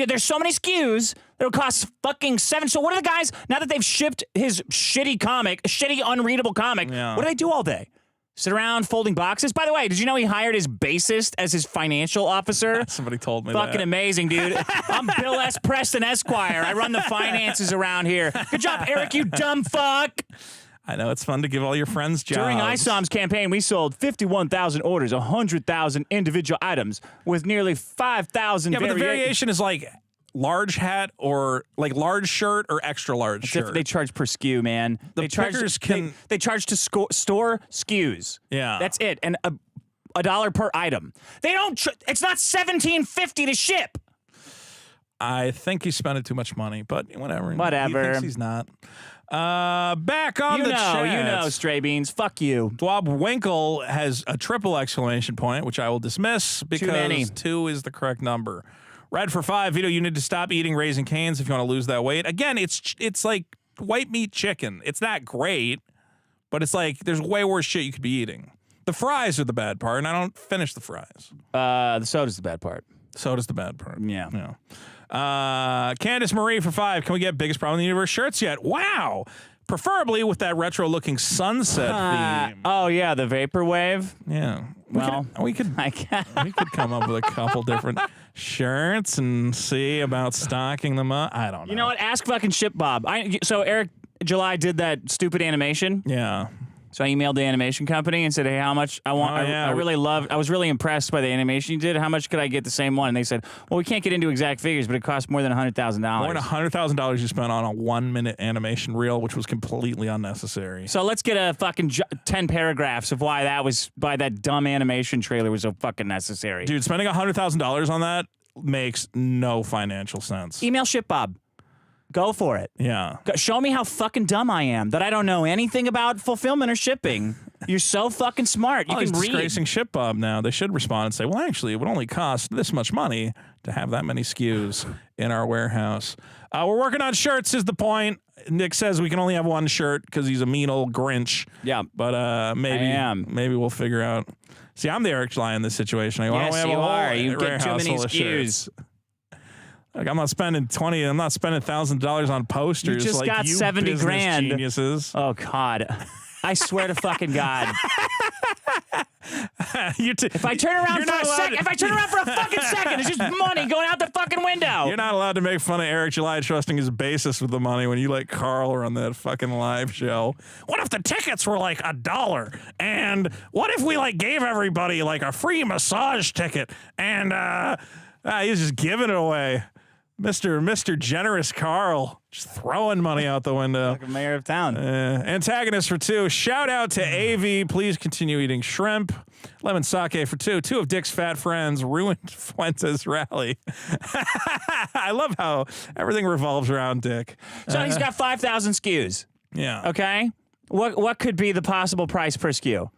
S4: There's so many SKUs that will cost fucking $7. So what are the guys, now that they've shipped his shitty comic, a shitty unreadable comic, what do they do all day? Sit around folding boxes? By the way, did you know he hired his bassist as his financial officer?
S2: Somebody told me
S4: Fucking
S2: that.
S4: amazing, dude. I'm Bill S. Preston Esquire. I run the finances around here. Good job, Eric, you dumb fuck.
S2: I know it's fun to give all your friends jobs.
S4: During ISOM's campaign, we sold 51,000 orders, 100,000 individual items with nearly 5,000
S2: Yeah, but the variation is like large hat or like large shirt or extra large shirt.
S4: They charge per SKU, man.
S2: The pickers can...
S4: They charge to store SKUs.
S2: Yeah.
S4: That's it. And a dollar per item. They don't... It's not $17.50 to ship.
S2: I think he's spending too much money, but whatever.
S4: Whatever.
S2: He thinks he's not. Back on the chat.
S4: You know, Stray Beans. Fuck you.
S2: Dwab Winkle has a triple exclamation point, which I will dismiss because 2 is the correct number. Red for 5. Vito, you need to stop eating Raising Cane's if you want to lose that weight. Again, it's like white meat chicken. It's not great, but it's like there's way worse shit you could be eating. The fries are the bad part, and I don't finish the fries.
S4: The soda's the bad part.
S2: Soda's the bad part.
S4: Yeah.
S2: Candace Marie for 5. Can we get biggest problem in the universe shirts yet? Wow. Preferably with that retro-looking sunset theme.
S4: Oh yeah, the vaporwave.
S2: Yeah. We could come up with a couple different shirts and see about stocking them up. I don't know.
S4: You know what? Ask fucking Ship Bob. So Eric July did that stupid animation.
S2: Yeah.
S4: So I emailed the animation company and said, hey, how much I want. I was really impressed by the animation you did. How much could I get the same one? And they said, well, we can't get into exact figures, but it costs more than $100,000.
S2: More than $100,000 you spent on a 1-minute animation reel, which was completely unnecessary.
S4: So let's get a fucking 10 paragraphs of why that dumb animation trailer was so fucking necessary.
S2: Dude, spending $100,000 on that makes no financial sense.
S4: Email Ship Bob. Go for it.
S2: Yeah.
S4: Show me how fucking dumb I am, that I don't know anything about fulfillment or shipping. You're so fucking smart. You can read.
S2: Disgracing Ship Bob now. They should respond and say, well, actually, it would only cost this much money to have that many SKUs in our warehouse. We're working on shirts is the point. Nick says we can only have one shirt because he's a mean old Grinch.
S4: Yeah.
S2: But maybe we'll figure out. See, I'm the Eric July in this situation.
S4: Yes, you are. You get too many SKUs.
S2: Like, I'm not spending $1,000 on posters.
S4: You just
S2: like
S4: got
S2: you
S4: 70 grand.
S2: Geniuses.
S4: Oh God. I swear to fucking God. If I turn around for a fucking second, it's just money going out the fucking window.
S2: You're not allowed to make fun of Eric July trusting his bassist with the money when you let Carl run that fucking live show. What if the tickets were like $1? And what if we like gave everybody like a free massage ticket? And he's just giving it away. Mr. Generous Carl, just throwing money out the window.
S4: Like a mayor of town.
S2: Antagonist for 2. Shout out to AV. Please continue eating shrimp. Lemon sake for 2. 2 of Dick's fat friends ruined Fuentes' rally. I love how everything revolves around Dick.
S4: So he's got 5,000 SKUs.
S2: Yeah.
S4: Okay. What could be the possible price per SKU?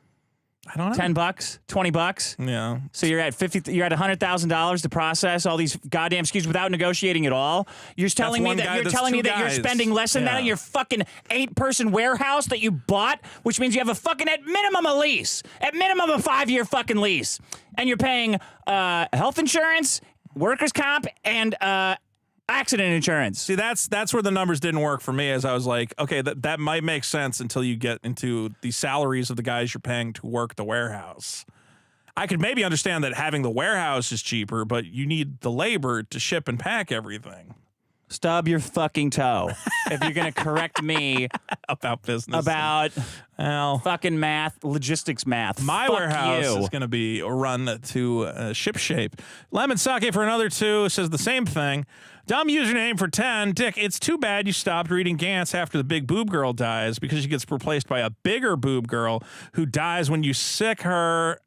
S2: I don't know.
S4: $10, $20.
S2: Yeah.
S4: So you're at $100,000 to process all these goddamn SKUs without negotiating at all. You're telling me that you're spending less than that on your fucking 8-person warehouse that you bought, which means you have a fucking at minimum a lease, at minimum a 5-year fucking lease, and you're paying health insurance, workers' comp, and accident insurance.
S2: See, that's where the numbers didn't work for me, as I was like, okay, that might make sense until you get into the salaries of the guys you're paying to work the warehouse. I could maybe understand that having the warehouse is cheaper, but you need the labor to ship and pack everything.
S4: stub your fucking toe if you're going to correct me
S2: about business.
S4: About
S2: well,
S4: fucking math, logistics math.
S2: My
S4: Fuck
S2: warehouse
S4: you.
S2: is going to be run to ship shape. Lemon Sake for another 2 says the same thing. Dumb username for 10. Dick, it's too bad you stopped reading Gantz after the big boob girl dies because she gets replaced by a bigger boob girl who dies when you sick her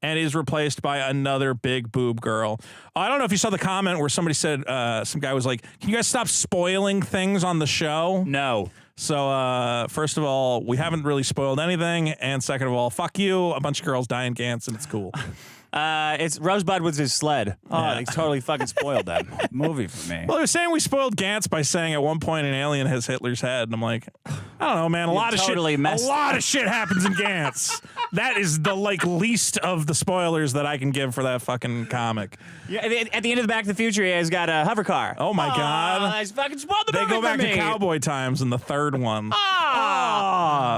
S2: and is replaced by another big boob girl. I don't know if you saw the comment where somebody said, some guy was like, can you guys stop spoiling things on the show?
S4: No.
S2: So, first of all, we haven't really spoiled anything. And second of all, fuck you. A bunch of girls die in Gantz and it's cool.
S4: It's Rosebud with his sled. Oh, they totally fucking spoiled that movie for me.
S2: Well, they were saying we spoiled Gantz by saying at one point an alien has Hitler's head, and I'm like, I don't know, man. A lot of shit happens in Gantz. That is the least of the spoilers that I can give for that fucking comic.
S4: Yeah, at the end of the Back to the Future, he has got a hover car.
S2: Oh my god!
S4: I fucking spoiled the movie.
S2: They go back
S4: for
S2: to
S4: me.
S2: cowboy times in the third one.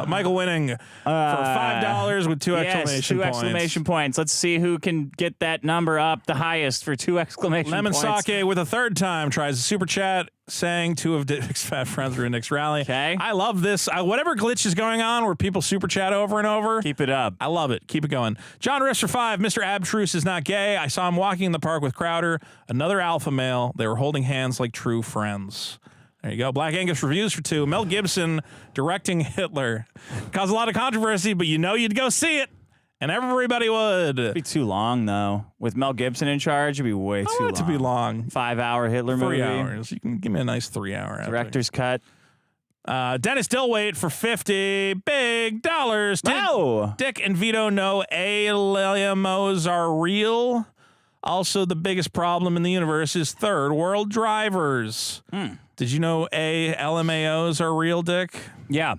S2: Michael winning for $5 with 2 exclamation points.
S4: 2 exclamation points. Let's see who can get that number up the highest for 2 exclamation
S2: Lemon
S4: points.
S2: Sake with a third time tries a super chat saying 2 of Dick's fat friends were in Nick's rally.
S4: Okay.
S2: I love this. Whatever glitch is going on where people super chat over and over.
S4: Keep it up.
S2: I love it. Keep it going. John Riss for 5. Mr. Abstruse is not gay. I saw him walking in the park with Crowder, another alpha male. They were holding hands like true friends. There you go. Black Angus reviews for 2. Mel Gibson directing Hitler. Caused a lot of controversy, but you know you'd go see it. And everybody would.
S4: It'd be too long, though. With Mel Gibson in charge, it'd be way too long.
S2: I want it to be long.
S4: 5-hour Hitler movie.
S2: 3 hours. You can give me a nice 3-hour.
S4: Director's cut.
S2: Dennis Dillwaite for $50 big dollars.
S4: Wow.
S2: Dick and Vito know LMOs are real. Also, the biggest problem in the universe is third world drivers. Did you know LMAOs are real, Dick?
S4: Yeah.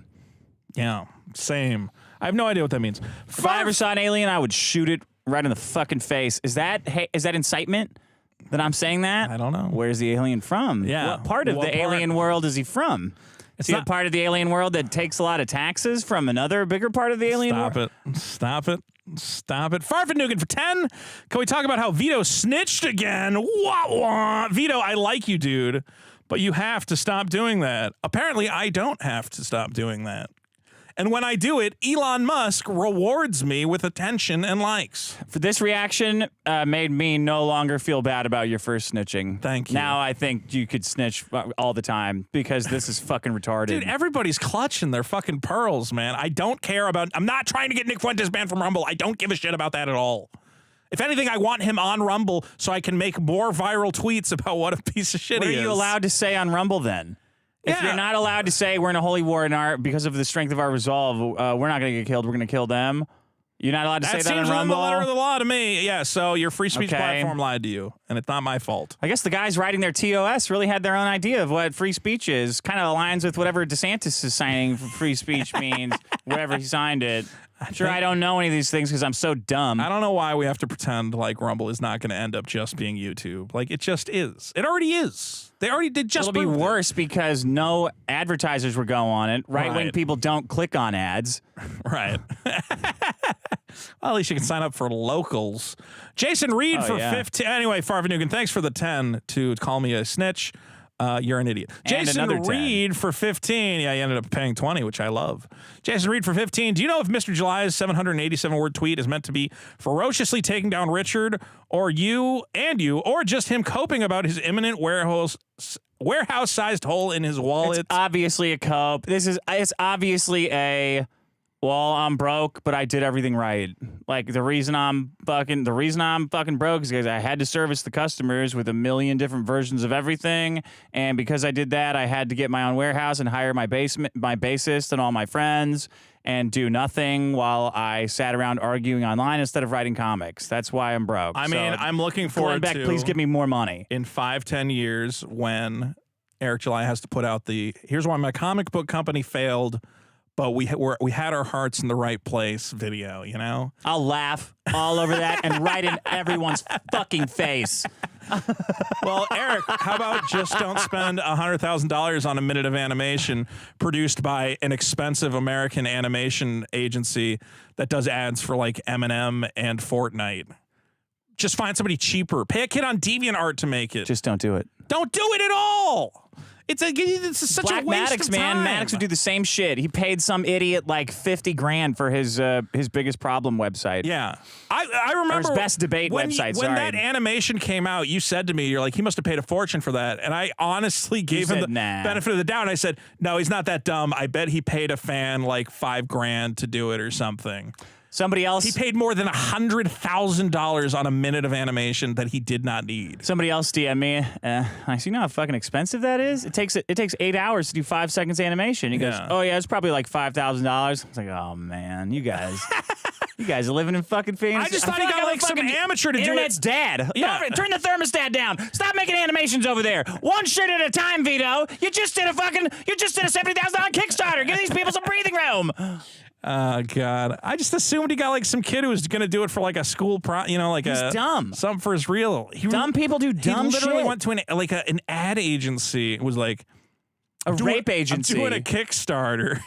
S2: Yeah, same. I have no idea what that means.
S4: If I ever saw an alien, I would shoot it right in the fucking face. Is that incitement that I'm saying that?
S2: I don't know.
S4: Where's the alien from?
S2: Yeah.
S4: What part of the alien world is he from? Is he a part of the alien world that takes a lot of taxes from another bigger part of the alien world?
S2: Stop it. Farfanugan for 10. Can we talk about how Vito snitched again? Wah, wah. Vito, I like you, dude, but you have to stop doing that. Apparently, I don't have to stop doing that. And when I do it, Elon Musk rewards me with attention and likes.
S4: For this reaction made me no longer feel bad about your first snitching.
S2: Thank you.
S4: Now I think you could snitch all the time because this is fucking retarded.
S2: Dude, everybody's clutching their fucking pearls, man. I don't care about... I'm not trying to get Nick Fuentes banned from Rumble. I don't give a shit about that at all. If anything, I want him on Rumble so I can make more viral tweets about what a piece of shit he is.
S4: What are you allowed to say on Rumble then? If you're not allowed to say we're in a holy war because of the strength of our resolve, we're not going to get killed, we're going to kill them. You're not allowed to say that on Rumble?
S2: That seems the letter of the law to me. Yeah, so your free speech platform lied to you, and it's not my fault.
S4: I guess the guys writing their TOS really had their own idea of what free speech is. Kind of aligns with whatever DeSantis is signing for free speech means, wherever he signed it. I don't know any of these things because I'm so dumb.
S2: I don't know why we have to pretend like Rumble is not going to end up just being YouTube. Like, it just is. It already is. They already did just.
S4: It'll be worse because no advertisers will go on it. Right-wing people don't click on ads.
S2: Right. Well, at least you can sign up for locals. Jason Reed for 15. Anyway, Farvanugan, thanks for the 10 to call me a snitch. You're an idiot.
S4: And
S2: Jason Reed for 15. Yeah, he ended up paying 20, which I love. Jason Reed for 15. Do you know if Mr. July's 787-word tweet is meant to be ferociously taking down Richard or or just him coping about his imminent warehouse-sized hole in his wallet?
S4: It's obviously a cope. It's obviously a... Well, I'm broke, but I did everything right. Like the reason I'm fucking broke is because I had to service the customers with a million different versions of everything, and because I did that, I had to get my own warehouse and hire my bassist and all my friends and do nothing while I sat around arguing online instead of writing comics. That's why I'm broke.
S2: I mean, I'm looking forward
S4: to
S2: please
S4: give me more money
S2: in 5-10 years when Eric July has to put out here's why my comic book company failed. But we had our hearts in the right place video, you know?
S4: I'll laugh all over that and write in everyone's fucking face.
S2: Well, Eric, how about just don't spend $100,000 on a minute of animation produced by an expensive American animation agency that does ads for like Eminem and Fortnite? Just find somebody cheaper. Pay a kid on DeviantArt to make it.
S4: Just don't do it.
S2: Don't do it at all. It's such
S4: Black
S2: a waste
S4: Maddox,
S2: of
S4: man.
S2: time.
S4: Maddox would do the same shit. He paid some idiot like $50,000 for his biggest problem website.
S2: Yeah, I remember
S4: or his best debate website.
S2: When that animation came out, you said to me, "You're like, he must have paid a fortune for that." And I honestly gave him the benefit of the doubt. And I said, "No, he's not that dumb. I bet he paid a fan like $5,000 to do it or something."
S4: Somebody else.
S2: He paid more than $100,000 on a minute of animation that he did not need.
S4: Somebody else DM me. I see, you know how fucking expensive that is. It takes 8 hours to do 5 seconds animation. He goes, "Oh yeah, it's probably like $5,000." I was like, "Oh man, you guys." You guys are living in fucking Phoenix.
S2: I just thought he got like some amateur to do it.
S4: Internet's dad.
S2: Yeah.
S4: Turn the thermostat down. Stop making animations over there. One shit at a time, Vito. You just did a $70,000 Kickstarter. Give these people some breathing room.
S2: Oh God! I just assumed he got like some kid who was going to do it for like a school
S4: He's dumb.
S2: Something for his real.
S4: Dumb people do dumb shit.
S2: He literally went to an ad agency. It was like
S4: a rape agency.
S2: I'm doing a Kickstarter.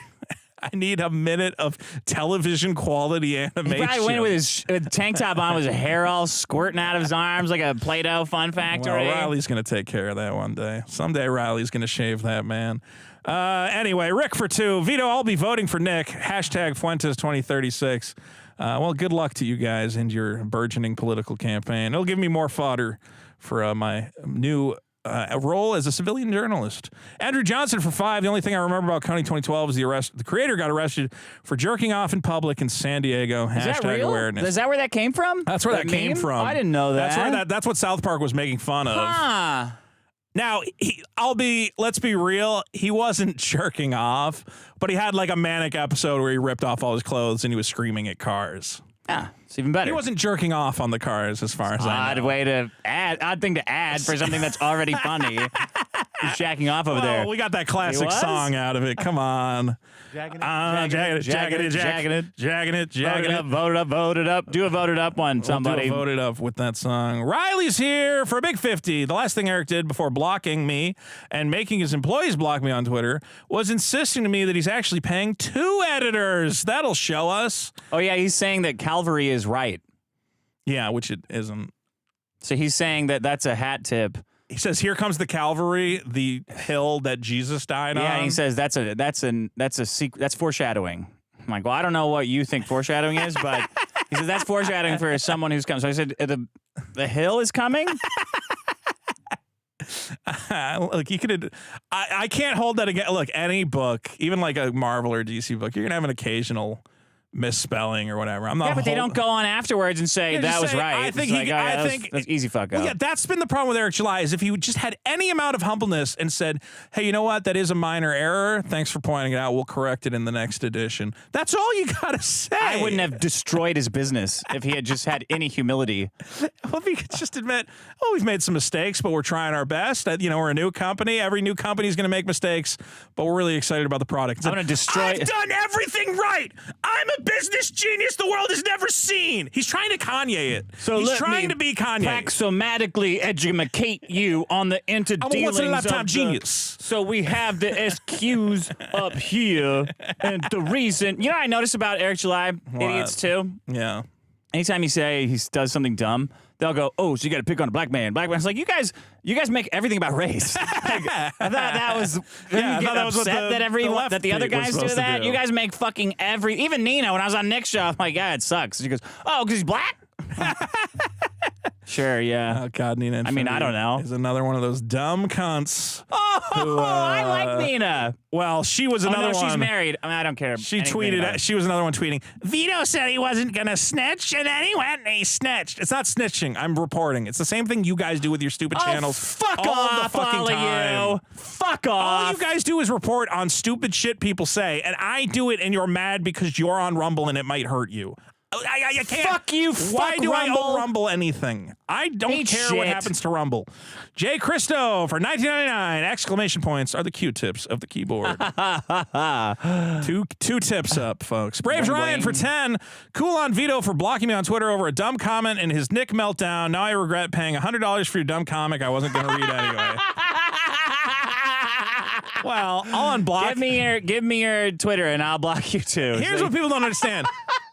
S2: I need a minute of television quality animation.
S4: He probably went with his tank top on, with his hair all squirting out of his arms like a Play-Doh Fun Factory.
S2: Well, Riley's going to take care of that one day. Someday Riley's going to shave that man. Anyway, Rick for 2. Vito, I'll be voting for Nick. Hashtag Fuentes 2036. Well, good luck to you guys in your burgeoning political campaign. It'll give me more fodder for my new role as a civilian journalist. Andrew Johnson for 5. The only thing I remember about Coney 2012 is the arrest. The creator got arrested for jerking off in public in San Diego.
S4: Is that
S2: Hashtag
S4: real?
S2: awareness.
S4: Is that where that came from?
S2: That's where that came from.
S4: I didn't know that.
S2: That's what South Park was making fun of.
S4: Huh.
S2: Now, let's be real, he wasn't jerking off, but he had like a manic episode where he ripped off all his clothes and he was screaming at cars.
S4: Yeah, it's even better.
S2: He wasn't jerking off on the cars as far as I know.
S4: Odd thing to add for something that's already funny. He's jacking off over there.
S2: We got that classic song out of it. Come on. Jacking it.
S4: Vote it up. Do a vote it up one, somebody.
S2: We'll do a vote it up with that song. Riley's here for a big 50. The last thing Eric did before blocking me and making his employees block me on Twitter was insisting to me that he's actually paying 2 editors. That'll show us.
S4: Oh, yeah, he's saying that Calvary is right.
S2: Yeah, which it isn't.
S4: So he's saying that that's a hat tip.
S2: He says, "Here comes the Calvary, the hill that Jesus died on."
S4: Yeah, and he says that's a secret. That's foreshadowing. I'm like, well, I don't know what you think foreshadowing is, but he says that's foreshadowing for someone who's coming. So I said, the hill is coming.
S2: Look, you could. I can't hold that again. Look, any book, even like a Marvel or DC book, you're gonna have an occasional misspelling or whatever. I'm not.
S4: Yeah, but they don't go on afterwards and say that was right.
S2: I think
S4: that's easy fuck up.
S2: Yeah, that's been the problem with Eric July is if he just had any amount of humbleness and said, "Hey, you know what? That is a minor error. Thanks for pointing it out. We'll correct it in the next edition." That's all you gotta say.
S4: I wouldn't have destroyed his business if he had just had any humility.
S2: Well, if he could just admit, "Oh, we've made some mistakes, but we're trying our best. We're a new company. Every new company is going to make mistakes, but we're really excited about the product."
S4: I'm going to destroy.
S2: I've done everything right. I'm a business genius the world has never seen. He's trying to Kanye it.
S4: So
S2: he's trying to be Kanye.
S4: Axiomatically educate you on the interdealings
S2: what's a lifetime
S4: of
S2: genius?
S4: So we have the SQs up here, and the reason I notice about Eric July idiots too.
S2: Yeah.
S4: Anytime you say he does something dumb, they'll go, "Oh, so you got to pick on a black man." Black man's like, you guys make everything about race. I thought that was.
S2: Yeah,
S4: you get
S2: that was
S4: upset that the other guys do that. You guys make fucking even Nina. When I was on Nick's show, I'm like, yeah, it sucks. She goes, "Oh, because he's black." Sure, yeah.
S2: Oh God, Nina.
S4: I mean, I don't know.
S2: Is another one of those dumb cunts.
S4: Oh, I like Nina.
S2: Well, she was another one.
S4: She's married. I mean, I don't care.
S2: She tweeted. She was another one tweeting. Vito said he wasn't gonna snitch, and then he went and he snitched. It's not snitching. I'm reporting. It's the same thing you guys do with your stupid channels.
S4: Fuck
S2: all
S4: off,
S2: the fucking
S4: all
S2: time.
S4: of you. Fuck off.
S2: All you guys do is report on stupid shit people say, and I do it, and you're mad because you're on Rumble and it might hurt you. I can't.
S4: Fuck you.
S2: Why
S4: fuck
S2: do
S4: Rumble.
S2: I owe Rumble anything? I don't care what happens to Rumble. Jay Christo for $19.99! Exclamation points are the Q-tips of the keyboard. two tips up, folks. Braves Ryan for 10. Cool on Vito for blocking me on Twitter over a dumb comment and his Nick meltdown. Now I regret paying $100 for your dumb comic I wasn't going to read anyway. Well, I'll unblock.
S4: Give me your Twitter and I'll block you too.
S2: Here's what people don't understand.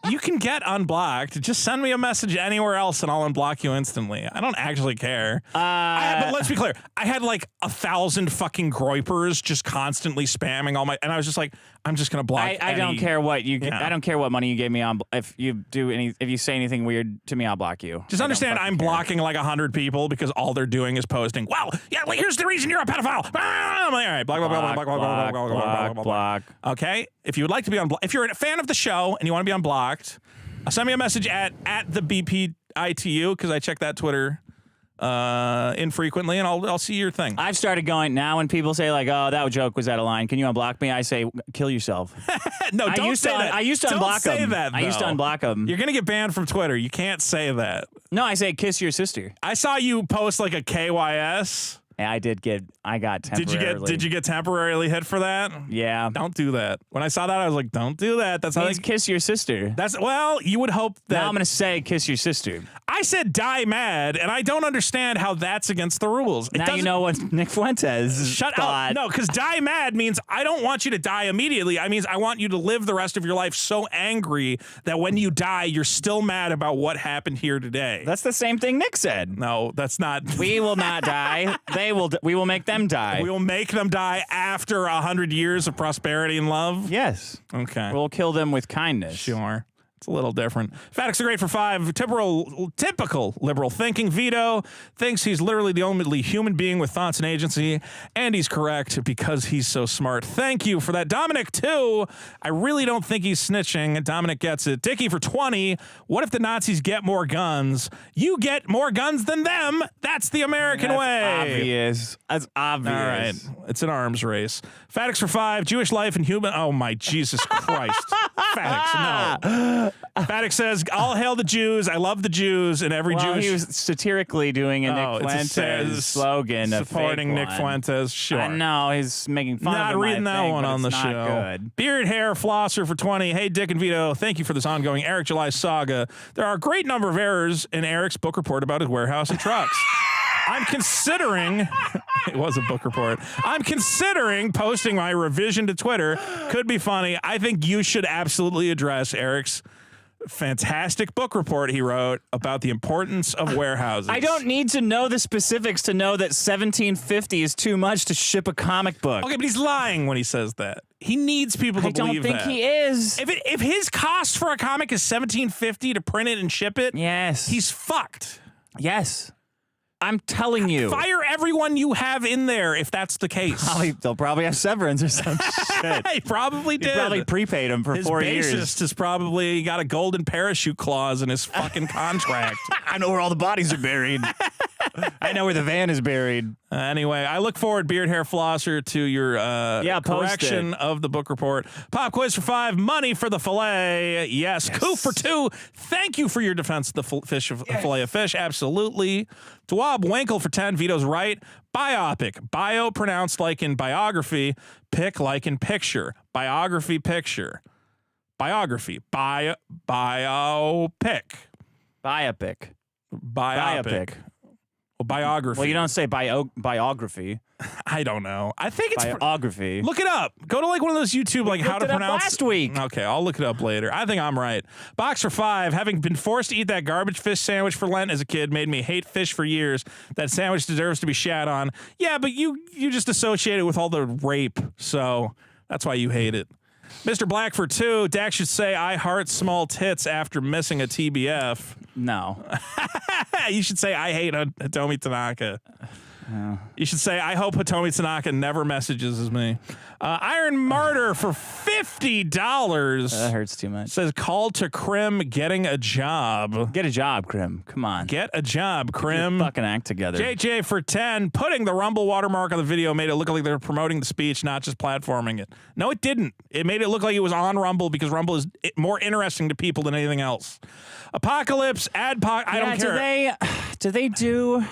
S2: You can get unblocked. Just send me a message anywhere else and I'll unblock you instantly. I don't actually care. But let's be clear. I had like 1,000 fucking groypers just constantly spamming all my, and I was just like, I'm just gonna block.
S4: I don't care what you. I don't care what money you gave me on. If you say anything weird to me, I'll block you.
S2: Just understand, I'm blocking like 100 people because all they're doing is posting. Well, yeah, like, here's the reason you're a pedophile. I'm like, all right, block. Okay, if you would like to be unblocked, if you're a fan of the show and you want to be unblocked, send me a message at the BPITU because I check that Twitter infrequently, and I'll see your thing.
S4: I've started going now when people say like, "Oh, that joke was out of line. Can you unblock me?" I say, "Kill yourself."
S2: No, don't say that.
S4: I used to unblock them.
S2: Don't say that, though.
S4: I used to unblock them.
S2: You're gonna get banned from Twitter. You can't say that.
S4: No, I say, "Kiss your sister."
S2: I saw you post like a KYS.
S4: Yeah, I got temporarily.
S2: Did you get temporarily hit for that?
S4: Yeah.
S2: Don't do that. When I saw that, I was like, don't do that. That's how they
S4: kiss your sister.
S2: Well, you would hope that.
S4: Now I'm going to say kiss your sister.
S2: I said die mad, and I don't understand how that's against the rules.
S4: Now you know what Nick Fuentes
S2: Shut up. No, because die mad means I don't want you to die immediately. I mean, I want you to live the rest of your life so angry that when you die, you're still mad about what happened here today.
S4: That's the same thing Nick said.
S2: No, that's not.
S4: We will not die. We will make them die.
S2: We will make them die after 100 years of prosperity and love?
S4: Yes.
S2: Okay.
S4: We'll kill them with kindness.
S2: Sure. It's a little different. Fatix are great for 5. Typical liberal thinking. Vito thinks he's literally the only human being with thoughts and agency, and he's correct because he's so smart. Thank you for that. Dominic, 2. I really don't think he's snitching. Dominic gets it. Dickie for 20. What if the Nazis get more guns? You get more guns than them. That's the American way.
S4: Obvious. That's obvious.
S2: All right. It's an arms race. Fatix for 5. Jewish life and human. Oh, my Jesus Christ. Fatix, no. Fatix says, all hail the Jews. I love the Jews. And every Jewish.
S4: He was satirically doing a Nick Fuentes slogan.
S2: Supporting Nick Fuentes. Sure.
S4: I know. He's making fun of
S2: Not
S4: him,
S2: reading that one on the show.
S4: Good.
S2: Beard Hair Flosser for 20. Hey, Dick and Vito. Thank you for this ongoing Eric July saga. There are a great number of errors in Eric's book report about his warehouse and trucks. I'm considering, it was a book report. I'm considering posting my revision to Twitter. Could be funny. I think you should absolutely address Eric's fantastic book report he wrote about the importance of warehouses.
S4: I don't need to know the specifics to know that 1750 is too much to ship a comic book.
S2: Okay, but he's lying when he says that. He needs people to believe that.
S4: I don't think he is.
S2: If his cost for a comic is $17.50 to print it and ship it,
S4: yes,
S2: he's fucked.
S4: Yes. I'm telling you.
S2: Fire everyone you have in there if that's the case.
S4: They'll probably have severance or some shit.
S2: He probably did.
S4: He probably prepaid him for 4 years.
S2: His bassist has probably got a golden parachute clause in his fucking contract.
S4: I know where all the bodies are buried. I know where the van is buried.
S2: Anyway, I look forward, Beard Hair Flosser, to your correction of the book report. Pop quiz for 5. Money for the fillet. Yes. Coop for 2. Thank you for your defense of the Filet-O-Fish. Absolutely. Dwab Winkle for 10. Vito's right. Biopic. Bio pronounced like in biography. Pick like in picture. Biography picture. Biography. Biopic.
S4: Biopic.
S2: Biopic. Well, biography.
S4: Well, you don't say biography.
S2: I don't know. I think it's
S4: biography.
S2: Look it up. Go to like one of those YouTube like how to pronounce
S4: last week.
S2: Okay, I'll look it up later. I think I'm right. Box for 5. Having been forced to eat that garbage fish sandwich for Lent as a kid made me hate fish for years. That sandwich deserves to be shat on. Yeah, but you just associate it with all the rape, so that's why you hate it. Mr. Black for 2. Dak should say I heart small tits after missing a TBF.
S4: No.
S2: You should say I hate Hitomi Tanaka. You should say I hope Hitomi Tanaka never messages me. Iron Martyr for $50.
S4: That hurts too much.
S2: Says call to Krim getting a job.
S4: Get a job, Krim. Come on.
S2: Get a job, Krim.
S4: Fucking act together.
S2: JJ for 10. Putting the Rumble watermark on the video made it look like they were promoting the speech, not just platforming it. No, it didn't. It made it look like it was on Rumble because Rumble is more interesting to people than anything else. Apocalypse, Adpoc. I don't care.
S4: Do they do...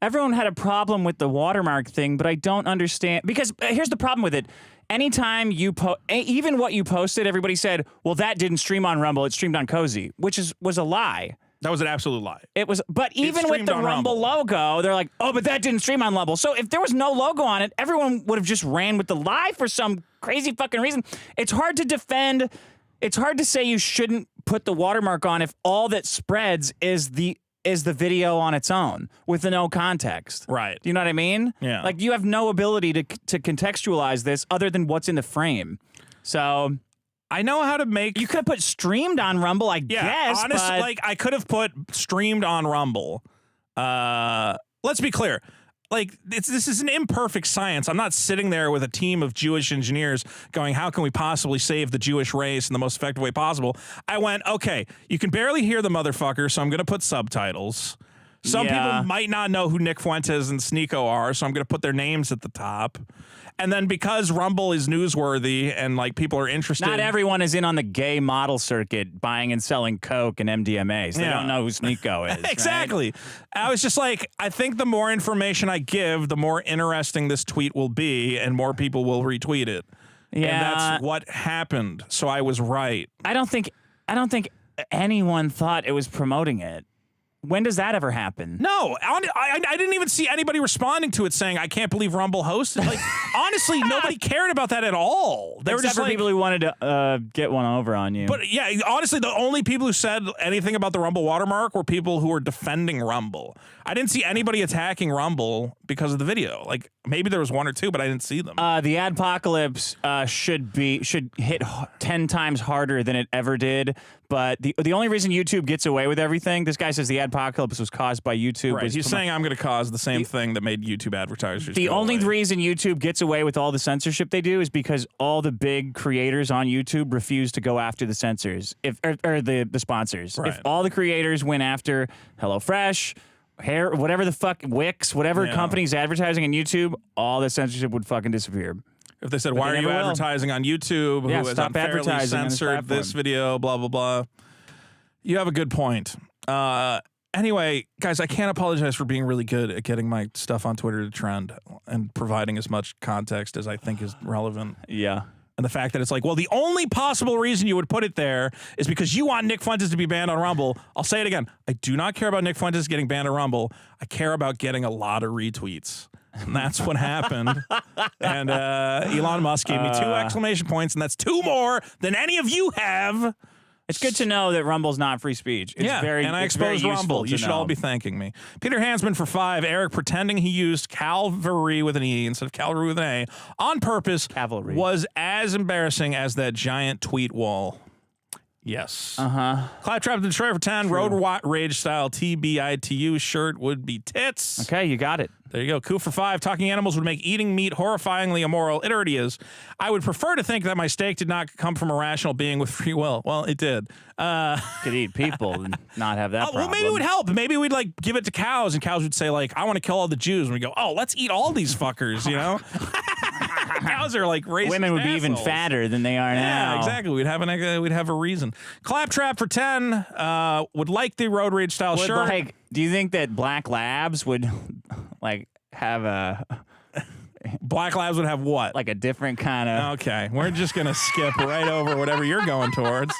S4: Everyone had a problem with the watermark thing, but I don't understand. Because here's the problem with it. Anytime you even what you posted, everybody said, well, that didn't stream on Rumble. It streamed on Cozy, which was a lie.
S2: That was an absolute lie.
S4: It was, but even with the Rumble logo, they're like, oh, but that didn't stream on Rumble. So if there was no logo on it, everyone would have just ran with the lie for some crazy fucking reason. It's hard to defend It's hard to say you shouldn't put the watermark on if all that spreads is the video on its own with no context.
S2: Right.
S4: Do you know what I mean?
S2: Yeah.
S4: Like, you have no ability to contextualize this other than what's in the frame. So
S2: I know how to make.
S4: You could have put streamed on Rumble, I guess.
S2: Honestly,
S4: but
S2: like I could have put streamed on Rumble. Let's be clear. Like, this is an imperfect science. I'm not sitting there with a team of Jewish engineers going, how can we possibly save the Jewish race in the most effective way possible? I went, okay, you can barely hear the motherfucker, so I'm going to put subtitles. Some people might not know who Nick Fuentes and Sneeko are, so I'm going to put their names at the top. And then because Rumble is newsworthy and like people are interested.
S4: Not everyone is in on the gay model circuit buying and selling coke and MDMA. So they don't know who Sneeko is.
S2: Exactly.
S4: Right?
S2: I was just like, I think the more information I give, the more interesting this tweet will be and more people will retweet it.
S4: Yeah.
S2: And that's what happened. So I was right.
S4: I don't think anyone thought it was promoting it. When does that ever happen?
S2: No, I didn't even see anybody responding to it saying, I can't believe Rumble hosted. Like, honestly, nobody cared about that at all. They were just
S4: for
S2: like,
S4: people who wanted to get one over on you.
S2: But yeah, honestly, the only people who said anything about the Rumble watermark were people who were defending Rumble. I didn't see anybody attacking Rumble because of the video. Like, maybe there was one or two, but I didn't see them.
S4: The adpocalypse should hit 10 times harder than it ever did. But the only reason YouTube gets away with everything, this guy says the adpocalypse was caused by YouTube.
S2: Right, he's saying I'm going to cause the same thing that made YouTube advertisers
S4: The
S2: go
S4: only
S2: away.
S4: reason YouTube gets away with all the censorship they do is because all the big creators on YouTube refuse to go after the censors, or the sponsors.
S2: Right.
S4: If all the creators went after HelloFresh, Hair, whatever the fuck, Wix, whatever company's advertising on YouTube, all the censorship would fucking disappear.
S2: If they said, why are you advertising on YouTube?
S4: Yeah,
S2: who has
S4: stop
S2: unfairly
S4: advertising on this
S2: censored this
S4: platform.
S2: video, blah, blah, blah. You have a good point. Anyway, guys, I can't apologize for being really good at getting my stuff on Twitter to trend and providing as much context as I think is relevant.
S4: Yeah.
S2: And the fact that it's like, well, the only possible reason you would put it there is because you want Nick Fuentes to be banned on Rumble. I'll say it again. I do not care about Nick Fuentes getting banned on Rumble. I care about getting a lot of retweets. And that's what happened. And Elon Musk gave me 2 exclamation points, and that's 2 more than any of you have.
S4: It's good to know that Rumble's not free speech. It's
S2: and I exposed Rumble. You should all be thanking me. Peter Hansman for 5. Eric pretending he used Calvary with an E instead of Cavalry with an A on purpose
S4: Cavalry.
S2: was as embarrassing as that giant tweet wall. Yes. Claptrap the Destroyer for 10. Road Rage style TBITU shirt would be tits.
S4: Okay, you got it.
S2: There you go. Coup for 5. Talking animals would make eating meat horrifyingly immoral. It already is. I would prefer to think that my steak did not come from a rational being with free will. Well, it did.
S4: Could eat people and not have that problem.
S2: Well, maybe it would help. Maybe we'd like give it to cows, and cows would say like, "I want to kill all the Jews." And we go, "Oh, let's eat all these fuckers," you know? Cows are like racist.
S4: Women would be even
S2: assholes.
S4: fatter than they are now.
S2: Yeah, exactly. We'd have a reason. Claptrap for 10 would like the Road Rage style shirt.
S4: Like, do you think that Black Labs would like have a
S2: Black Labs would have what?
S4: like a different kind of?
S2: Okay, we're just gonna skip right over whatever you're going towards.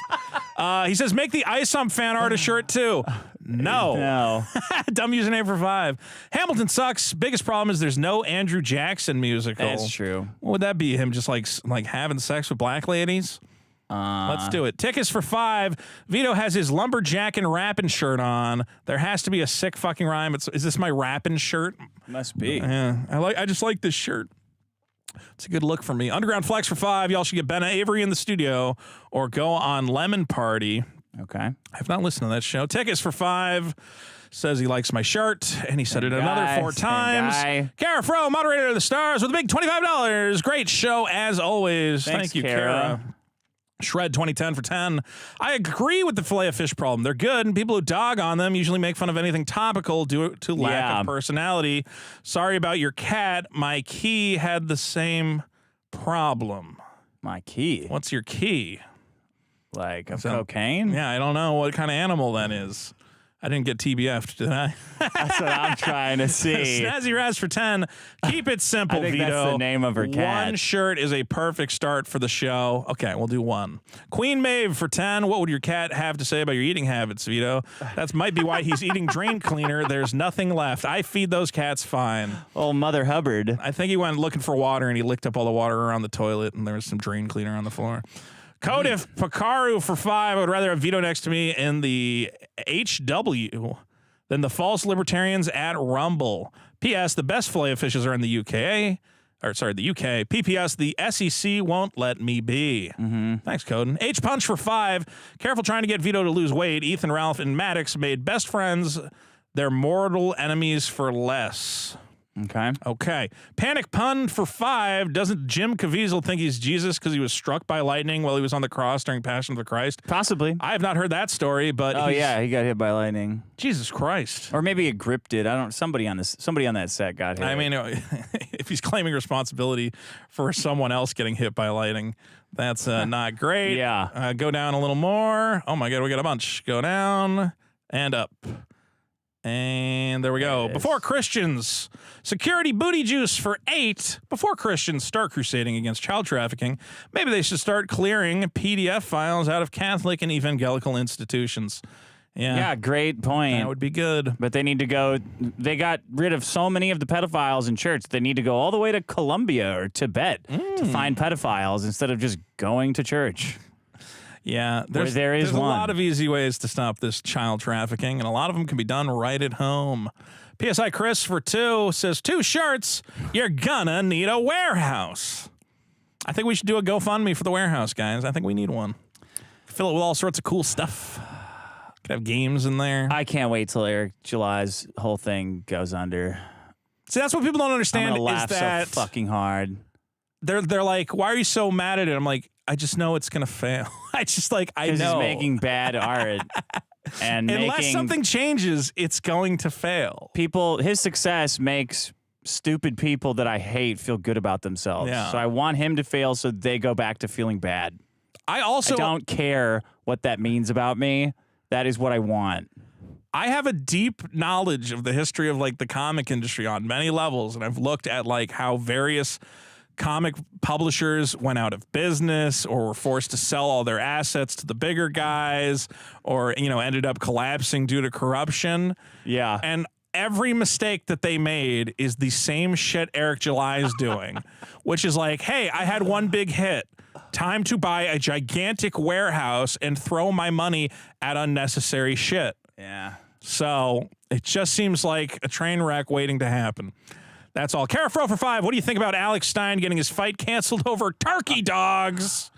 S2: He says, make the Ice Hump fan artist shirt too. No. Dumb username for 5. Hamilton sucks. Biggest problem is there's no Andrew Jackson musical.
S4: That's true.
S2: What would that be? Him just like having sex with black ladies? Let's do it. Tickets for 5. Vito has his lumberjack and rapping shirt on. There has to be a sick fucking rhyme. Is this my rapping shirt?
S4: Must be.
S2: Yeah, I just like this shirt. It's a good look for me. Underground Flex for 5. Y'all should get Ben Avery in the studio or go on Lemon Party.
S4: Okay.
S2: I have not listened to that show. Tickets for 5. Says he likes my shirt, and he said it another 4 times. Kara Fro, moderator of the stars, with a big $25. Great show as always.
S4: Thanks,
S2: Thank you,
S4: Kara.
S2: Kara. Shred 2010 for 10. I agree with the Filet-O-Fish problem. They're good, and people who dog on them usually make fun of anything topical due to lack of personality. Sorry about your cat. My key had the same problem.
S4: My key?
S2: What's your key?
S4: Like cocaine?
S2: Yeah, I don't know what kind of animal that is. I didn't get TBF'd, did I?
S4: That's what I'm trying to see.
S2: Snazzy Raz for 10. Keep it simple,
S4: I think
S2: Vito.
S4: that's the name of her cat.
S2: One shirt is a perfect start for the show. Okay, we'll do 1. Queen Maeve for 10. What would your cat have to say about your eating habits, Vito? That might be why he's eating drain cleaner. There's nothing left. I feed those cats fine.
S4: Oh, Mother Hubbard.
S2: I think he went looking for water, and he licked up all the water around the toilet, and there was some drain cleaner on the floor. Code if Pakaru for 5. I would rather have Vito next to me in the HW than the false libertarians at Rumble. P.S. The best Filet-O-Fishes are in the UK. The UK. PPS, the SEC won't let me be. Thanks, Coden. H-Punch for 5. Careful trying to get Vito to lose weight. Ethan, Ralph, and Maddox made best friends. They're mortal enemies for less. Okay. Panic Pun for 5. Doesn't Jim Caviezel think he's Jesus because he was struck by lightning while he was on the cross during Passion of the Christ?
S4: Possibly.
S2: I have not heard that story, but
S4: he got hit by lightning.
S2: Jesus Christ.
S4: Or maybe it gripped it. I don't. Somebody on that set got hit.
S2: I mean, if he's claiming responsibility for someone else getting hit by lightning, that's not great.
S4: Yeah.
S2: Go down a little more. Oh my God, we got a bunch. Go down and up. And there we go. Before Christians, security booty juice for 8. Before Christians start crusading against child trafficking, maybe they should start clearing PDF files out of Catholic and evangelical institutions.
S4: Yeah, great point.
S2: That would be good.
S4: But they need to go. They got rid of so many of the pedophiles in church. They need to go all the way to Colombia or Tibet to find pedophiles instead of just going to church.
S2: Yeah, there's a lot of easy ways to stop this child trafficking, and a lot of them can be done right at home. PSI Chris for 2 says, 2 shirts, you're gonna need a warehouse. I think we should do a GoFundMe for the warehouse, guys. I think we need one. Fill it with all sorts of cool stuff. Could have games in there.
S4: I can't wait till Eric July's whole thing goes under.
S2: See, that's what people don't understand.
S4: I'm gonna laugh
S2: is that
S4: so fucking hard.
S2: They're like, why are you so mad at it? I'm like, I just know it's gonna fail. I know.
S4: Because he's making bad art. And
S2: unless something changes, it's going to fail.
S4: His success makes stupid people that I hate feel good about themselves.
S2: Yeah.
S4: So I want him to fail so they go back to feeling bad.
S2: I
S4: don't care what that means about me. That is what I want.
S2: I have a deep knowledge of the history of like the comic industry on many levels, and I've looked at like how various comic publishers went out of business or were forced to sell all their assets to the bigger guys or, ended up collapsing due to corruption.
S4: Yeah.
S2: And every mistake that they made is the same shit Eric July is doing, which is like, hey, I had one big hit. Time to buy a gigantic warehouse and throw my money at unnecessary shit.
S4: Yeah.
S2: So it just seems like a train wreck waiting to happen. That's all. Carafro for 5. What do you think about Alex Stein getting his fight canceled over turkey dogs?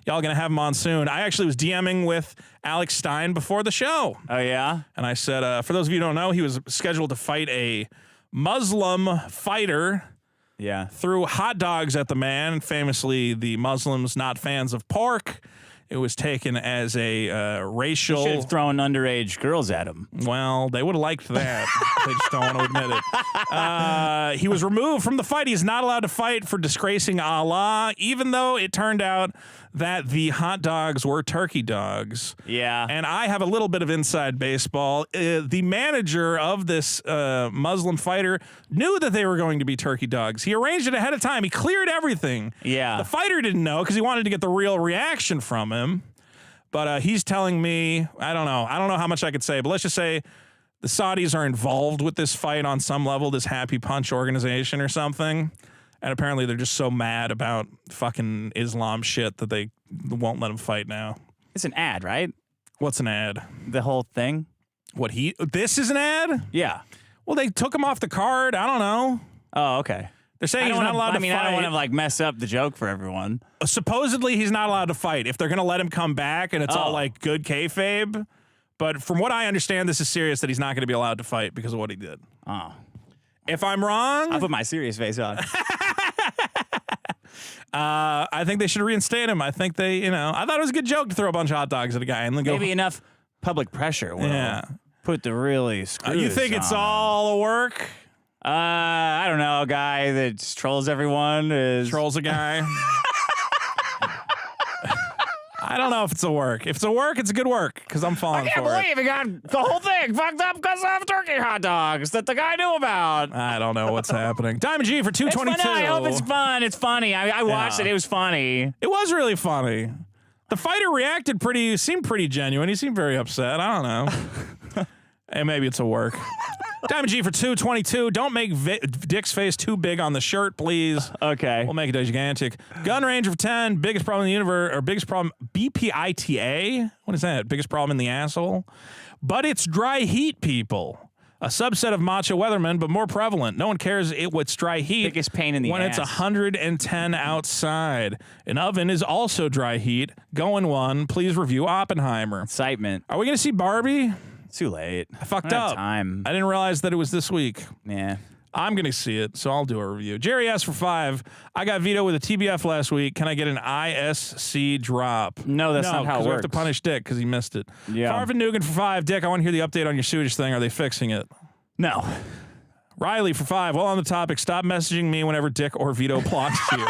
S2: Y'all gonna have him on soon. I actually was DMing with Alex Stein before the show.
S4: Oh, yeah?
S2: And I said, for those of you who don't know, he was scheduled to fight a Muslim fighter.
S4: Yeah.
S2: Threw hot dogs at the man. Famously, the Muslims not fans of pork. It was taken as a racial...
S4: You should have thrown underage girls at him.
S2: Well, they would have liked that. They just don't want to admit it. He was removed from the fight. He's not allowed to fight for disgracing Allah, even though it turned out that the hot dogs were turkey dogs.
S4: Yeah.
S2: And I have a little bit of inside baseball. The manager of this Muslim fighter knew that they were going to be turkey dogs. He arranged it ahead of time. He cleared everything.
S4: Yeah.
S2: The fighter didn't know because he wanted to get the real reaction from him. But he's telling me, I don't know how much I could say, but let's just say the Saudis are involved with this fight on some level, this Happy Punch organization or something. And apparently they're just so mad about fucking Islam shit that they won't let him fight now.
S4: It's an ad, right?
S2: What's an ad?
S4: The whole thing?
S2: This is an ad?
S4: Yeah.
S2: Well, they took him off the card. I don't know.
S4: Oh, okay.
S2: They're saying he's not allowed to fight.
S4: I don't want to mess up the joke for everyone.
S2: Supposedly he's not allowed to fight. If they're going to let him come back and it's all like good kayfabe. But from what I understand, this is serious that he's not going to be allowed to fight because of what he did.
S4: Oh.
S2: If I'm wrong...
S4: I'll put my serious face on.
S2: I think they should reinstate him. I think I thought it was a good joke to throw a bunch of hot dogs at a guy and then go...
S4: Maybe enough public pressure will put the really screws
S2: You think it's all a work?
S4: I don't know. A guy that trolls everyone
S2: Trolls a guy. I don't know if it's a work. If it's a work, it's a good work because I'm falling for it.
S4: I can't believe he got the whole thing fucked up because of turkey hot dogs that the guy knew about.
S2: I don't know what's happening. Diamond G for 222.
S4: I hope it's fun. It's funny. I watched it. It was funny.
S2: It was really funny. The fighter seemed pretty genuine. He seemed very upset. I don't know. And maybe it's a work. Diamond G for 222. Don't make Dick's face too big on the shirt, please.
S4: Okay.
S2: We'll make it gigantic. Gun Ranger for 10. Biggest problem in the universe, or biggest problem, BPITA? What is that? Biggest problem in the asshole? But it's dry heat, people. A subset of macho weathermen, but more prevalent. No one cares what's dry heat.
S4: Biggest pain in the
S2: when
S4: ass.
S2: it's 110 outside. An oven is also dry heat. Going one. Please review Oppenheimer.
S4: Excitement.
S2: Are we going to see Barbie?
S4: Too late.
S2: I fucked
S4: I don't have
S2: up.
S4: time.
S2: I didn't realize that it was this week.
S4: Yeah.
S2: I'm going to see it, so I'll do a review. Jerry S. for 5. I got Vito with a TBF last week. Can I get an ISC drop?
S4: No, that's not how it
S2: works. We have to
S4: works.
S2: punish Dick because he missed it.
S4: Yeah.
S2: Farvin Nugent for 5. Dick, I want to hear the update on your sewage thing. Are they fixing it?
S4: No.
S2: Riley for 5. Well, on the topic, stop messaging me whenever Dick or Vito blocks you.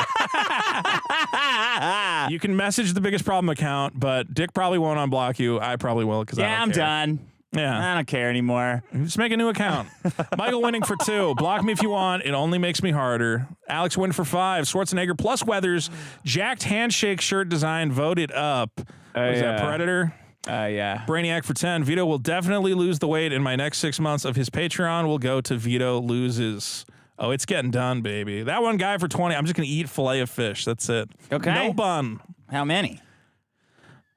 S2: You can message the biggest problem account, but Dick probably won't unblock you. I probably will because
S4: Yeah, I'm done.
S2: Yeah.
S4: I don't care anymore.
S2: Just make a new account. Michael Winning for 2. Block me if you want. It only makes me harder. Alex Win for 5. Schwarzenegger plus Weathers. Jacked handshake shirt design voted up. What is that, Predator?
S4: Yeah.
S2: Brainiac for 10. Vito will definitely lose the weight in my next 6 months of his Patreon will go to Vito Loses. Oh, it's getting done, baby. That one guy for 20. I'm just going to eat Filet-O-Fish. That's it.
S4: Okay.
S2: No bun.
S4: How many?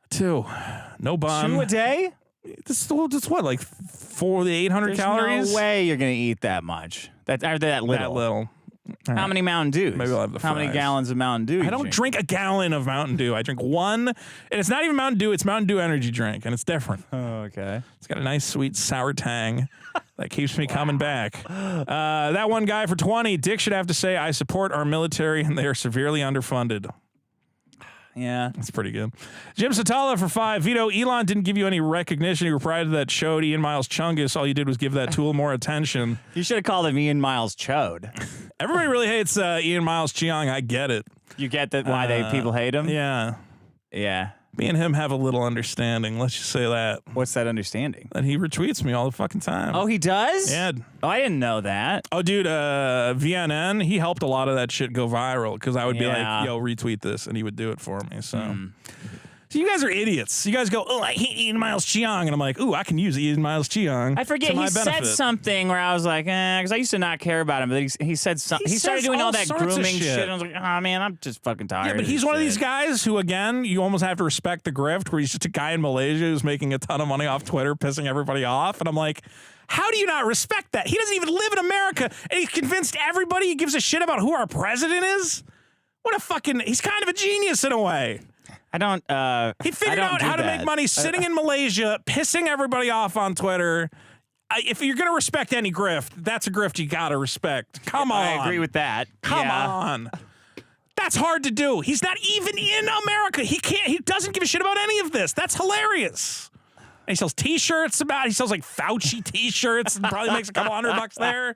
S2: 2. No bun.
S4: 2 a day?
S2: This what, like 800
S4: There's
S2: calories?
S4: no way you're going to eat that much. That little.
S2: That little.
S4: How many Mountain Dews?
S2: Maybe I'll have the
S4: How many
S2: fries.
S4: gallons of Mountain Dew?
S2: I don't drink a gallon of Mountain Dew. I drink one, and it's not even Mountain Dew. It's Mountain Dew energy drink, and it's different.
S4: Oh, okay.
S2: It's got a nice, sweet, sour tang that keeps me coming back. That one guy for 20, Dick should have to say, I support our military, and they are severely underfunded.
S4: Yeah.
S2: That's pretty good. Jim Satala for 5. Vito, Elon didn't give you any recognition. You were prior to that show to Ian Miles Chungus. All you did was give that tool more attention.
S4: You should have called him Ian Miles Chode.
S2: Everybody really hates Ian Miles Cheong. I get it.
S4: You get that why people hate him?
S2: Yeah.
S4: Yeah.
S2: Me and him have a little understanding. Let's just say that.
S4: What's that understanding?
S2: That he retweets me all the fucking time.
S4: Oh, he does?
S2: Yeah.
S4: Oh, I didn't know that.
S2: Oh, dude, VNN, he helped a lot of that shit go viral because I would be
S4: Yeah.
S2: like, yo, retweet this, and he would do it for me. So you guys are idiots. You guys go, oh, I hate Ian Miles Cheong. And I'm like, ooh, I can use Ian Miles Cheong.
S4: I forget,
S2: to my
S4: he said
S2: benefit.
S4: something where I was like, because I used to not care about him, but he said something. He started
S2: says
S4: doing all
S2: all
S4: that
S2: sorts of
S4: grooming
S2: shit.
S4: shit. I was like, oh, man, I'm just fucking tired.
S2: Yeah, but
S4: of
S2: he's
S4: this
S2: one of
S4: shit.
S2: these guys who, again, you almost have to respect the grift, where he's just a guy in Malaysia who's making a ton of money off Twitter, pissing everybody off. And I'm like, how do you not respect that? He doesn't even live in America, and he's convinced everybody he gives a shit about who our president is? What a fucking... He's kind of a genius in a way.
S4: I don't...
S2: He figured out how to make money sitting in Malaysia, pissing everybody off on Twitter. If you're going to respect any grift, that's a grift you got to respect. Come on.
S4: I agree with that.
S2: Come
S4: Yeah.
S2: on. That's hard to do. He's not even in America. He doesn't give a shit about any of this. That's hilarious. And he sells T-shirts he sells like Fauci T-shirts and probably makes a couple $100 there.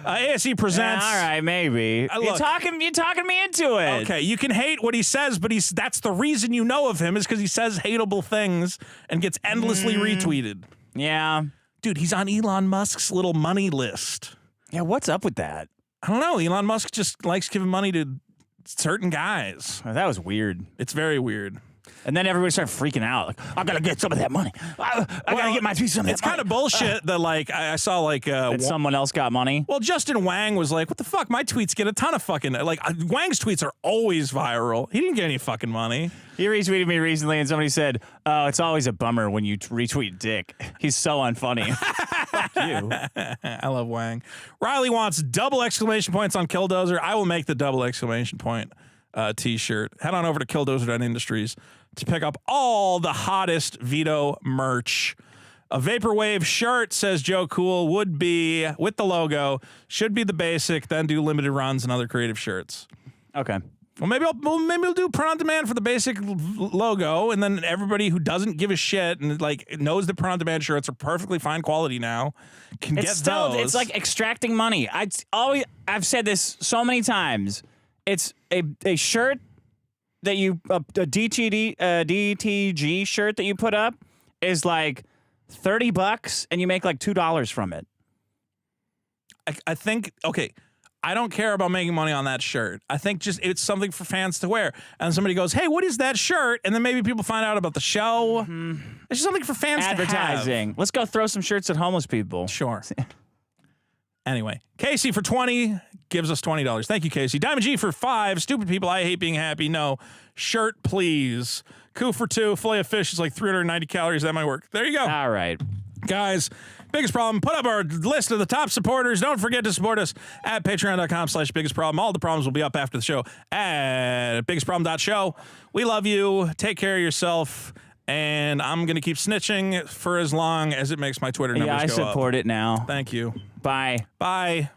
S2: ASE presents.
S4: Yeah, all right, maybe. You're
S2: look.
S4: talking me into it.
S2: Okay, you can hate what he says, but that's the reason you know of him is because he says hateable things and gets endlessly retweeted.
S4: Yeah.
S2: Dude, he's on Elon Musk's little money list.
S4: Yeah, what's up with that?
S2: I don't know. Elon Musk just likes giving money to certain guys.
S4: Oh, that was weird.
S2: It's very weird.
S4: And then everybody started freaking out. Like, I gotta get some of that money. I gotta get my piece of that
S2: It's kind of bullshit that, like, I saw, like...
S4: that someone else got money?
S2: Well, Justin Wang was like, what the fuck? My tweets get a ton of fucking... Like, Wang's tweets are always viral. He didn't get any fucking money.
S4: He retweeted me recently, and somebody said, oh, it's always a bummer when you retweet Dick. He's so unfunny. Fuck you.
S2: I love Wang. Riley wants double exclamation points on Killdozer. I will make the double exclamation point T-shirt. Head on over to killdozer.industries to pick up all the hottest Vito merch. A Vaporwave shirt, says Joe Cool, would be, with the logo, should be the basic, then do limited runs and other creative shirts.
S4: Okay.
S2: Well, maybe we'll do print on demand for the basic logo, and then everybody who doesn't give a shit and like knows that print on demand shirts are perfectly fine quality now can get those.
S4: It's like extracting money. I've said this so many times. It's a shirt that you a DTG shirt that you put up is like $30, and you make like $2 from it.
S2: I think, okay, I don't care about making money on that shirt. I think just it's something for fans to wear. And somebody goes, hey, what is that shirt? And then maybe people find out about the show. It's just something for fans
S4: Advertising.
S2: to have.
S4: Let's go throw some shirts at homeless people.
S2: Sure. Anyway, Casey for 20 gives us $20. Thank you, Casey. Diamond G for 5. Stupid people, I hate being happy. No. Shirt, please. Koo for 2. Filet-O-Fish is like 390 calories. That might work. There you go.
S4: All right.
S2: Guys, biggest problem. Put up our list of the top supporters. Don't forget to support us at patreon.com/biggestproblem. All the problems will be up after the show at biggestproblem.show. We love you. Take care of yourself. And I'm going to keep snitching for as long as it makes my Twitter numbers go up.
S4: Yeah, I support it now.
S2: Thank you.
S4: Bye.
S2: Bye.